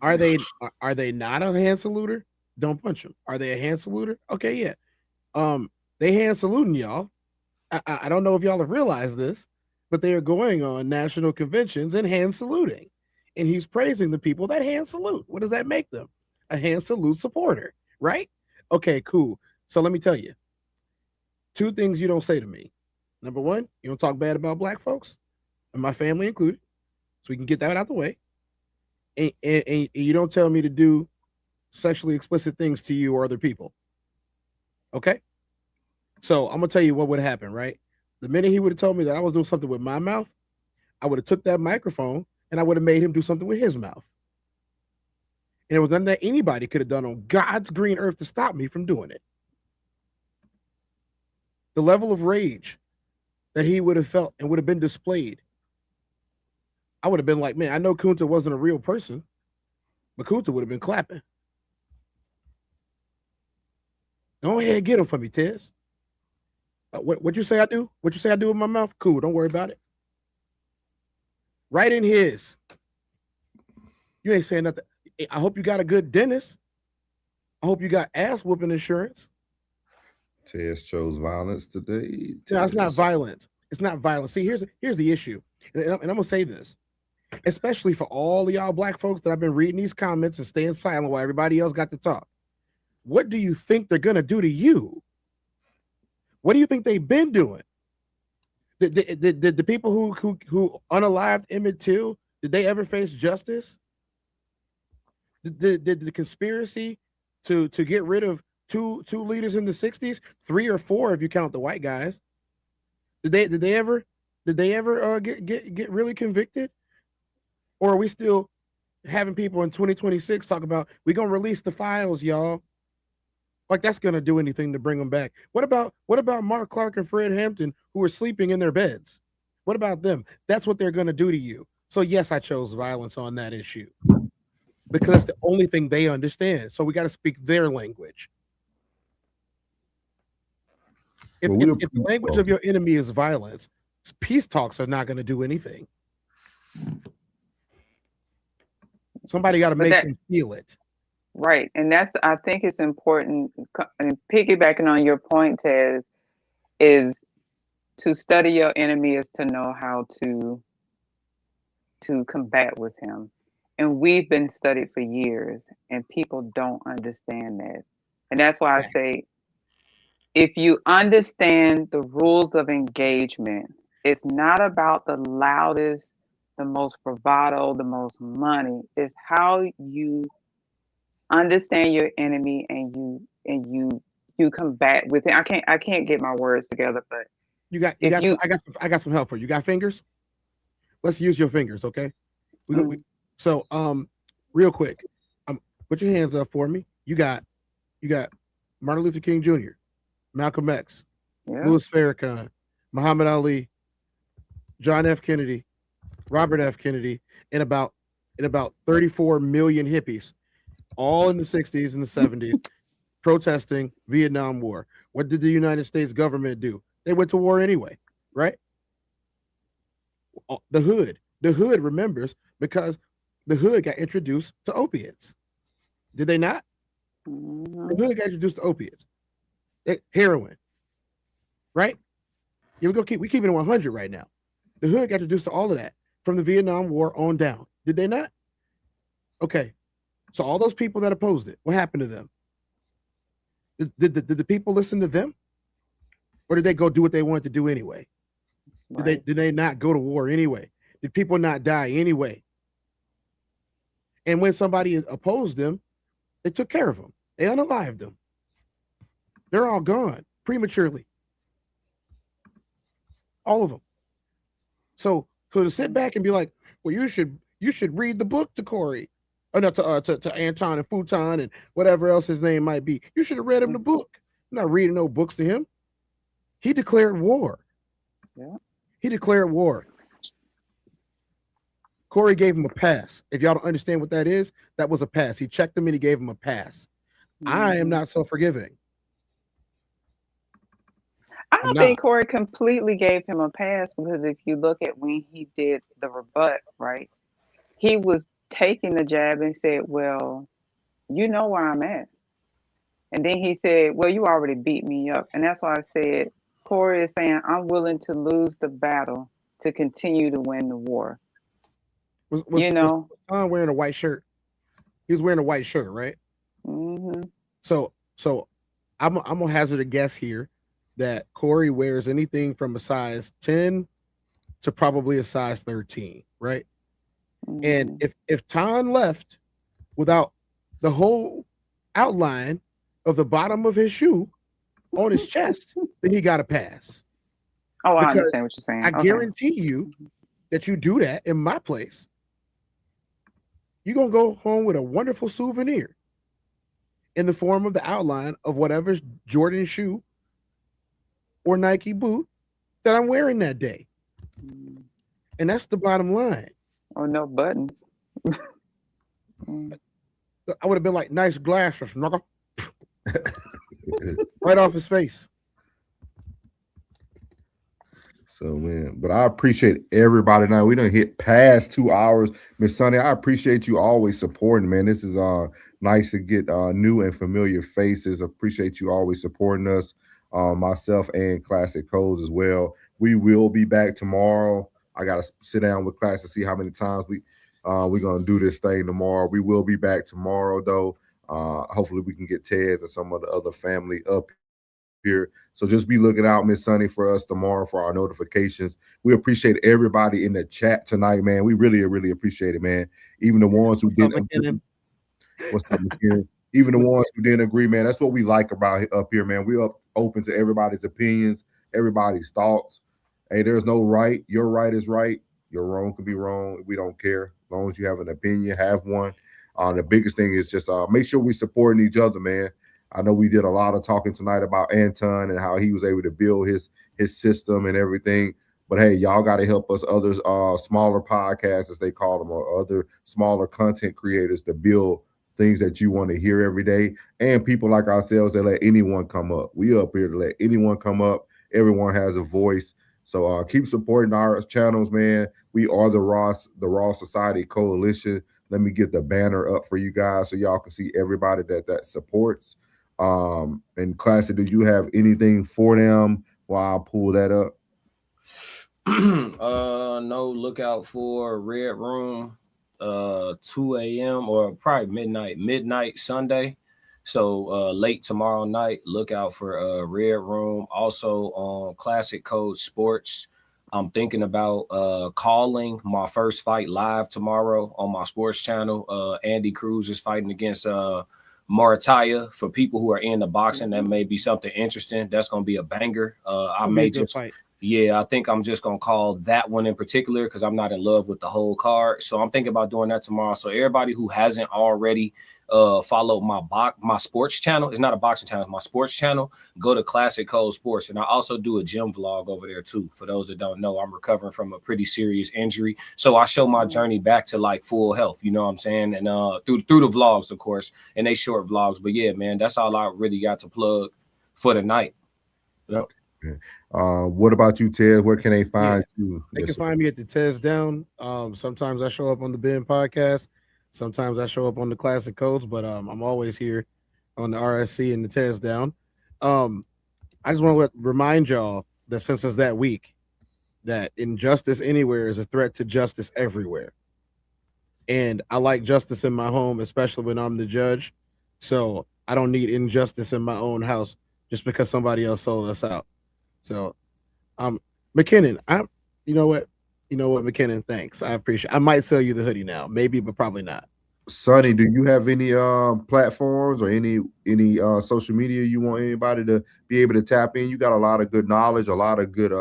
Are they not a hand saluter? Don't punch them. Are they a hand saluter? Okay, yeah. They hand saluting y'all. I don't know if y'all have realized this, but they are going on national conventions and hand saluting. And he's praising the people that hand salute. What does that make them? A hand salute supporter, right? Okay, cool. So let me tell you, two things you don't say to me. Number one, you don't talk bad about black folks, and my family included, so we can get that out the way. And you don't tell me to do sexually explicit things to you or other people. Okay? So I'm gonna tell you what would happen, right? The minute he would have told me that I was doing something with my mouth, I would have took that microphone and I would have made him do something with his mouth. And it was nothing that anybody could have done on God's green earth to stop me from doing it. The level of rage that he would have felt and would have been displayed, I would have been like, man, I know Kunta wasn't a real person, but Kunta would have been clapping. Go ahead and get him for me, Tez. What you say I do? What you say I do with my mouth? Cool, don't worry about it. Right in his. You ain't saying nothing. I hope you got a good dentist. I hope you got ass whooping insurance. Tez chose violence today. No, it's not violence. It's not violence. See, here's the issue. And I'm gonna say this, especially for all of y'all black folks that I've been reading these comments and staying silent while everybody else got to talk. What do you think they're gonna do to you? What do you think they've been doing? Did the people who unalived Emmett Till, did they ever face justice? Did the conspiracy to get rid of two leaders in the 60s, 3 or 4 if you count the white guys, did they ever get really convicted? Or are we still having people in 2026 talk about we're gonna release the files, y'all? Like that's gonna do anything to bring them back. What about Mark Clark and Fred Hampton who are sleeping in their beds? What about them? That's what they're gonna do to you. So yes, I chose violence on that issue because that's the only thing they understand. So we got to speak their language. If the language of your enemy is violence, peace talks are not going to do anything. Somebody got to make them feel it. Right. And I think it's important, and piggybacking on your point, Tez, is to study your enemy is to know how to combat with him. And we've been studied for years, and people don't understand that. And that's why I say, if you understand the rules of engagement, it's not about the loudest, the most bravado, the most money. It's how you understand your enemy and you you combat with it. I can't get my words together, but I got some help for you. You got fingers? Let's use your fingers, okay? So real quick, put your hands up for me. You got Martin Luther King Jr., Malcolm X, Louis Farrakhan, Muhammad Ali, John F. Kennedy, Robert F. Kennedy, and about 34 million hippies, all in the 60s and the 70s, protesting Vietnam War. What did the United States government do? They went to war anyway, right? The hood remembers because the hood got introduced to opiates. Did they not? The hood got introduced to opiates. Heroin, right? Yeah, we keeping it 100 right now. The hood got introduced to all of that from the Vietnam War on down. Did they not? Okay. So all those people that opposed it, what happened to them? Did the people listen to them? Or did they go do what they wanted to do anyway? Did they not go to war anyway? Did people not die anyway? And when somebody opposed them, they took care of them. They unalived them. They're all gone prematurely. All of them. So to sit back and be like, well, you should read the book to Corey, or not to Anton and Futon and whatever else his name might be. You should have read him the book. I'm not reading no books to him. He declared war. Yeah. He declared war. Corey gave him a pass. If y'all don't understand what that is, that was a pass. He checked him and he gave him a pass. I am not so forgiving. I don't think Corey completely gave him a pass, because if you look at when he did the rebut, right, he was taking the jab and said, well, you know where I'm at. And then he said, well, you already beat me up. And that's why I said, Corey is saying, I'm willing to lose the battle to continue to win the war. Was Tom wearing a white shirt? He was wearing a white shirt, right? Mm-hmm. So I'm gonna hazard a guess here that Corey wears anything from a size 10 to probably a size 13, right? Mm-hmm. And if Tom left without the whole outline of the bottom of his shoe on his chest, then he got a pass. Oh, I understand what you're saying. I guarantee you that you do that in my place, you're going to go home with a wonderful souvenir in the form of the outline of whatever's Jordan shoe or Nike boot that I'm wearing that day. And that's the bottom line. Or no buttons. I would have been like, nice glasses, knuckle. Right off his face. So, man, but I appreciate everybody. Now we done hit past 2 hours. Miss Sunny, I appreciate you always supporting, man. This is nice to get new and familiar faces. Appreciate you always supporting us, myself and Classic Codes as well. We will be back tomorrow. I got to sit down with class to see how many times we're going to do this thing tomorrow. We will be back tomorrow, though. Hopefully we can get Tez and some of the other family up here. So just be looking out, Miss Sunny, for us tomorrow for our notifications. We appreciate everybody in the chat tonight, man. We really, really appreciate it, man. Even the ones who didn't agree. What's up, McKinnon? Even the ones who didn't agree, man. That's what we like about it up here, man. We are open to everybody's opinions, everybody's thoughts. Hey, there's no right. Your right is right. Your wrong could be wrong. We don't care. As long as you have an opinion, have one. The biggest thing is just make sure we supporting each other, man. I know we did a lot of talking tonight about Anton and how he was able to build his system and everything. But hey, y'all got to help us other smaller podcasts, as they call them, or other smaller content creators to build things that you want to hear every day. And people like ourselves that let anyone come up. We up here to let anyone come up. Everyone has a voice. So keep supporting our channels, man. We are the Raw Society Coalition. Let me get the banner up for you guys so y'all can see everybody that supports. And Classic, do you have anything for them while I pull that up? No, look out for Red Room 2 a.m. or probably midnight Sunday. So late tomorrow night, look out for Red Room. Also on Classic Code Sports. I'm thinking about calling my first fight live tomorrow on my sports channel. Andy Cruz is fighting against Marataya, for people who are into boxing, that may be something interesting. That's going to be a banger. I may just fight. Yeah, I think I'm just going to call that one in particular because I'm not in love with the whole card. So I'm thinking about doing that tomorrow. So everybody who hasn't already followed my sports channel, it's not a boxing channel, it's my sports channel, go to Classic Code Sports. And I also do a gym vlog over there too. For those that don't know, I'm recovering from a pretty serious injury. So I show my journey back to like full health, you know what I'm saying? And through the vlogs, of course, and they short vlogs. But yeah, man, that's all I really got to plug for the night. Yep. What about you, Ted? Where can they find you? They can find me at the Tez Down. Sometimes I show up on the Ben podcast. Sometimes I show up on the Classic Codes, but I'm always here on the RSC and the Tez Down. I just want to remind y'all that since it's that week, that injustice anywhere is a threat to justice everywhere. And I like justice in my home, especially when I'm the judge. So I don't need injustice in my own house just because somebody else sold us out. So, McKinnon, you know what, McKinnon, thanks. I appreciate it. I might sell you the hoodie now, maybe, but probably not. Sonny, do you have any platforms or any social media you want anybody to be able to tap in? You got a lot of good knowledge, a lot of good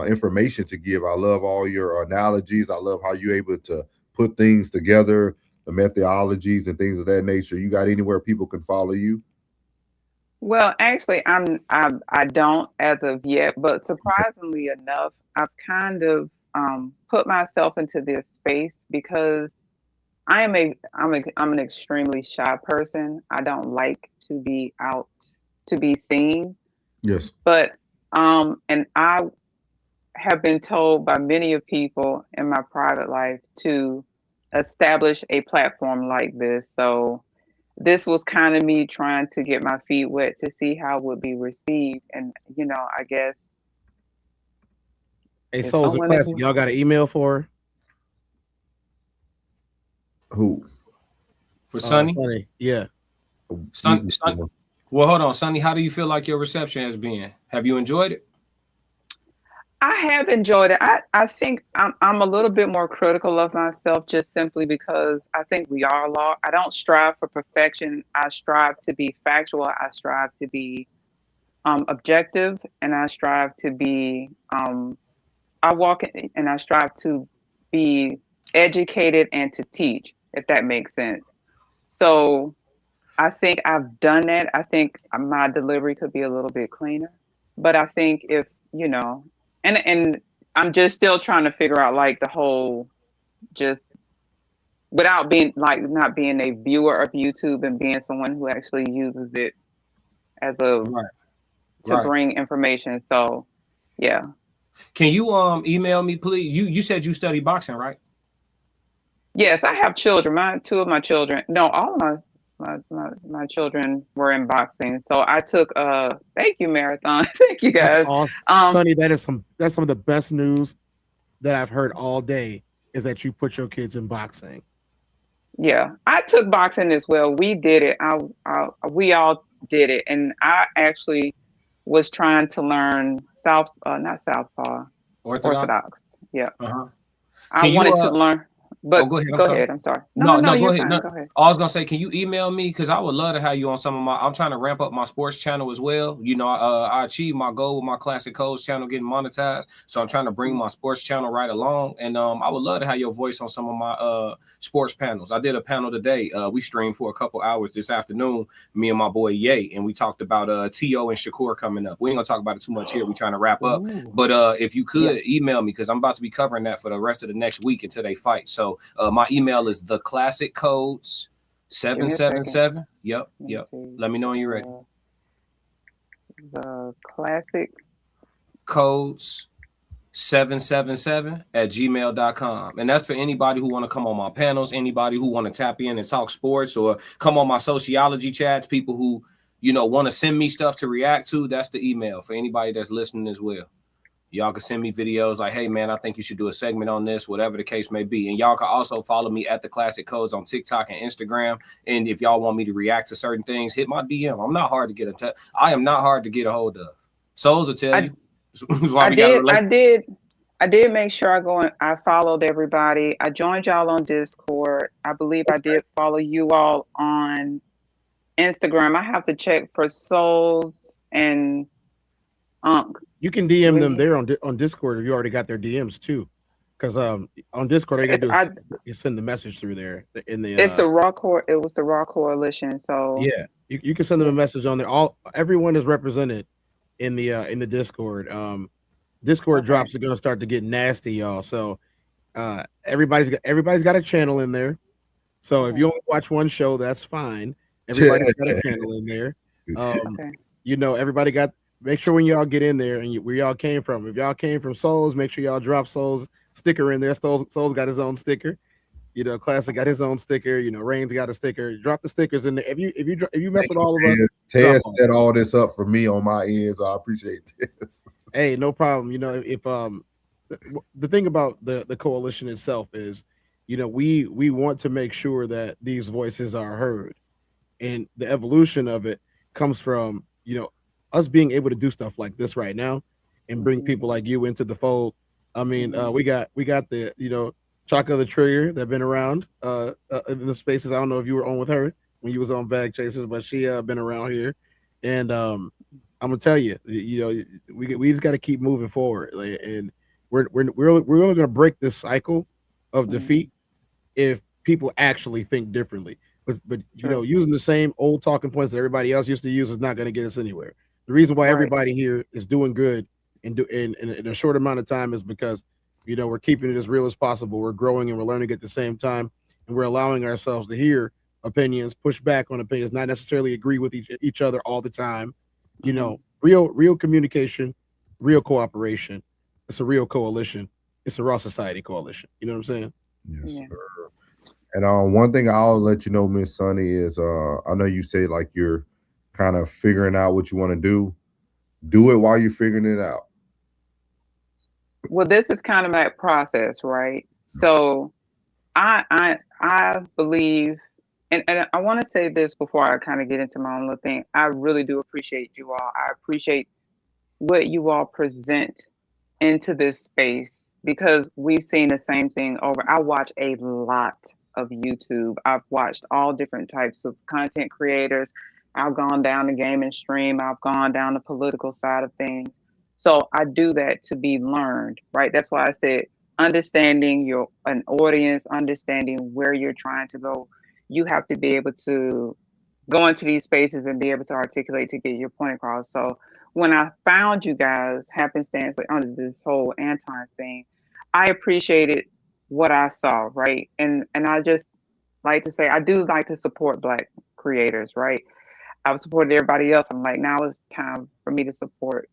information to give. I love all your analogies. I love how you're able to put things together, the methodologies and things of that nature. You got anywhere people can follow you? Well, actually, I don't as of yet, but surprisingly enough, I've kind of put myself into this space because I'm an extremely shy person. I don't like to be out to be seen. Yes. But and I have been told by many of people in my private life to establish a platform like this. So this was kind of me trying to get my feet wet to see how it would be received. And, I guess. Hey, Souls of Classic, y'all got an email for her? Who? For Sonny? Sonny, yeah. Sonny. Well, hold on, Sonny. How do you feel like your reception has been? Have you enjoyed it? I have enjoyed it. I think I'm a little bit more critical of myself just simply because I think we all are. I don't strive for perfection. I strive to be factual. I strive to be objective, and I strive to be I strive to be educated and to teach, if that makes sense. So I think I've done that. I think my delivery could be a little bit cleaner, but I think if, and I'm just still trying to figure out like the whole, just without being like not being a viewer of YouTube and being someone who actually uses it as to bring information. So yeah. Can you email me, please? You said you study boxing, right? Yes, I have children. Two of my children. No, all of my children were in boxing. So I took thank you, Marathon. Thank you guys. That's awesome. Sonny, that's some of the best news that I've heard all day is that you put your kids in boxing. Yeah, I took boxing as well. We did it. We all did it. And I actually was trying to learn Orthodox. Yeah. I wanted to learn. But go ahead. I'm sorry. No, go ahead. Go ahead. I was gonna say, can you email me? Because I would love to have you on some of my. I'm trying to ramp up my sports channel as well. I achieved my goal with my Classic Codes channel getting monetized, so I'm trying to bring my sports channel right along. And I would love to have your voice on some of my sports panels. I did a panel today. We streamed for a couple hours this afternoon. Me and my boy Ye, and we talked about T.O. and Shakur coming up. We ain't gonna talk about it too much here. We're trying to wrap up. But if you could email me, because I'm about to be covering that for the rest of the next week until they fight. So my email is theclassiccodes777. Yep. Let me know when you're ready. The classic codes 777@gmail.com. And that's for anybody who want to come on my panels, anybody who want to tap in and talk sports, or come on my sociology chats, people who want to send me stuff to react to. That's the email for anybody that's listening as well. Y'all can send me videos like, hey, man, I think you should do a segment on this, whatever the case may be. And y'all can also follow me at The Classic Codes on TikTok and Instagram. And if y'all want me to react to certain things, hit my DM. I'm not hard to get I am not hard to get a hold of. Souls will tell you. I did make sure I followed everybody. I joined y'all on Discord. I believe I did follow you all on Instagram. I have to check for Souls and Unk. You can DM them there on Discord if you already got their DMs too. Because on Discord, all you gotta do is send the message through there. It's the Raw Core. It was the Raw Coalition. So yeah, you can send them a message on there. Everyone is represented in the Discord. Discord drops are gonna start to get nasty, y'all. So everybody's got a channel in there. So if you only watch one show, that's fine. Everybody's got a channel in there. You know, everybody got. Make sure when y'all get in there and where y'all came from. If y'all came from Souls, make sure y'all drop Souls sticker in there. Souls got his own sticker. You know, Classic got his own sticker. You know, Reigns got a sticker. Drop the stickers in there. If you mess with all of us, Ted set all this up for me on my end, so I appreciate this. Hey, no problem. You know, if the thing about the coalition itself is, you know, we want to make sure that these voices are heard, and the evolution of it comes from, you know, us being able to do stuff like this right now and bring people like you into the fold. I mean, we got the, you know, Chaka the Trigger that been around in the spaces. I don't know if you were on with her when you was on Bag Chasers, but she been around here. And I'm gonna tell you, you know, we just got to keep moving forward. Like, and we're only gonna break this cycle of defeat if people actually think differently. But you know, using the same old talking points that everybody else used to use is not going to get us anywhere. The reason why everybody here is doing good in a short amount of time is because, you know, we're keeping it as real as possible. We're growing and we're learning at the same time, and we're allowing ourselves to hear opinions, push back on opinions, not necessarily agree with each other all the time. You know, real communication, real cooperation. It's a real coalition. It's a Raw Society coalition. You know what I'm saying? Yes, sir. And one thing I'll let you know, Miss Sunny, is I know you say like you're kind of figuring out what you want to do. Do it while you're figuring it out. Well, this is kind of that process, right? So I believe, and I want to say this before I kind of get into my own little thing. I really do appreciate you all. I appreciate what you all present into this space, because we've seen the same thing over. I watch a lot of YouTube. I've watched all different types of content creators. I've gone down the gaming stream. I've gone down the political side of things. So I do that to be learned, right? That's why I said understanding an audience, understanding where you're trying to go. You have to be able to go into these spaces and be able to articulate to get your point across. So when I found you guys happenstance under this whole Anton thing, I appreciated what I saw, right? And I just like to say, I do like to support Black creators, right? I've supported everybody else. I'm like, now it's time for me to support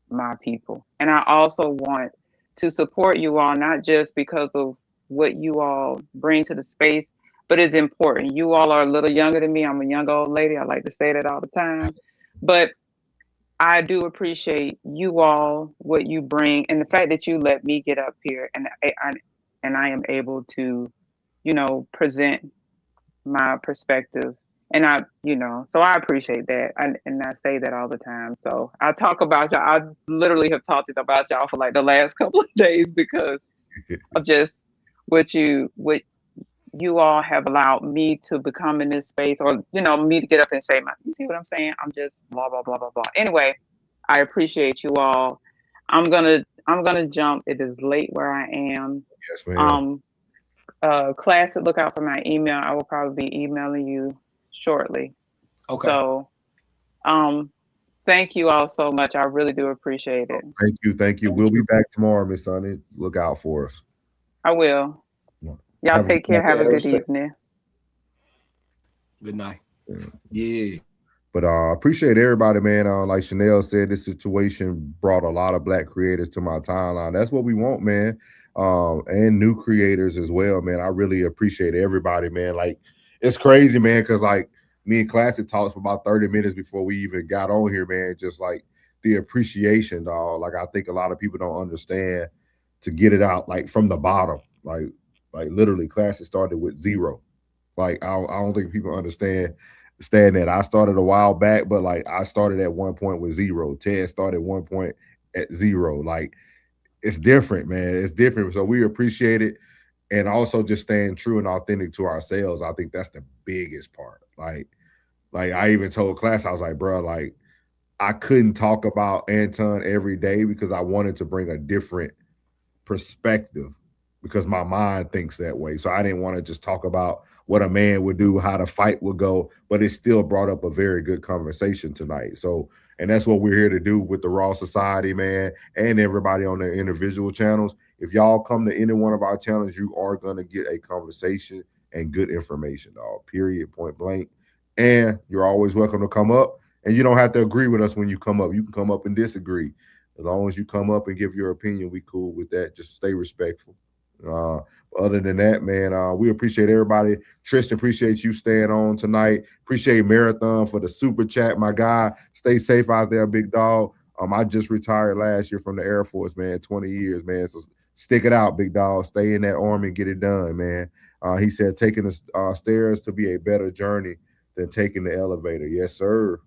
my people. And I also want to support you all, not just because of what you all bring to the space, but it's important. You all are a little younger than me. I'm a young old lady. I like to say that all the time. But I do appreciate you all, what you bring, and the fact that you let me get up here and I am able to, you know, present my perspective. And I, you know, so I appreciate that. And I say that all the time. So I talk about y'all. I literally have talked about y'all for like the last couple of days because of just what you all have allowed me to become in this space, or, you know, me to get up and say, you see what I'm saying? I'm just blah, blah, blah, blah, blah. Anyway, I appreciate you all. I'm gonna jump. It is late where I am. Yes, ma'am. Classic, look out for my email. I will probably be emailing you shortly. Okay. So thank you all so much. I really do appreciate it. Thank you. We'll be back tomorrow, Miss Sunny. Look out for us. I will. Y'all take care. Have a good evening. Good night. Yeah. But appreciate everybody, man. Like Chanel said, this situation brought a lot of Black creators to my timeline. That's what we want, man. And new creators as well, man. I really appreciate everybody, man. Like, it's crazy, man, because like me and Classic talked for about 30 minutes before we even got on here, man. Just like the appreciation, dog. Like, I think a lot of people don't understand to get it out like from the bottom. Like literally, Classic started with 0. Like, I don't think people understand that. I started a while back, but like I started at one point with 0. Ted started at one point at 0. Like, it's different, man. It's different. So we appreciate it. And also just staying true and authentic to ourselves. I think that's the biggest part. Like, Like I even told class, I was like, bro, like I couldn't talk about Anton every day because I wanted to bring a different perspective because my mind thinks that way. So I didn't want to just talk about what a man would do, how the fight would go, but it still brought up a very good conversation tonight. So, and that's what we're here to do with the Raw Society, man, and everybody on their individual channels. If y'all come to any one of our channels, you are going to get a conversation and good information, dog, period, point blank. And you're always welcome to come up, and you don't have to agree with us when you come up. You can come up and disagree. As long as you come up and give your opinion, we cool with that. Just stay respectful. Other than that, man, we appreciate everybody. Tristan, appreciate you staying on tonight. Appreciate Marathon for the super chat, my guy. Stay safe out there, big dog. I just retired last year from the Air Force, man. 20 years, man. So stick it out, big dog. Stay in that army and get it done, man. He said taking the stairs to be a better journey than taking the elevator. Yes, sir.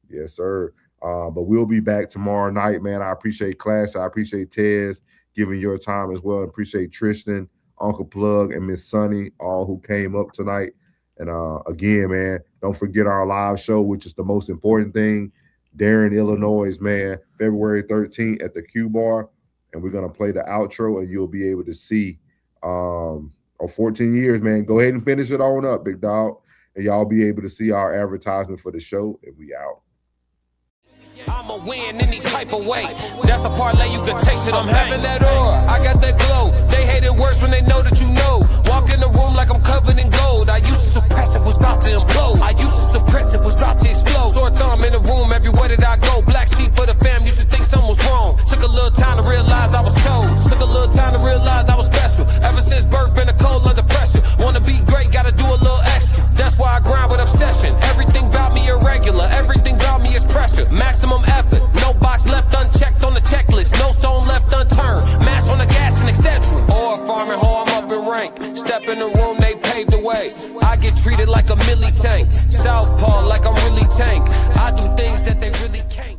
Yes, sir. But we'll be back tomorrow night, man. I appreciate class. I appreciate Tez giving your time as well. I appreciate Tristan, Uncle Plug, and Miss Sunny, all who came up tonight. And again, man, don't forget our live show, which is the most important thing. Darren, Illinois, man, February 13th at the Q Bar. And we're going to play the outro, and you'll be able to see 14 years, man. Go ahead and finish it on up, big dog. And y'all be able to see our advertisement for the show, and we out. I'ma win any type of way. That's a parlay you can take to them. I'm having that aura, I got that glow. They hate it worse when they know that you know. Walk in the room like I'm covered in gold. I used to suppress it, was about to implode. I used to suppress it, was about to explode. Sore thumb in the room, everywhere that I go. Black sheep for the fam, used to think something was wrong. Took a little time to realize I was chose. Took a little time to realize I was special. Ever since birth, been a cold under pressure. Wanna be great, gotta do a little extra. That's why I grind with obsession. Everything about me irregular, everything about me is pressure. Maximum effort, no box left unchecked on the checklist, no stone left unturned, mash on the gas and etc. Or farming hoe, I'm up in rank. Step in the room, they paved the way. I get treated like a milli tank, southpaw like I'm really tank. I do things that they really can't.